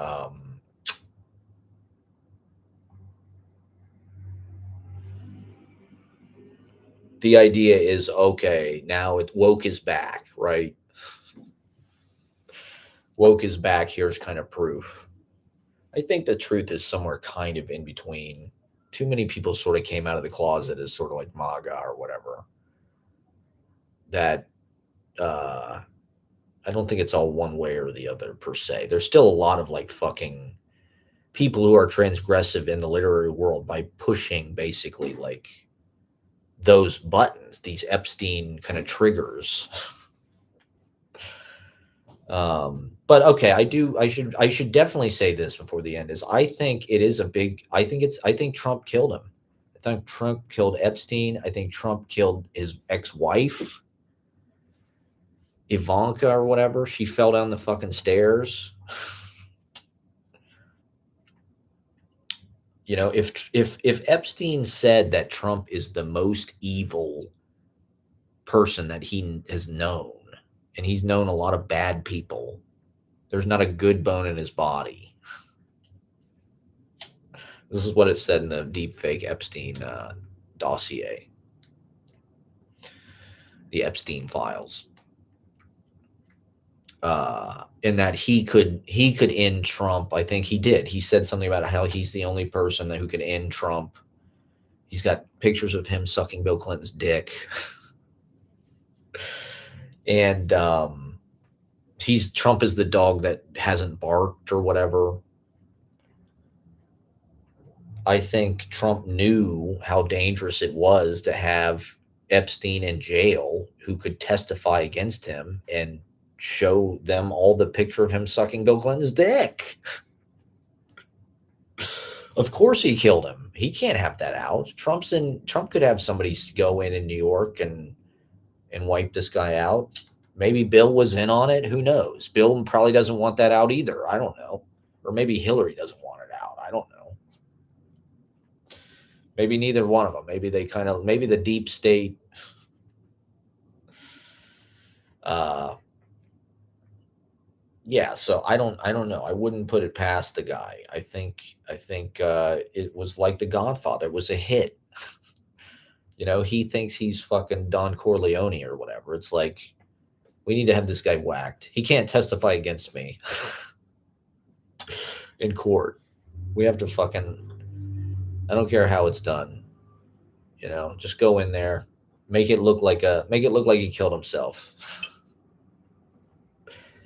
the idea is okay. Now woke is back, right? Woke is back. Here's kind of proof. I think the truth is somewhere kind of in between. Too many people sort of came out of the closet as sort of like MAGA or whatever. That I don't think it's all one way or the other per se. There's still a lot of like fucking people who are transgressive in the literary world by pushing basically like those buttons, these Epstein kind of triggers. But okay, I should definitely say this before the end is I think it is a big I think Trump killed him. I think Trump killed Epstein. I think Trump killed his ex-wife, Ivanka or whatever. She fell down the fucking stairs. If Epstein said that Trump is the most evil person that he has known, and he's known a lot of bad people, there's not a good bone in his body. This is what it said in the deepfake Epstein dossier, the Epstein files. In that he could end Trump. I think he did. He said something about how he's the only person who could end Trump. He's got pictures of him sucking Bill Clinton's dick, and Trump is the dog that hasn't barked or whatever. I think Trump knew how dangerous it was to have Epstein in jail who could testify against him and show them all the picture of him sucking Bill Clinton's dick. Of course he killed him. He can't have that out. Trump could have somebody go in New York and wipe this guy out. Maybe Bill was in on it. Who knows? Bill probably doesn't want that out either. I don't know. Or maybe Hillary doesn't want it out. I don't know. Maybe neither one of them. Maybe maybe the deep state yeah, so I don't know. I wouldn't put it past the guy. I think it was like The Godfather. It was a hit. He thinks he's fucking Don Corleone or whatever. It's like we need to have this guy whacked. He can't testify against me in court. We have to fucking I don't care how it's done. Just go in there, make it look like he killed himself.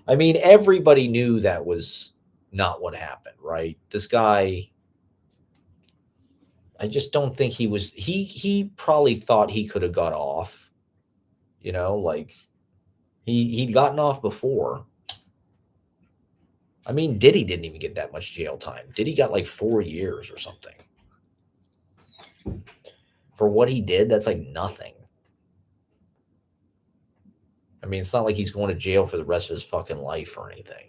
I mean, everybody knew that was not what happened, right? This guy, I just don't think he probably thought he could have got off, like he'd gotten off before. I mean, Diddy didn't even get that much jail time. Diddy got like 4 years or something. For what he did, that's like nothing. I mean, it's not like he's going to jail for the rest of his fucking life or anything.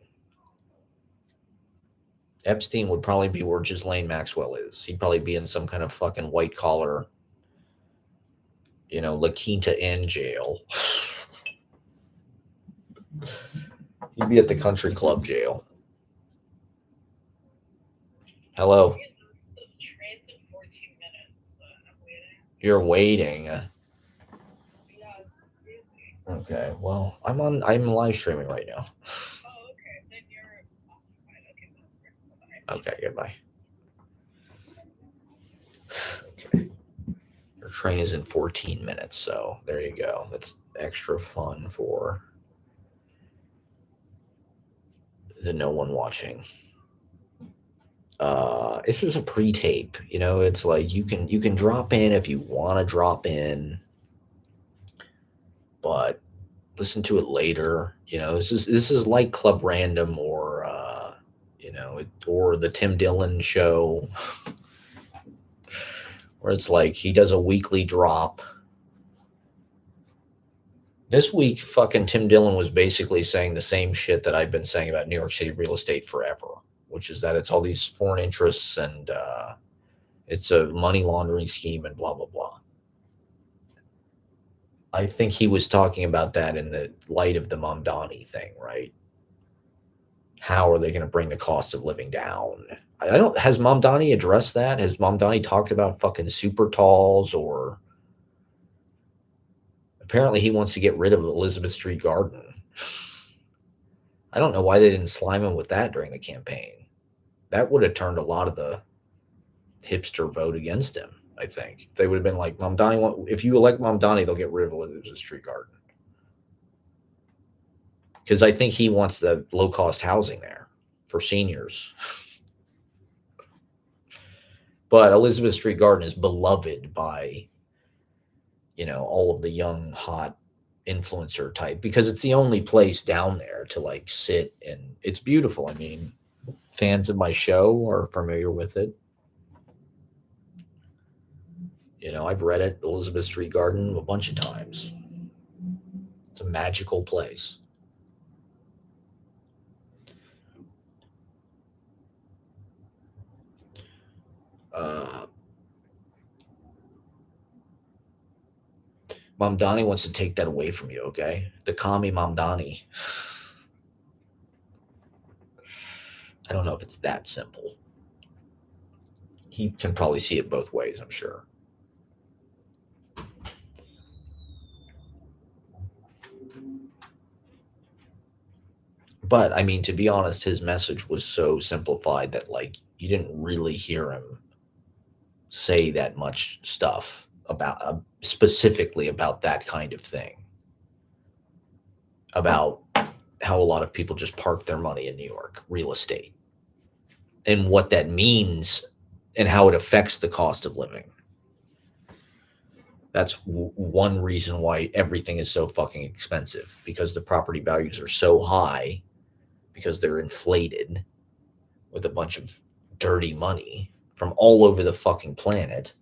Epstein would probably be where Ghislaine Maxwell is. He'd probably be in some kind of fucking white collar, La Quinta Inn jail. He'd be at the country club jail. Hello. The train's in 14 minutes, but I'm waiting. You're waiting. Yeah, it's crazy. Okay. Well, I'm live streaming right now. Oh, okay. Then you're occupied. Okay, that's Okay, goodbye. Okay. Your train is in 14 minutes, so there you go. That's extra fun for the no one watching. This is a pre-tape. It's like you can drop in if you want to drop in, but listen to it later. This is like Club Random or or the Tim Dillon show, where it's like he does a weekly drop. This week, fucking Tim Dillon was basically saying the same shit that I've been saying about New York City real estate forever, which is that it's all these foreign interests and it's a money laundering scheme and blah, blah, blah. I think he was talking about that in the light of the Mamdani thing, right? How are they going to bring the cost of living down? Has Mamdani addressed that? Has Mamdani talked about fucking super talls or apparently he wants to get rid of Elizabeth Street Garden. I don't know why they didn't slime him with that during the campaign. That would have turned a lot of the hipster vote against him, I think. If they would have been like, if you elect Mamdani, they'll get rid of Elizabeth Street Garden. Because I think he wants the low-cost housing there for seniors. But Elizabeth Street Garden is beloved by, all of the young, hot influencer type because it's the only place down there to like sit and it's beautiful. I mean, fans of my show are familiar with it. I've read it, Elizabeth Street Garden, a bunch of times. It's a magical place. Mamdani wants to take that away from you, okay? The commie Mamdani. I don't know if it's that simple. He can probably see it both ways, I'm sure. But, I mean, to be honest, his message was so simplified that, like, you didn't really hear him say that much stuff about specifically about that kind of thing. About how a lot of people just park their money in New York, real estate, and what that means and how it affects the cost of living. That's one reason why everything is so fucking expensive, because the property values are so high because they're inflated with a bunch of dirty money from all over the fucking planet.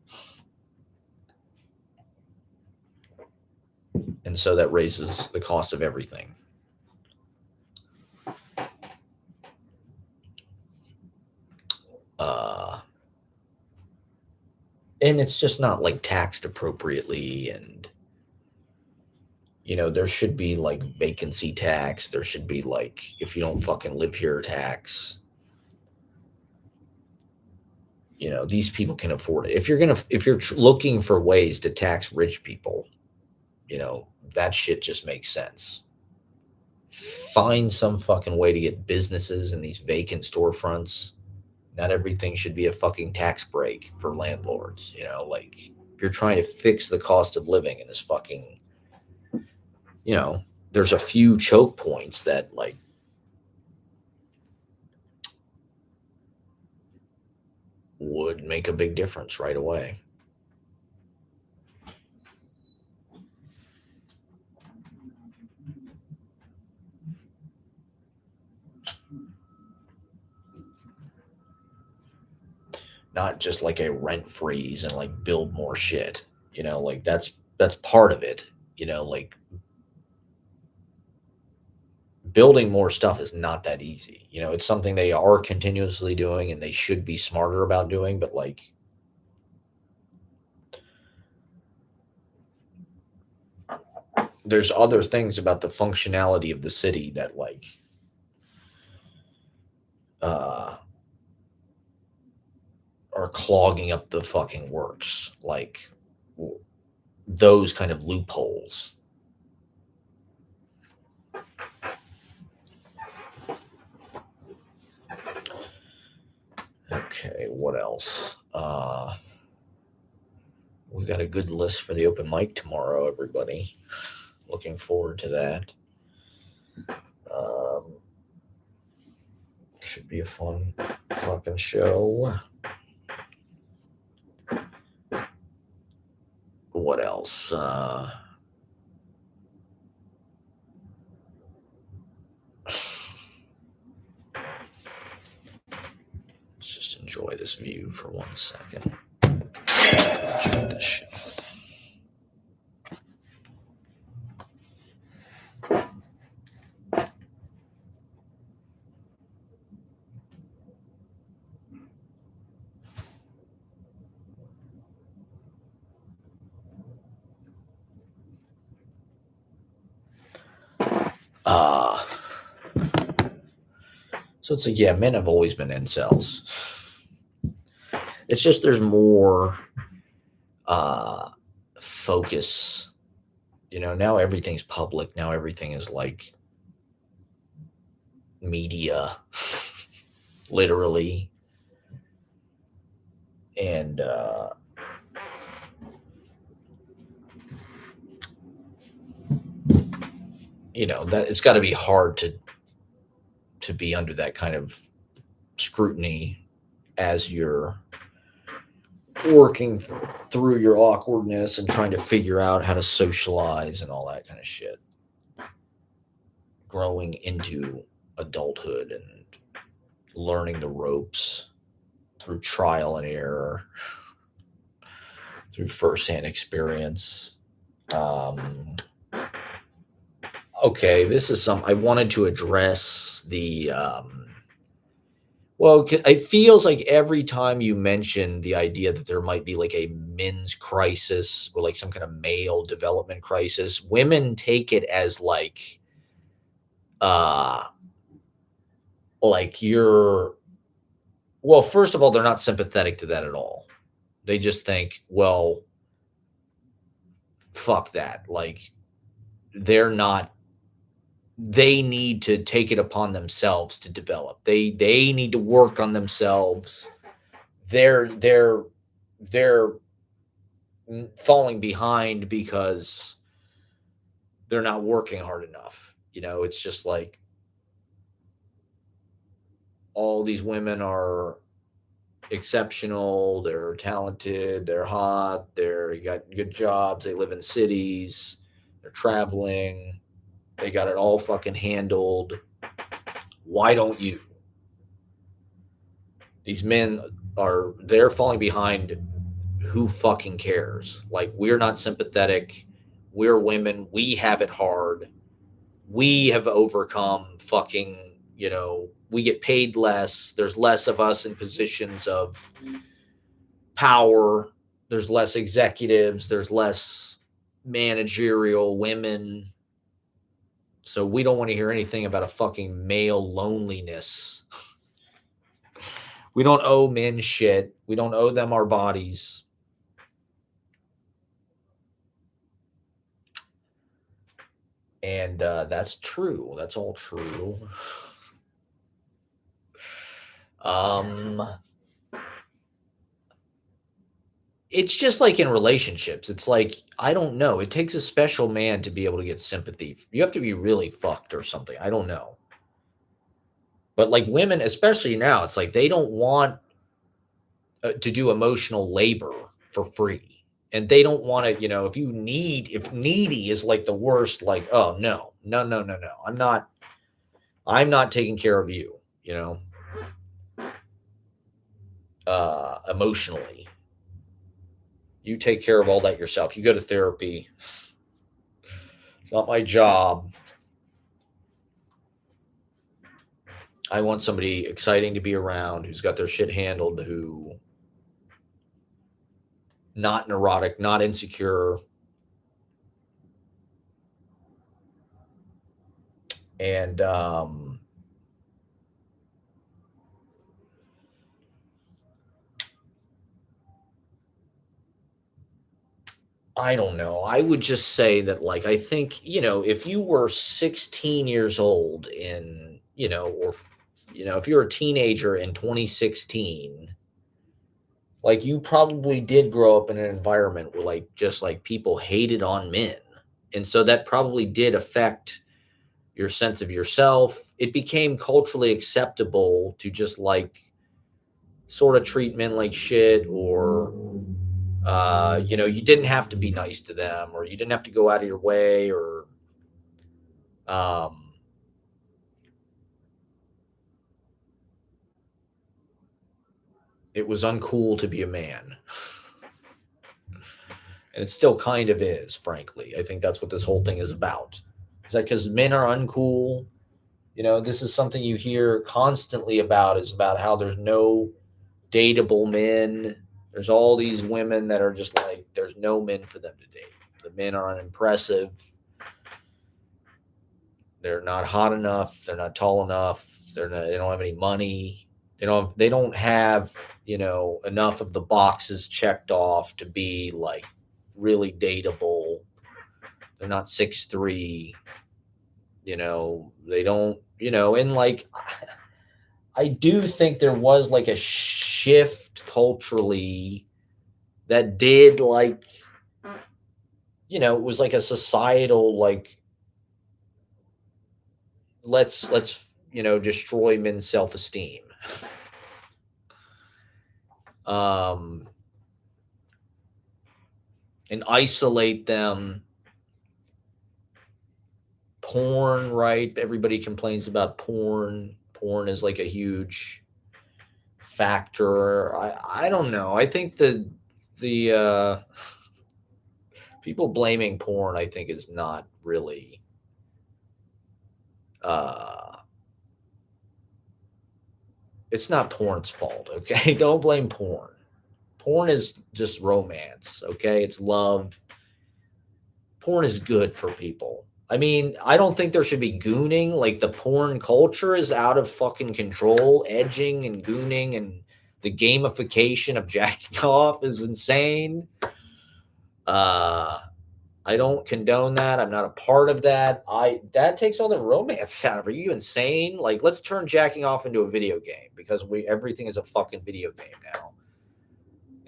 And so that raises the cost of everything. And it's just not like taxed appropriately. And, there should be like vacancy tax. There should be like, if you don't fucking live here tax. These people can afford it. If you're looking for ways to tax rich people, that shit just makes sense. Find some fucking way to get businesses in these vacant storefronts. Not everything should be a fucking tax break for landlords. Like if you're trying to fix the cost of living in this fucking, there's a few choke points that like would make a big difference right away. Not just like a rent freeze and like build more shit, like that's part of it, like building more stuff is not that easy. It's something they are continuously doing and they should be smarter about doing, but like there's other things about the functionality of the city that like uh are clogging up the fucking works, like those kind of loopholes. Okay, what else? We got a good list for the open mic tomorrow, everybody. Looking forward to that. Um, should be a fun fucking show. What else? Let's just enjoy this view for 1 second. Enjoy this shit. So it's like, yeah, men have always been incels. It's just there's more focus. Now everything's public. Now everything is like media, literally. And that it's got to be hard to be under that kind of scrutiny as you're working through your awkwardness and trying to figure out how to socialize and all that kind of shit, growing into adulthood and learning the ropes through trial and error, through firsthand experience. Okay, this is I wanted to address the well, it feels like every time you mention the idea that there might be like a men's crisis or like some kind of male development crisis, women take it as uh like you're well, first of all, they're not sympathetic to that at all. They just think, well, fuck that. Like they're not they need to take it upon themselves to develop. They need to work on themselves. They're falling behind because they're not working hard enough. It's just like all these women are exceptional, they're talented, they're hot, they're got good jobs, they live in cities, they're traveling, they got it all fucking handled. Why don't you? These men they're falling behind. Who fucking cares? Like, we're not sympathetic. We're women. We have it hard. We have overcome fucking, we get paid less. There's less of us in positions of power. There's less executives. There's less managerial women. So we don't want to hear anything about a fucking male loneliness. We don't owe men shit. We don't owe them our bodies. And that's true. That's all true. It's just like in relationships. It's like, I don't know. It takes a special man to be able to get sympathy. You have to be really fucked or something. I don't know. But like women, especially now, it's like they don't want to do emotional labor for free. And they don't want to, if needy is like the worst, like, oh no. I'm not taking care of you, emotionally. You take care of all that yourself. You go to therapy. It's not my job. I want somebody exciting to be around, who's got their shit handled, who not neurotic, not insecure, and I don't know. I would just say that, like, I think, if you were 16 years old or, if you're a teenager in 2016, like, you probably did grow up in an environment where, like, just like people hated on men. And so that probably did affect your sense of yourself. It became culturally acceptable to just like sort of treat men like shit, or you didn't have to be nice to them, or you didn't have to go out of your way, or um, it was uncool to be a man. And it still kind of is, frankly. I think that's what this whole thing is about. Is that because men are uncool? This is something you hear constantly about, is about how there's no dateable men. There's all these women that are just like, there's no men for them to date. The men are unimpressive. They're not hot enough. They're not tall enough. They don't have any money. They don't have enough of the boxes checked off to be like really dateable. They're not 6'3". They don't. And like, I do think there was like a shift culturally that did like, it was like a societal, like, let's destroy men's self-esteem, um and isolate them. Porn, right? Everybody complains about porn is like a huge factor. I don't know. I think the people blaming porn, I think, is not really uh it's not porn's fault, okay? Don't blame porn. Porn is just romance, okay? It's love. Porn is good for people. I mean, I don't think there should be gooning. Like, the porn culture is out of fucking control. Edging and gooning and the gamification of jacking off is insane. Uh I don't condone that. I'm not a part of that. I That takes all the romance out of it. Are you insane? Like, let's turn jacking off into a video game, because we everything is a fucking video game now.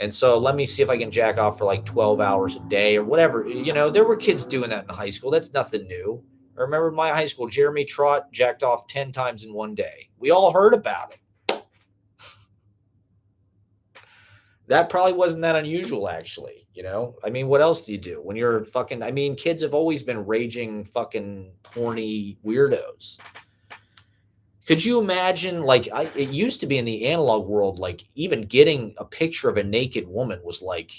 And so let me see if I can jack off for like 12 hours a day or whatever. There were kids doing that in high school. That's nothing new. I remember my high school, Jeremy Trott jacked off 10 times in one day. We all heard about it. That probably wasn't that unusual, actually. I mean, what else do you do when you're fucking? I mean, kids have always been raging fucking horny weirdos. Could you imagine, like, it used to be in the analog world, like, even getting a picture of a naked woman was like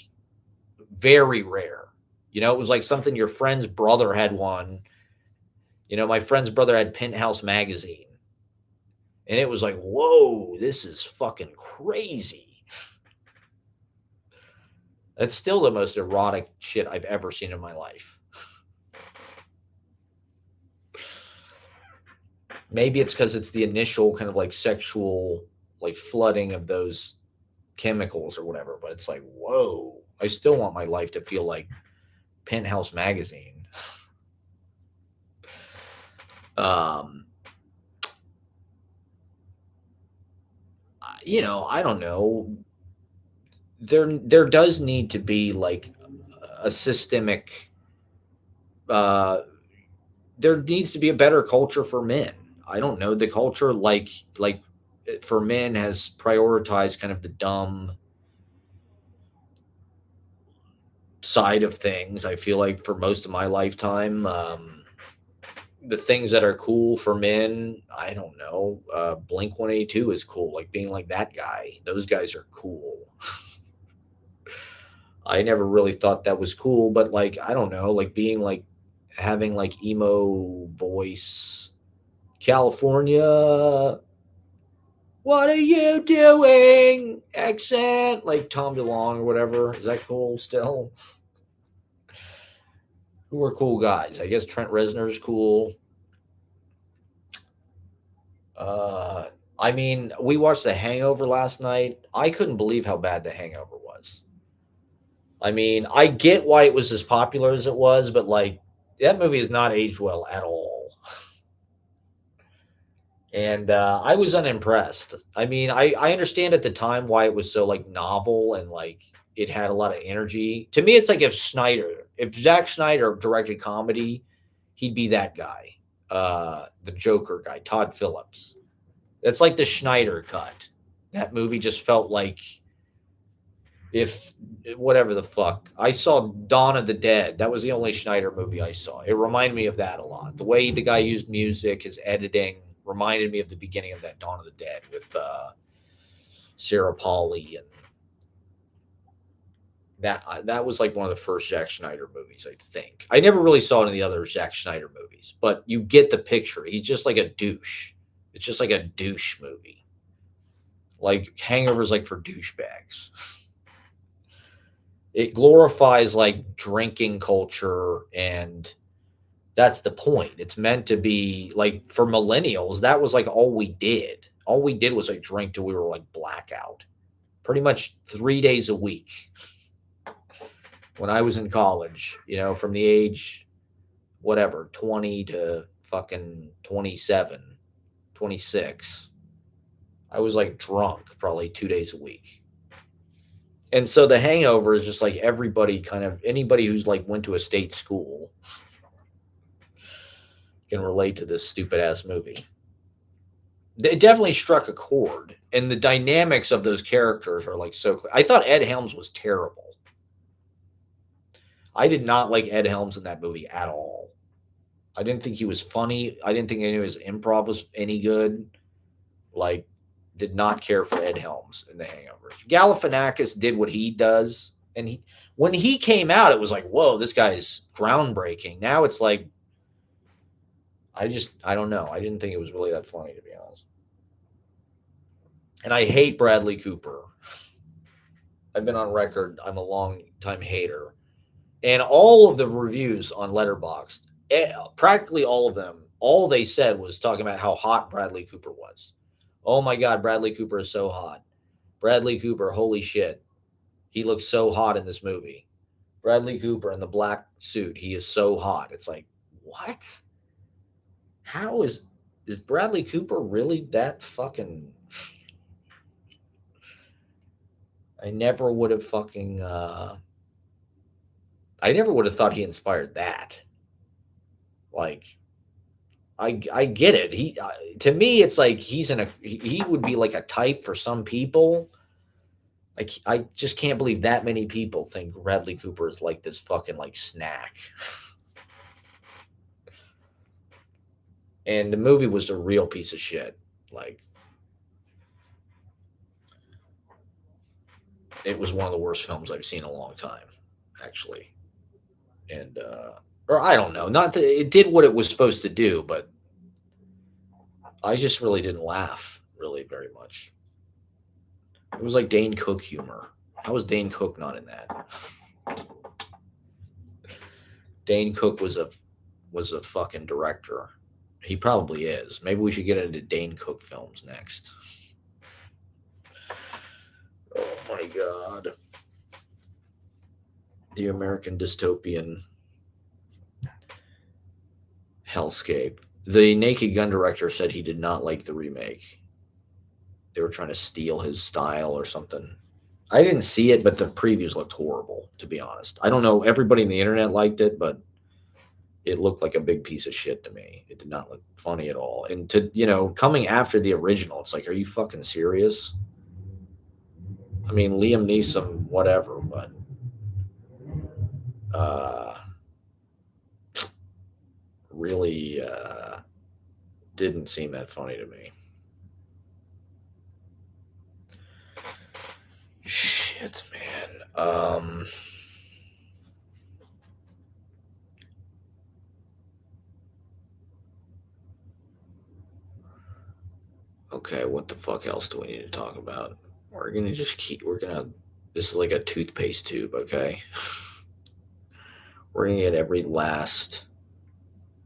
very rare. It was like something your friend's brother had one. My friend's brother had Penthouse magazine, and it was like, whoa, this is fucking crazy. That's still the most erotic shit I've ever seen in my life. Maybe it's because it's the initial kind of like sexual, like, flooding of those chemicals or whatever, but it's like, whoa, I still want my life to feel like Penthouse magazine. um I don't know. There does need to be like a systemic uh there needs to be a better culture for men. I don't know, the culture, like for men, has prioritized kind of the dumb side of things. I feel like for most of my lifetime, the things that are cool for men, I don't know. Blink 182 is cool, like being like that guy. Those guys are cool. I never really thought that was cool, but like, I don't know, like being like having like emo voice, California. What are you doing? Accent like Tom DeLonge or whatever. Is that cool still? Who are cool guys? I guess Trent Reznor's cool. Uh, I mean, we watched The Hangover last night. I couldn't believe how bad The Hangover was. I mean, I get why it was as popular as it was, but like that movie has not aged well at all. And I was unimpressed. I mean, I understand at the time why it was so like novel and like it had a lot of energy. To me, it's like if Zack Snyder directed comedy, he'd be that guy, the Joker guy, Todd Phillips. It's like the Schneider cut. That movie just felt like if whatever the fuck. I saw Dawn of the Dead. That was the only Schneider movie I saw. It reminded me of that a lot. The way the guy used music, his editing reminded me of the beginning of that Dawn of the Dead with Sarah Polley and that was like one of the first Zack Schneider movies, I think. I never really saw any of the other Zack Schneider movies, but you get the picture. He's just like a douche. It's just like a douche movie. Like Hangover's like for douchebags. It glorifies like drinking culture, and that's the point. It's meant to be like for millennials, that was like all we did. All we did was like drink till we were like blackout. Pretty much 3 days a week when I was in college, from the age whatever, 20 to fucking 27, 26. I was like drunk probably 2 days a week. And so the hangover is just like everybody kind of anybody who's like went to a state school can relate to this stupid ass movie. It definitely struck a chord, and the dynamics of those characters are like so clear. I thought Ed Helms was terrible. I did not like Ed Helms in that movie at all. I didn't think he was funny. I didn't think any of his improv was any good. Like, did not care for Ed Helms in The Hangover. Galifianakis did what he does, and when he came out, it was like, whoa, this guy's groundbreaking. Now it's like, I don't know. I didn't think it was really that funny, to be honest. And I hate Bradley Cooper. I've been on record. I'm a long time hater. And all of the reviews on Letterboxd, practically all of them, all they said was talking about how hot Bradley Cooper was. Oh my God, Bradley Cooper is so hot. Bradley Cooper, holy shit. He looks so hot in this movie. Bradley Cooper in the black suit, he is so hot. It's like, what? How is Bradley Cooper really that fucking I never would have fucking I never would have thought he inspired that. Like I get it. He to me it's like he would be like a type for some people. Like I just can't believe that many people think Bradley Cooper is like this fucking like snack. And the movie was a real piece of shit. Like it was one of the worst films I've seen in a long time, actually. And or I don't know, not that it did what it was supposed to do, but I just really didn't laugh really very much. It was like Dane Cook humor. How was Dane Cook not in that? Dane Cook was a fucking director. He probably is. Maybe we should get into Dane Cook films next. Oh my god. The American dystopian hellscape. The Naked Gun director said he did not like the remake. They were trying to steal his style or something. I didn't see it, but the previews looked horrible, to be honest. I don't know. Everybody on the internet liked it, but it looked like a big piece of shit to me. It did not look funny at all. And coming after the original, it's like, are you fucking serious? I mean, Liam Neeson, whatever, but uh, really didn't seem that funny to me. Shit, man. Okay, what the fuck else do we need to talk about? This is like a toothpaste tube, okay? We're gonna get every last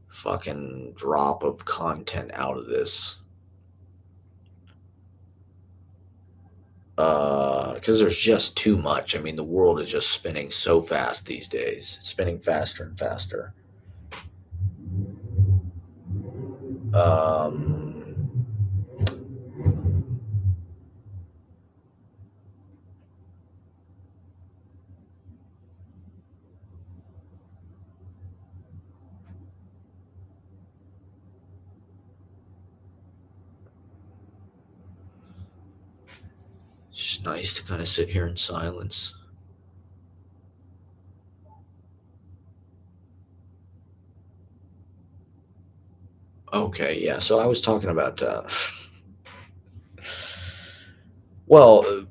fucking drop of content out of this. Because there's just too much. I mean, the world is just spinning so fast these days. It's spinning faster and faster. Um, it's just nice to kind of sit here in silence. Okay, yeah. So I was talking about, well,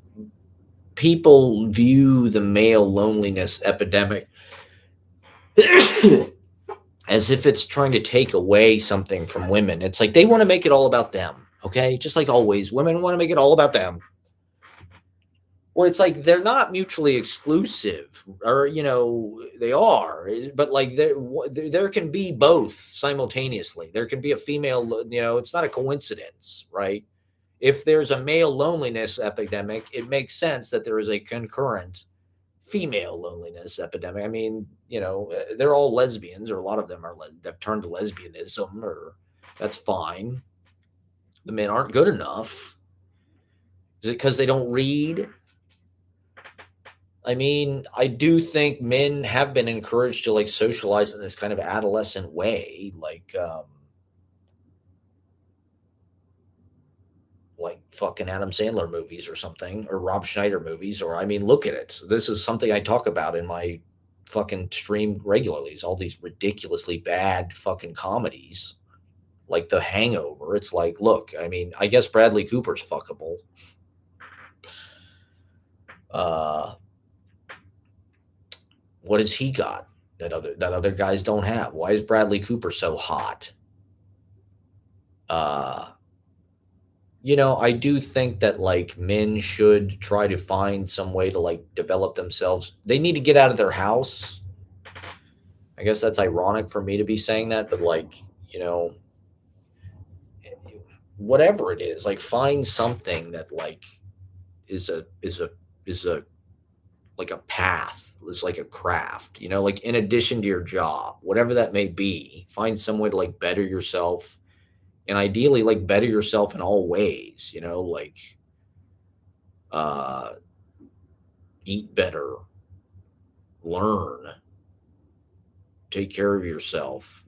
people view the male loneliness epidemic as if it's trying to take away something from women. It's like they want to make it all about them. Okay, just like always, women want to make it all about them. Well, it's like they're not mutually exclusive, or they are, but like there can be both simultaneously. There can be a female, it's not a coincidence, right? If there's a male loneliness epidemic, it makes sense that there is a concurrent female loneliness epidemic. I mean, they're all lesbians, or a lot of them have turned to lesbianism, or that's fine. The men aren't good enough. Is it because they don't read? I mean, I do think men have been encouraged to like socialize in this kind of adolescent way, like fucking Adam Sandler movies or something, or Rob Schneider movies, or I mean, look at it. This is something I talk about in my fucking stream regularly. Is all these ridiculously bad fucking comedies, like The Hangover. It's like, look, I mean, I guess Bradley Cooper's fuckable. Uh, what has he got that other guys don't have? Why is Bradley Cooper so hot? Uh, I do think that like men should try to find some way to like develop themselves. They need to get out of their house. I guess that's ironic for me to be saying that, but like, you know, whatever it is, like find something that like is a like a path, is like a craft, like in addition to your job, whatever that may be, find some way to like better yourself, and ideally like better yourself in all ways, like uh eat better, learn, take care of yourself,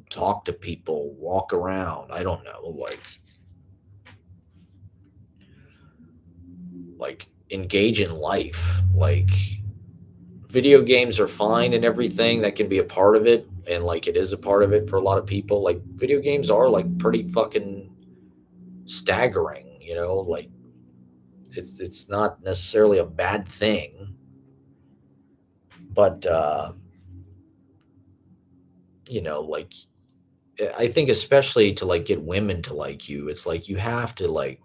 talk to people, walk around. I don't know, like engage in life. Like video games are fine and everything. That can be a part of it, and like it is a part of it for a lot of people. Like video games are like pretty fucking staggering, like it's not necessarily a bad thing, but like I think especially to like get women to like you, it's like you have to like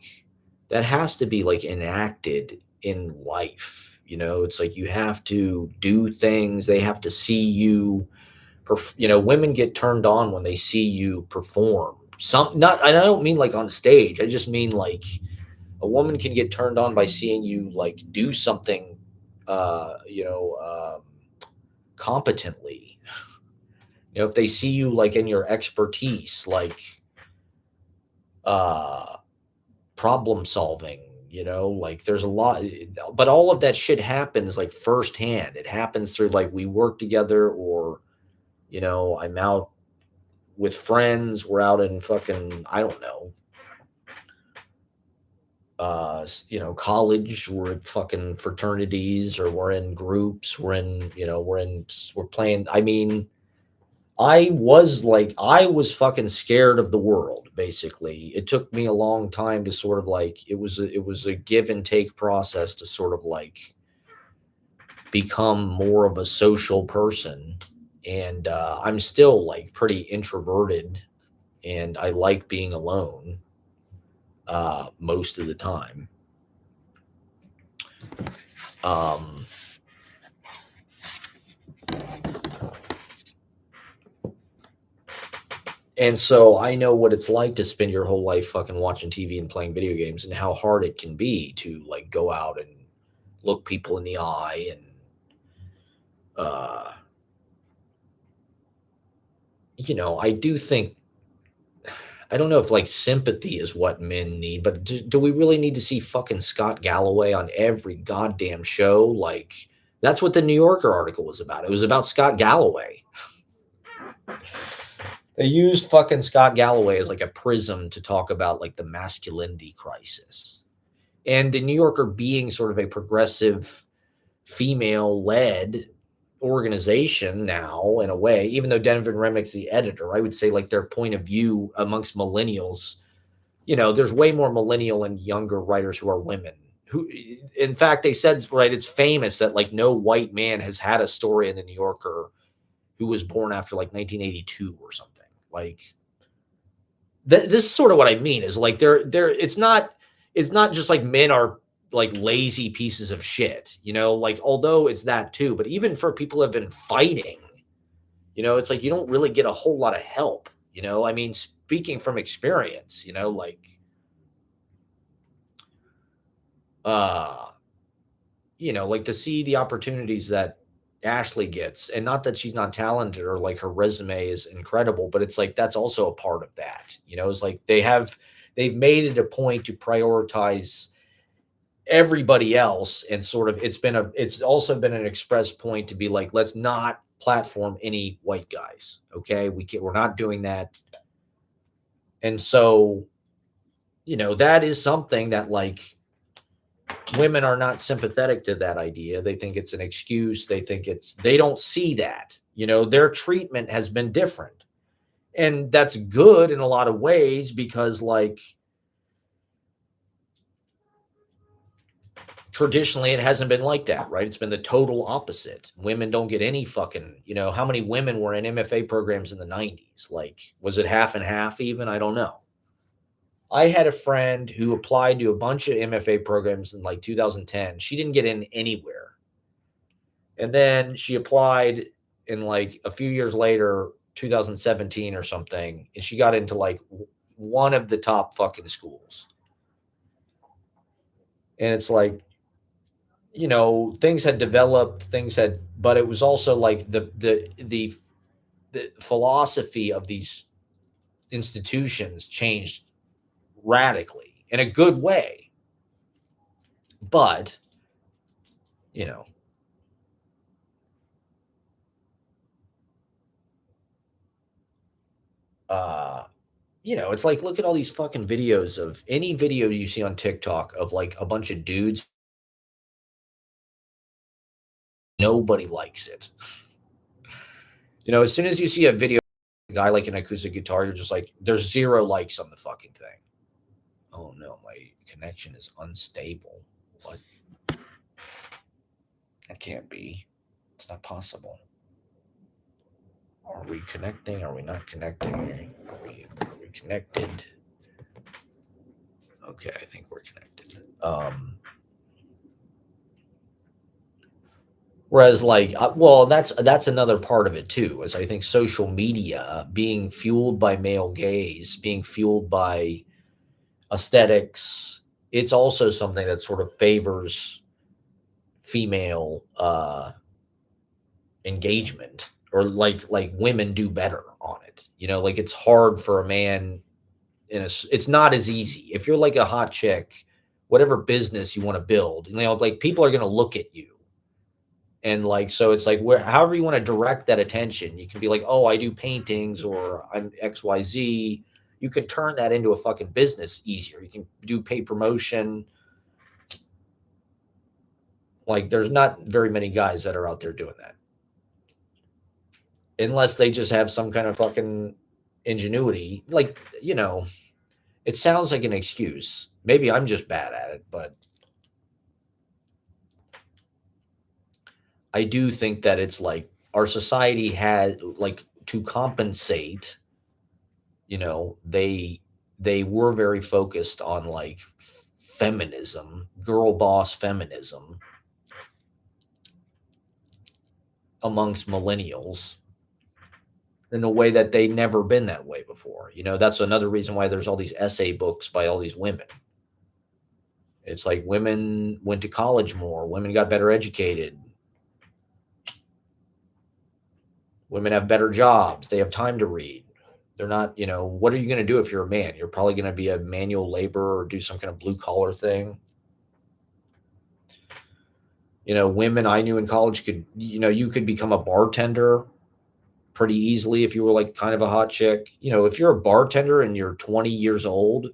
that has to be like enacted in life. It's like you have to do things. They have to see you. Women get turned on when they see you perform. Some not. I don't mean like on stage. I just mean like a woman can get turned on by seeing you like do something, competently. If they see you like in your expertise, like uh problem solving, like there's a lot, but all of that shit happens like firsthand. It happens through like we work together, or I'm out with friends, we're out in fucking, I don't know, college, we're at fucking fraternities, or we're in groups, we're playing. I mean, I was fucking scared of the world, basically. It took me a long time to sort of like it was a give and take process to sort of like become more of a social person. And I'm still like pretty introverted, and I like being alone. most of the time. Um, and so I know what it's like to spend your whole life fucking watching TV and playing video games, and how hard it can be to like go out and look people in the eye and uh I do think, I don't know if like sympathy is what men need, but do we really need to see fucking Scott Galloway on every goddamn show? Like, that's what the New Yorker article was about. It was about Scott Galloway. They used fucking Scott Galloway as like a prism to talk about like the masculinity crisis. And the New Yorker being sort of a progressive, female led organization now, in a way, even though Denvin Remick's the editor, I would say like their point of view amongst millennials, there's way more millennial and younger writers who are women. Who, in fact, they said, right, it's famous that like no white man has had a story in the New Yorker who was born after like 1982 or something. Like, this is sort of what I mean is like they're it's not just like men are like lazy pieces of shit, like, although it's that too, but even for people who have been fighting, it's like you don't really get a whole lot of help, I mean, speaking from experience, like uh like to see the opportunities that Ashley gets, and not that she's not talented or like her resume is incredible, but it's like that's also a part of that. It's like they've made it a point to prioritize everybody else, and sort of it's also been an express point to be like, let's not platform any white guys. Okay, we're not doing that. And so, that is something that like women are not sympathetic to that idea. They think it's an excuse. They don't see that, their treatment has been different. And that's good in a lot of ways, because like traditionally it hasn't been like that, right? It's been the total opposite. Women don't get any fucking, how many women were in MFA programs in the 90s? Like, was it half and half even? I don't know. I had a friend who applied to a bunch of MFA programs in like 2010. She didn't get in anywhere. And then she applied in like a few years later, 2017 or something, and she got into like one of the top fucking schools. And it's like, things had developed, but it was also like the philosophy of these institutions changed radically in a good way. But, you know, uh, it's like, look at all these fucking videos of any video you see on TikTok of like a bunch of dudes. Nobody likes it. As soon as you see a video, a guy like an acoustic guitar, you're just like, there's 0 likes on the fucking thing. Oh no, my connection is unstable. What? That can't be. It's not possible. Are we connecting? Are we not connecting? Are we connected? Okay, I think we're connected. Whereas, like, well, that's another part of it too. Is I think social media being fueled by male gaze, being fueled by aesthetics, it's also something that sort of favors female engagement, or like women do better on it. Like it's hard for a man it's not as easy. If you're like a hot chick, whatever business you want to build, like people are going to look at you. And like, so it's like, however you want to direct that attention, you can be like, oh, I do paintings, or I'm XYZ. You can turn that into a fucking business easier. You can do paid promotion. Like, there's not very many guys that are out there doing that, unless they just have some kind of fucking ingenuity. Like, it sounds like an excuse. Maybe I'm just bad at it, but I do think that it's like our society had, like, to compensate, they they were very focused on like feminism, girl boss feminism amongst millennials in a way that they never been that way before. That's another reason why there's all these essay books by all these women. It's like women went to college more, women got better educated, women have better jobs, they have time to read. They're not, what are you going to do if you're a man? You're probably going to be a manual laborer or do some kind of blue collar thing. Women I knew in college could, you could become a bartender pretty easily if you were like kind of a hot chick. If you're a bartender and you're 20 years old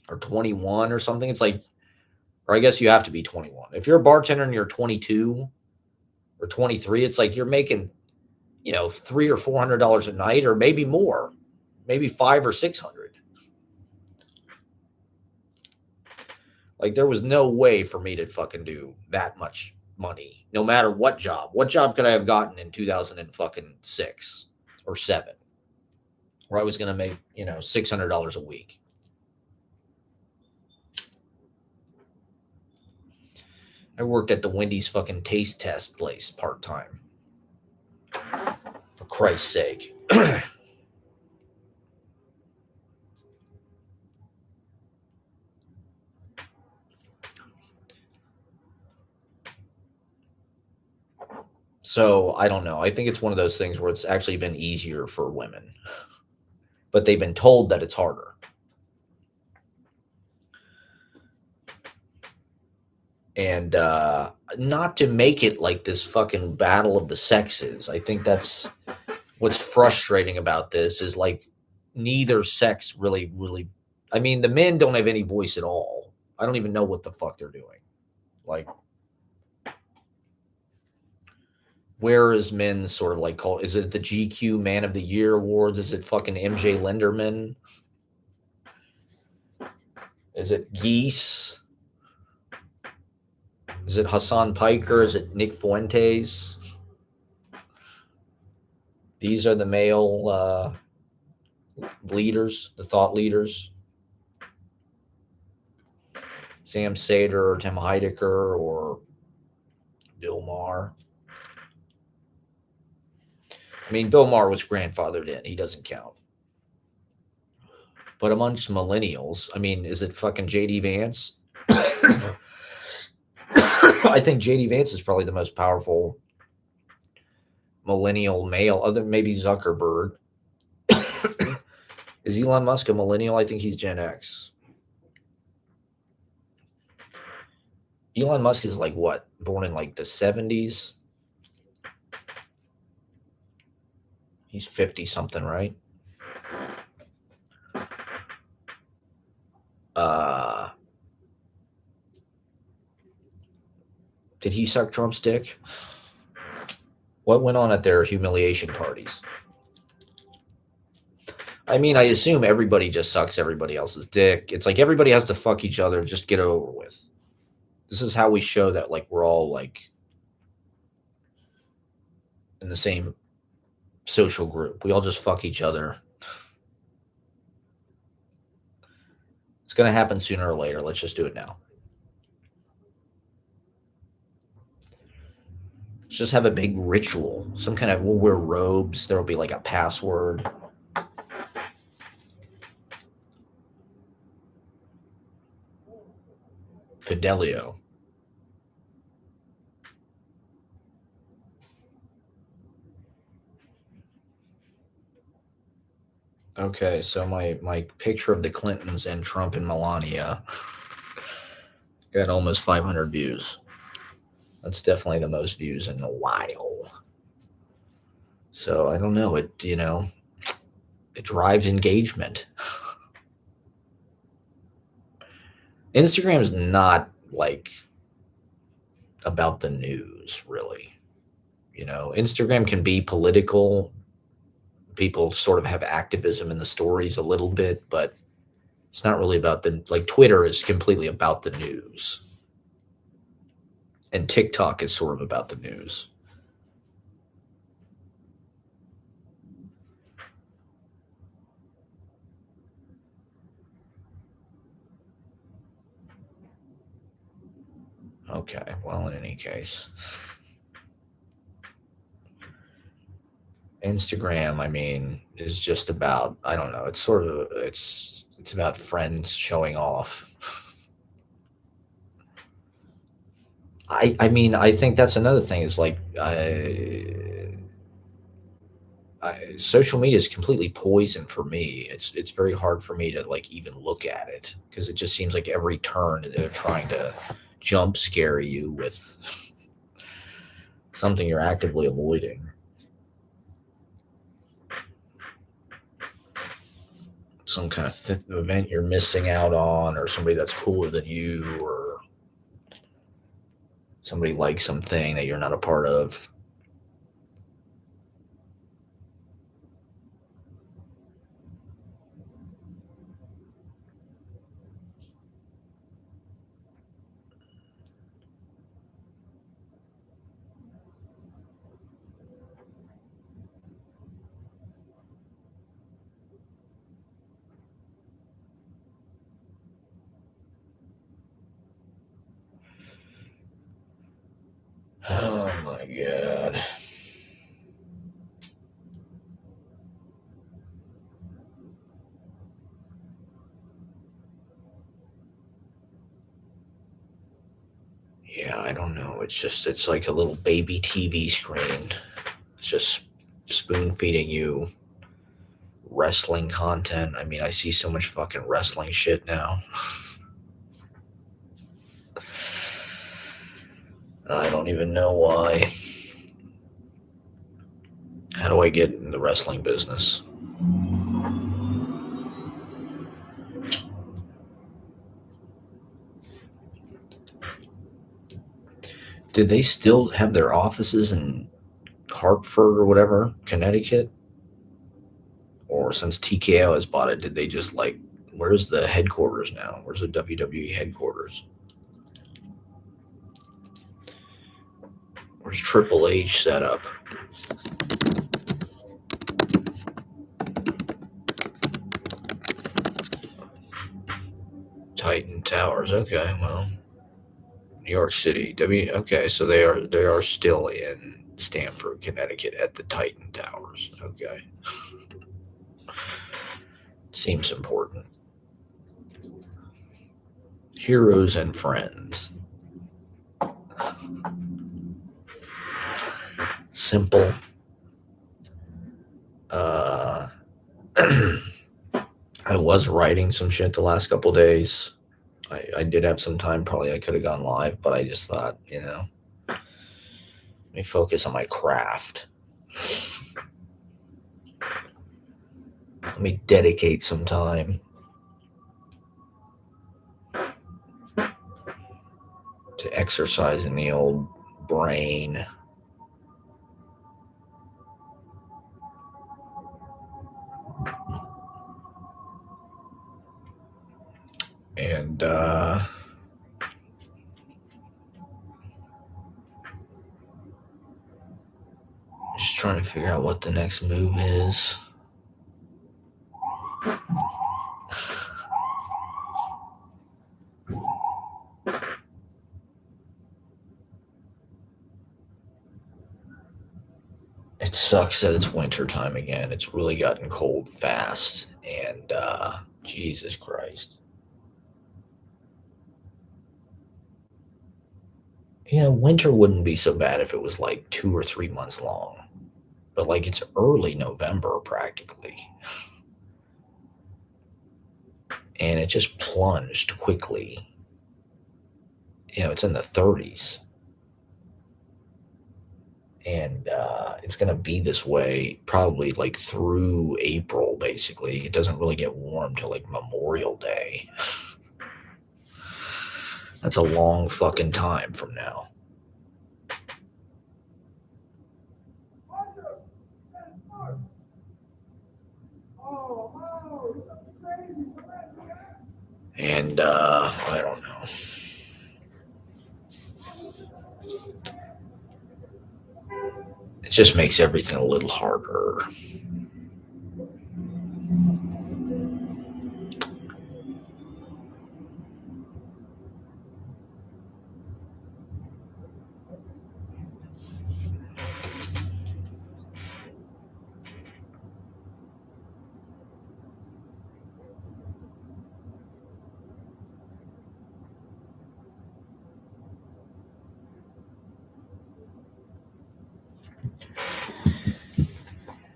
or 21 or something, it's like, or I guess you have to be 21. If you're a bartender and you're 22 or 23, it's like you're making, $300 or $400 a night, or maybe more, maybe 500 or 600. Like there was no way for me to fucking do that much money, no matter what job. What job could I have gotten in 2006 or 7, where I was going to make, $600 a week? I worked at the Wendy's fucking taste test place part time. For Christ's sake. So I don't know. I think it's one of those things where it's actually been easier for women, but they've been told that it's harder. And not to make it like this fucking battle of the sexes. I think that's what's frustrating about this is like neither sex really. I mean, the men don't have any voice at all. I don't even know what the fuck they're doing. Like, where is men sort of like called? Is it the GQ Man of the Year awards? Is it fucking MJ Lenderman? Is it Geese? Is it Hassan Piker? Is it Nick Fuentes? These are the male leaders, the thought leaders. Sam Sater or Tim Heidecker or Bill Maher. I mean, Bill Maher was grandfathered in. He doesn't count. But amongst millennials, I mean, is it fucking J.D. Vance? I think J.D. Vance is probably the most powerful millennial male, other than maybe Zuckerberg. Is Elon Musk a millennial? I think he's Gen X. Elon Musk is like what? Born in like the 70s? He's 50 something, right? Did he suck Trump's dick? What went on at their humiliation parties? I mean, I assume everybody just sucks everybody else's dick. It's like everybody has to fuck each other, just get it over with. This is how we show that like we're all like in the same social group. We all just fuck each other. It's going to happen sooner or later. Let's just do it now. Let's just have a big ritual. Some kind of, we'll wear robes. There will be like a password. Fidelio. Okay, so my picture of the Clintons and Trump and Melania got almost 500 views. That's definitely the most views in a while. So I don't know. It drives engagement. Instagram is not like about the news, really. Instagram can be political. People sort of have activism in the stories a little bit, but it's not really about like Twitter is completely about the news. And TikTok is sort of about the news. Okay, well, in any case, Instagram, I mean, is just about, I don't know, it's sort of it's about friends showing off. I mean, I think that's another thing is like social media is completely poison for me. It's very hard for me to like even look at it because it just seems like every turn they're trying to jump scare you with something you're actively avoiding. Some kind of event you're missing out on, or somebody that's cooler than you, or somebody likes something that you're not a part of. Oh my god. Yeah, I don't know. It's like a little baby TV screen. It's just spoon feeding you wrestling content. I mean, I see so much fucking wrestling shit now. I don't even know why. How do I get in the wrestling business? Did they still have their offices in Hartford or whatever, Connecticut? Or since TKO has bought it, did they just like, where's the headquarters now? Where's the WWE headquarters? Where's Triple H set up? Titan Towers. Okay, well, New York City. Okay, so they are still in Stamford, Connecticut at the Titan Towers. Okay. Seems important. Heroes and friends. Simple. Uh I was writing some shit the last couple days. I did have some time. Probably I could have gone live, but I just thought, let me focus on my craft. Let me dedicate some time to exercising the old brain. And just trying to figure out what the next move is. It sucks that it's winter time again. It's really gotten cold fast. And Jesus Christ. Winter wouldn't be so bad if it was like 2 or 3 months long. But like it's early November practically. And it just plunged quickly. It's in the 30s. And it's going to be this way probably like through April, basically. It doesn't really get warm till like Memorial Day. That's a long fucking time from now. And I don't know. It just makes everything a little harder.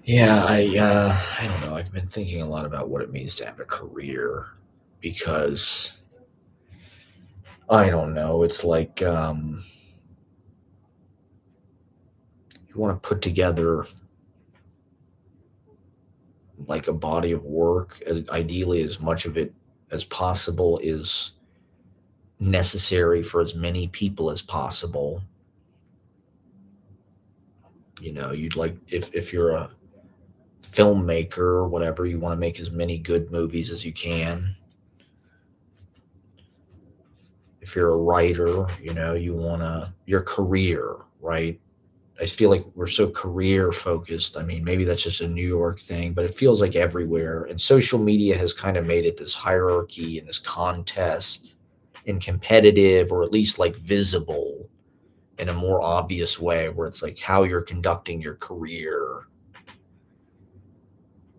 Yeah, I don't know. I've been thinking a lot about what it means to have a career because I don't know. It's like you want to put together like a body of work, ideally as much of it as possible is necessary for as many people as possible. You know, you'd like if you're a filmmaker or whatever, you want to make as many good movies as you can. If you're a writer, you know, you want to your career, right? I feel like we're so career focused. I mean, maybe that's just a New York thing, but it feels like everywhere. And social media has kind of made it this hierarchy and this contest and competitive, or at least like visible in a more obvious way, where it's like how you're conducting your career.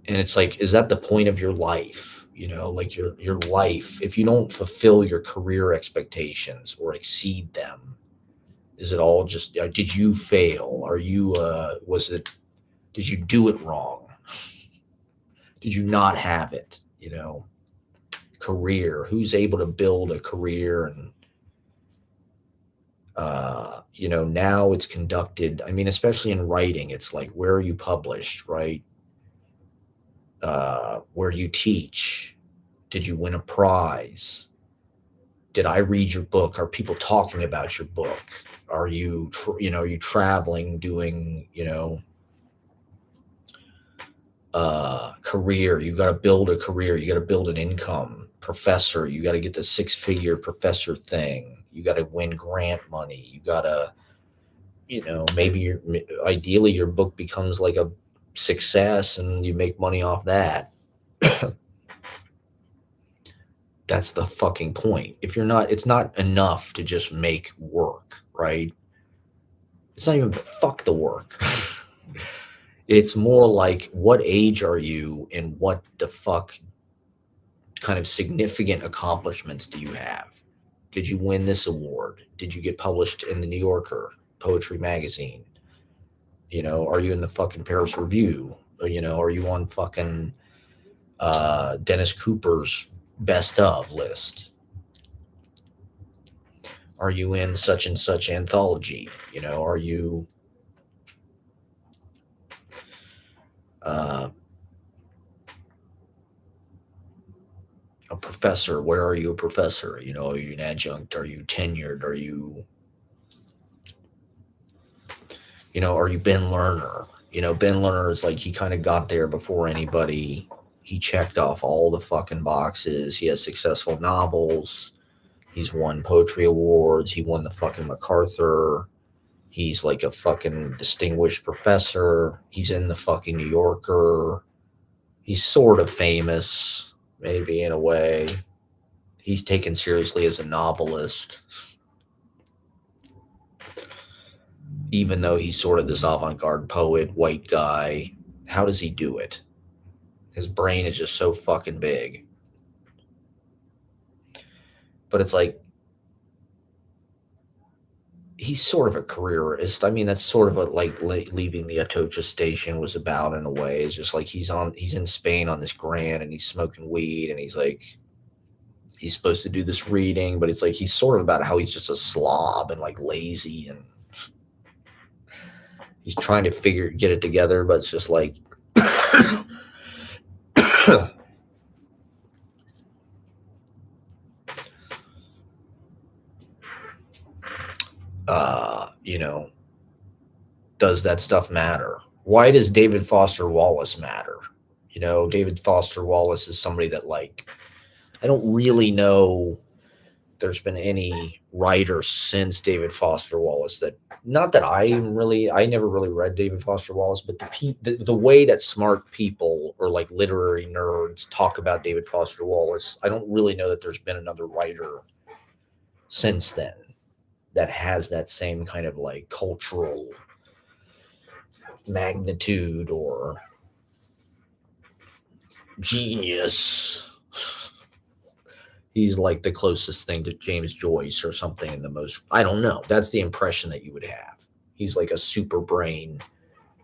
And it's like, is that the point of your life? You know, like your life, if you don't fulfill your career expectations or exceed them, is it all just did you fail? Are you was it did you do it wrong? Did you not have it? You know, career. Who's able to build a career and you know, now it's conducted. I mean, especially in writing, it's like where are you published, right? Where do you teach? Did you win a prize? Did I read your book? Are people talking about your book? Are you, you know, are you traveling, doing, you know, career? You got to build a career. You got to build an income. Professor, you got to get the six-figure professor thing. You got to win grant money. You got to, you know, maybe ideally your book becomes like a success and you make money off that. That's the fucking point. If you're not, it's not enough to just make work, right? It's not even fuck the work. It's more like what age are you and what the fuck kind of significant accomplishments do you have? Did you win this award? Did you get published in the New Yorker poetry magazine? You know, are you in the fucking Paris Review? Or, you know, are you on fucking Dennis Cooper's best of list? Are you in such and such anthology? You know, are you uh, a professor? Where are you a professor? You know, are you an adjunct? Are you tenured? Are you, you know, are you Ben Lerner? You know, Ben Lerner is like he kind of got there before anybody. He checked off all the fucking boxes. He has successful novels. He's won poetry awards. He won the fucking MacArthur. He's like a fucking distinguished professor. He's in the fucking New Yorker. He's sort of famous, maybe in a way. He's taken seriously as a novelist, even though he's sort of this avant garde poet, white guy. How does he do it? His brain is just so fucking big. But it's like, he's sort of a careerist. I mean, that's sort of what like leaving the Atocha station was about in a way. It's just like he's in Spain on this grant and he's smoking weed and he's like, he's supposed to do this reading, but it's like he's sort of about how he's just a slob and like lazy and he's trying to get it together, but it's just like you know, does that stuff matter? Why does David Foster Wallace matter? You know, David Foster Wallace is somebody that like I don't really know there's been any writer since David Foster Wallace that not that I never really read David Foster Wallace, but the way that smart people or like literary nerds talk about David Foster Wallace, I don't really know that there's been another writer since then that has that same kind of like cultural magnitude or genius. He's like the closest thing to James Joyce or something in the most, I don't know. That's the impression that you would have. He's like a super brain.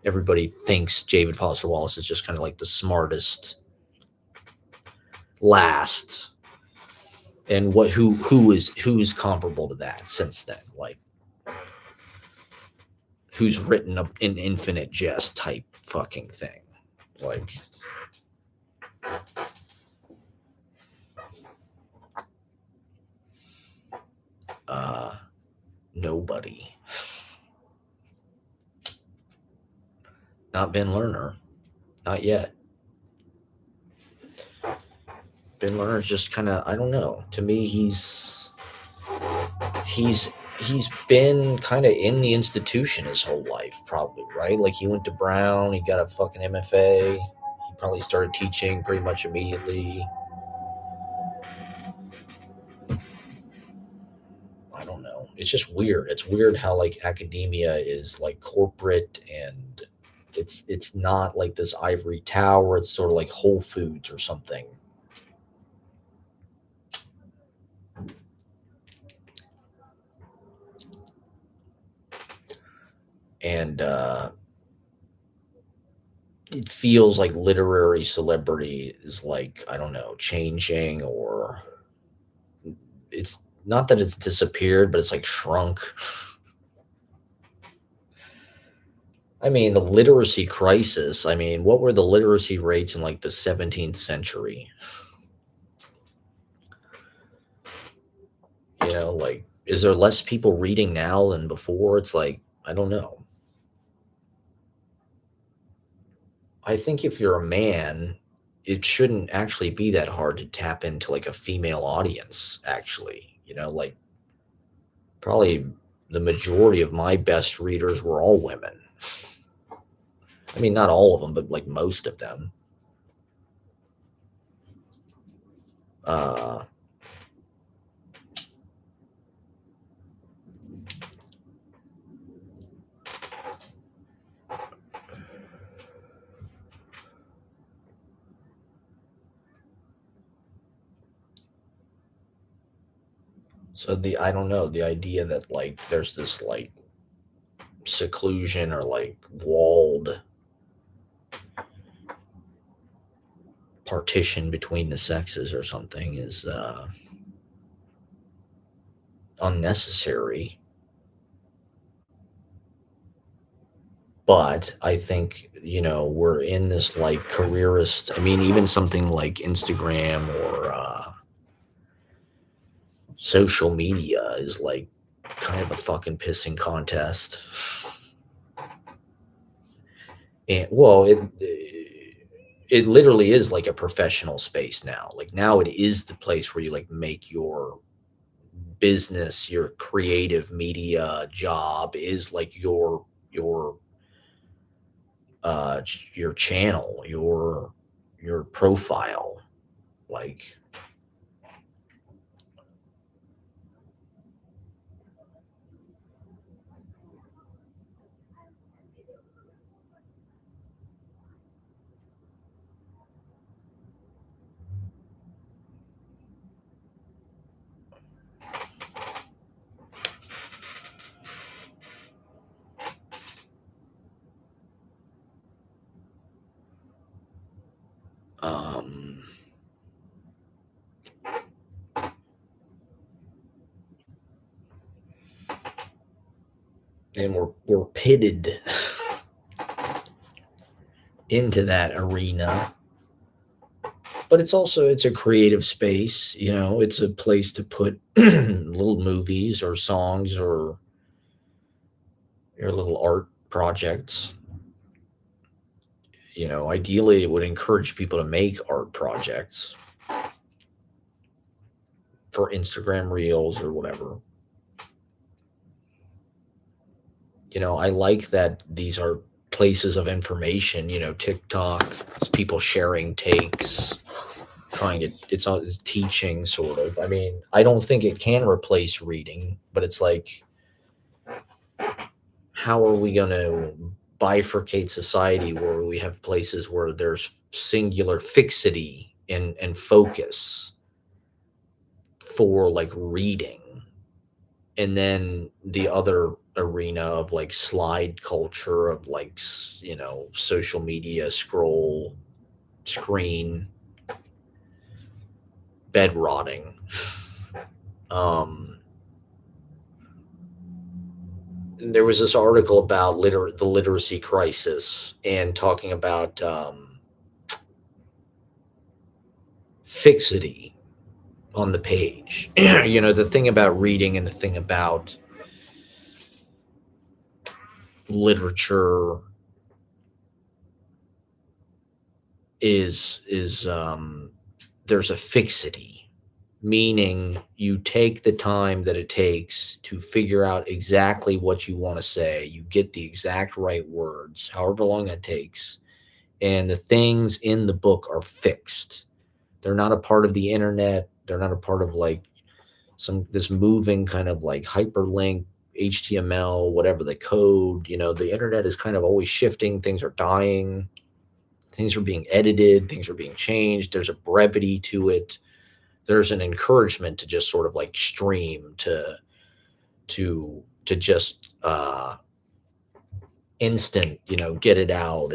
everybody thinks David Foster Wallace is just kind of like the smartest last. And who's comparable to that since then? Like, who's written an infinite jest type fucking thing? Like, nobody. Not Ben Lerner. Not yet. Ben Lerner's just kind of, I don't know. To me, he's been kind of in the institution his whole life, probably, right? Like, he went to Brown, he got a fucking MFA, he probably started teaching pretty much immediately. I don't know. It's just weird. It's weird how like academia is like corporate, and it's not like this ivory tower. It's sort of like Whole Foods or something. And it feels like literary celebrity is like, I don't know, changing, or it's not that it's disappeared, but it's like shrunk. I mean, the literacy crisis. I mean, what were the literacy rates in like the 17th century? You know, like, is there less people reading now than before? It's like, I don't know. I think if you're a man, it shouldn't actually be that hard to tap into like a female audience, actually. You know, like, probably the majority of my best readers were all women. I mean, not all of them, but like most of them. Uh, so I don't know, the idea that like there's this like seclusion or like walled partition between the sexes or something is unnecessary. But I think, we're in this like careerist. I mean, even something like Instagram or social media is like kind of a fucking pissing contest. And well, it literally is like a professional space now. Like, now it is the place where you like make your business, your creative media job is like your channel, your profile. Like, um and we're pitted into that arena. But it's a creative space. It's a place to put little movies or songs or your little art projects. Ideally it would encourage people to make art projects for Instagram reels or whatever. I like that these are places of information. TikTok, it's people sharing takes, it's teaching, sort of. I mean, I don't think it can replace reading, but it's like, how are we going to bifurcate society where we have places where there's singular fixity and focus for like reading, and then the other arena of like slide culture of like social media scroll screen bed rotting. um there was this article about the literacy crisis and talking about fixity on the page. The thing about reading and the thing about literature is there's a fixity, meaning you take the time that it takes to figure out exactly what you want to say. You get the exact right words, however long that takes, and the things in the book are fixed. They're not a part of the internet. They're not a part of like some this moving kind of like hyperlink HTML, whatever the code. The internet is kind of always shifting. Things are dying. Things are being edited. Things are being changed. There's a brevity to it. There's an encouragement to just sort of like stream to just instant, get it out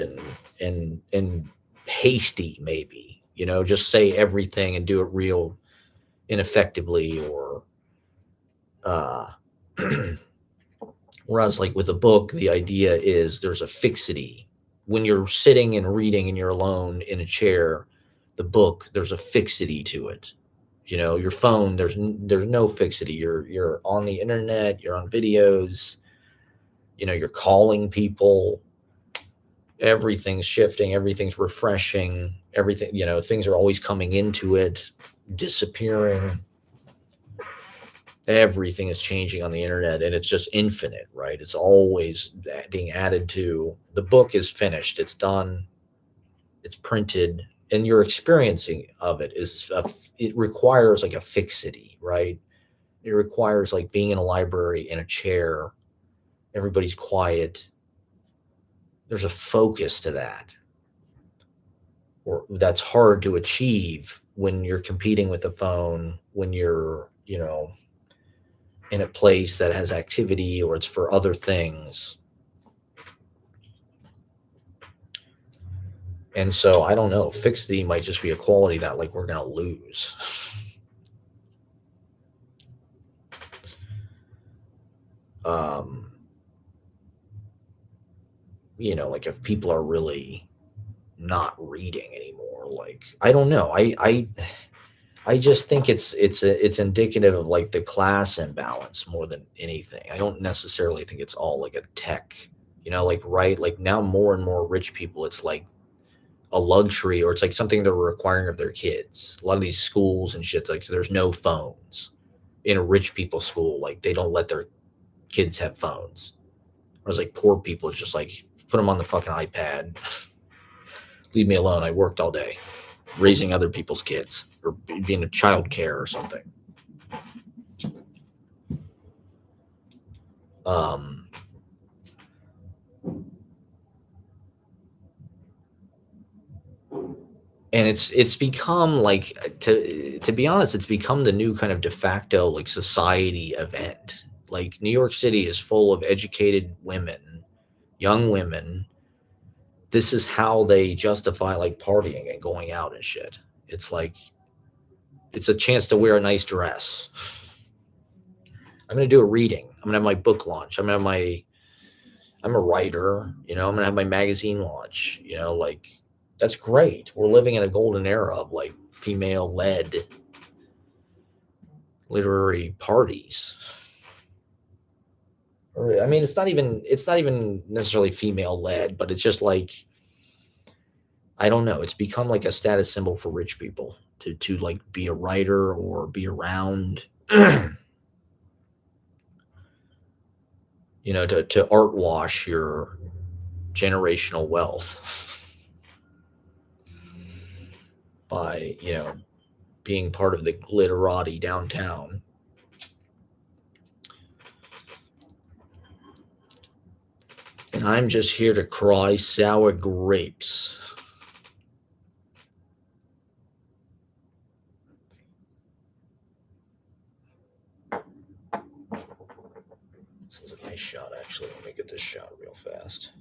and hasty maybe, just say everything and do it real ineffectively or uh whereas like with a book, the idea is there's a fixity. When you're sitting and reading and you're alone in a chair, the book, there's a fixity to it. Your phone, there's no fixity. You're on the internet, you're on videos, you're calling people, everything's shifting, everything's refreshing, everything, things are always coming into it, disappearing. Everything is changing on the internet and it's just infinite, right? It's always being added to. The book is finished, it's done, it's printed, and your experiencing of it it requires like a fixity, right? It requires like being in a library in a chair, everybody's quiet. There's a focus to that, or that's hard to achieve when you're competing with the phone, when you're, in a place that has activity or it's for other things. And so I don't know, fixity might just be a quality that like we're gonna lose. Um, like if people are really not reading anymore, like I don't know. I just think it's indicative of like the class imbalance more than anything. I don't necessarily think it's all like a tech, like right, like now more and more rich people, it's like a luxury or it's like something they're requiring of their kids. A lot of these schools and shit, like so there's no phones in a rich people school. Like they don't let their kids have phones. Whereas like poor people, it's just like put them on the fucking iPad. Leave me alone. I worked all day raising other people's kids or being a child care or something. Um, and it's become like to be honest, it's become the new kind of de facto like society event. Like New York City is full of educated women, young women. This is how they justify like partying and going out and shit. It's like it's a chance to wear a nice dress. I'm gonna do a reading. I'm gonna have my book launch. I'm a writer, I'm gonna have my magazine launch, like that's great. We're living in a golden era of like female led literary parties. Or, I mean, it's not even necessarily female led, but it's just like I don't know. It's become like a status symbol for rich people to like be a writer or be around, to art wash your generational wealth by, being part of the glitterati downtown. And I'm just here to cry sour grapes. This is a nice shot, actually. Let me get this shot real fast.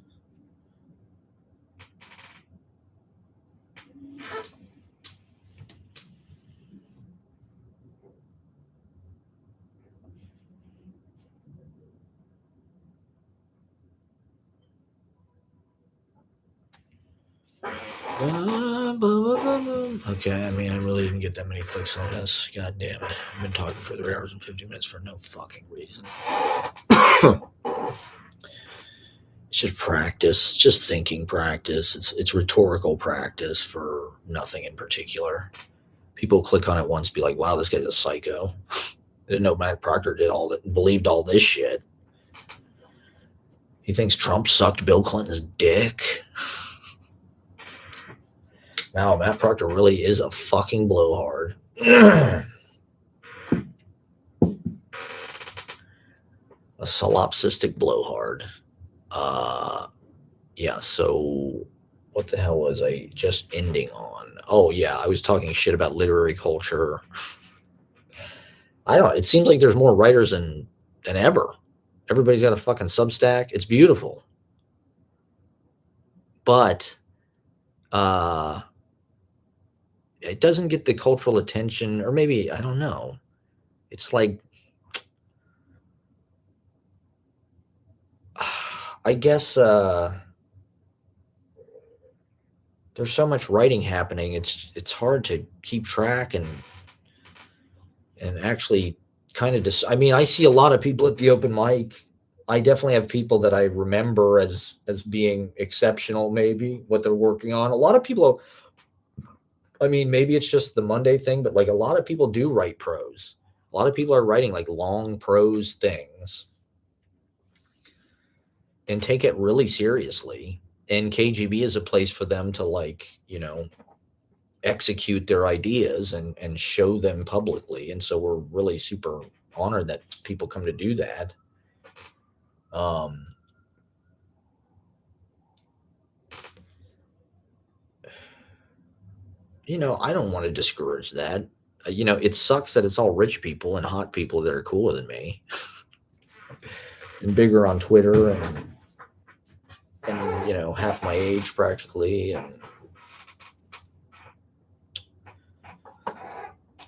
Okay, I mean, I really didn't get that many clicks on this. God damn it. I've been talking for 3 hours and 50 minutes for no fucking reason. It's just practice, just thinking practice. It's rhetorical practice for nothing in particular. People click on it once, be like, wow, this guy's a psycho. I didn't know Matt Proctor did all that, believed all this shit. He thinks Trump sucked Bill Clinton's dick. Wow, Matt Proctor really is a fucking blowhard. A solipsistic blowhard. Yeah, so what the hell was I just ending on? Oh, yeah, I was talking shit about literary culture. I don't know, it seems like there's more writers than ever. Everybody's got a fucking Substack. It's beautiful. But it doesn't get the cultural attention, or maybe, I don't know. It's like, I guess there's so much writing happening. It's hard to keep track and actually kind of I mean, I see a lot of people at the open mic. I definitely have people that I remember as being exceptional, maybe what they're working on. A lot of people, I mean, maybe it's just the Monday thing, but like a lot of people do write prose. A lot of people are writing like long prose things and take it really seriously. And KGB is a place for them to, like, you know, execute their ideas and show them publicly. And so we're really super honored that people come to do that. You know, I don't want to discourage that. You know, it sucks that it's all rich people and hot people that are cooler than me and bigger on Twitter and you know, half my age practically. And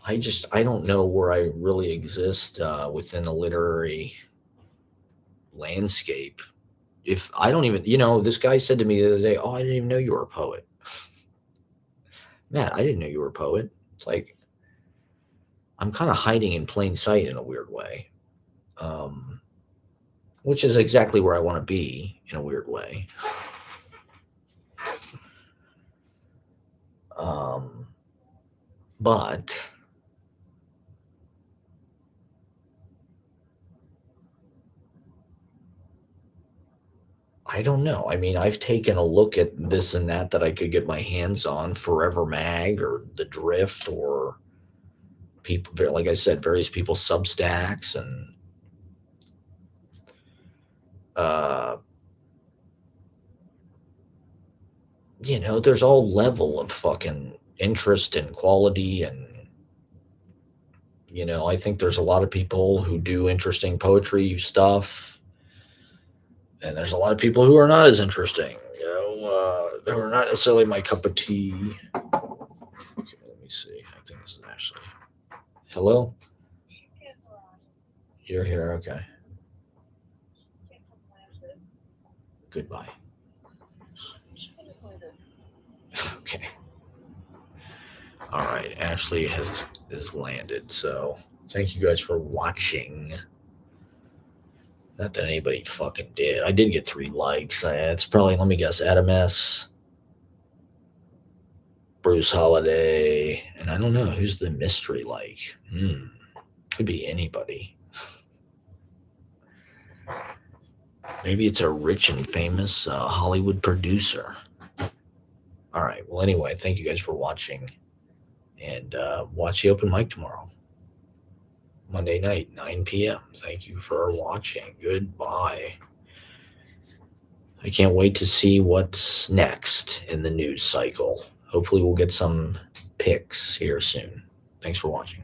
I don't know where I really exist within the literary landscape. If I don't even, you know, this guy said to me the other day, oh, I didn't even know you were a poet. Matt, I didn't know you were a poet. It's like, I'm kind of hiding in plain sight in a weird way, which is exactly where I want to be in a weird way. But I don't know. I mean, I've taken a look at this and that I could get my hands on, Forever Mag or The Drift, or people, like I said, various people's Substacks, and you know, there's all level of fucking interest and quality. And you know, I think there's a lot of people who do interesting poetry stuff, and there's a lot of people who are not as interesting, you know, they were not necessarily my cup of tea. Okay, let me see. I think this is Ashley. Hello? You're here, okay. Goodbye. Okay. All right, Ashley is landed, so thank you guys for watching. Not that anybody fucking did. I did get 3 likes. It's probably, let me guess, Adam S., Bruce Holiday, and I don't know who's the mystery like. Could be anybody. Maybe it's a rich and famous Hollywood producer. All right. Well, anyway, thank you guys for watching, and watch the open mic tomorrow, Monday night, 9 p.m. Thank you for watching. Goodbye. I can't wait to see what's next in the news cycle. Hopefully we'll get some picks here soon. Thanks for watching.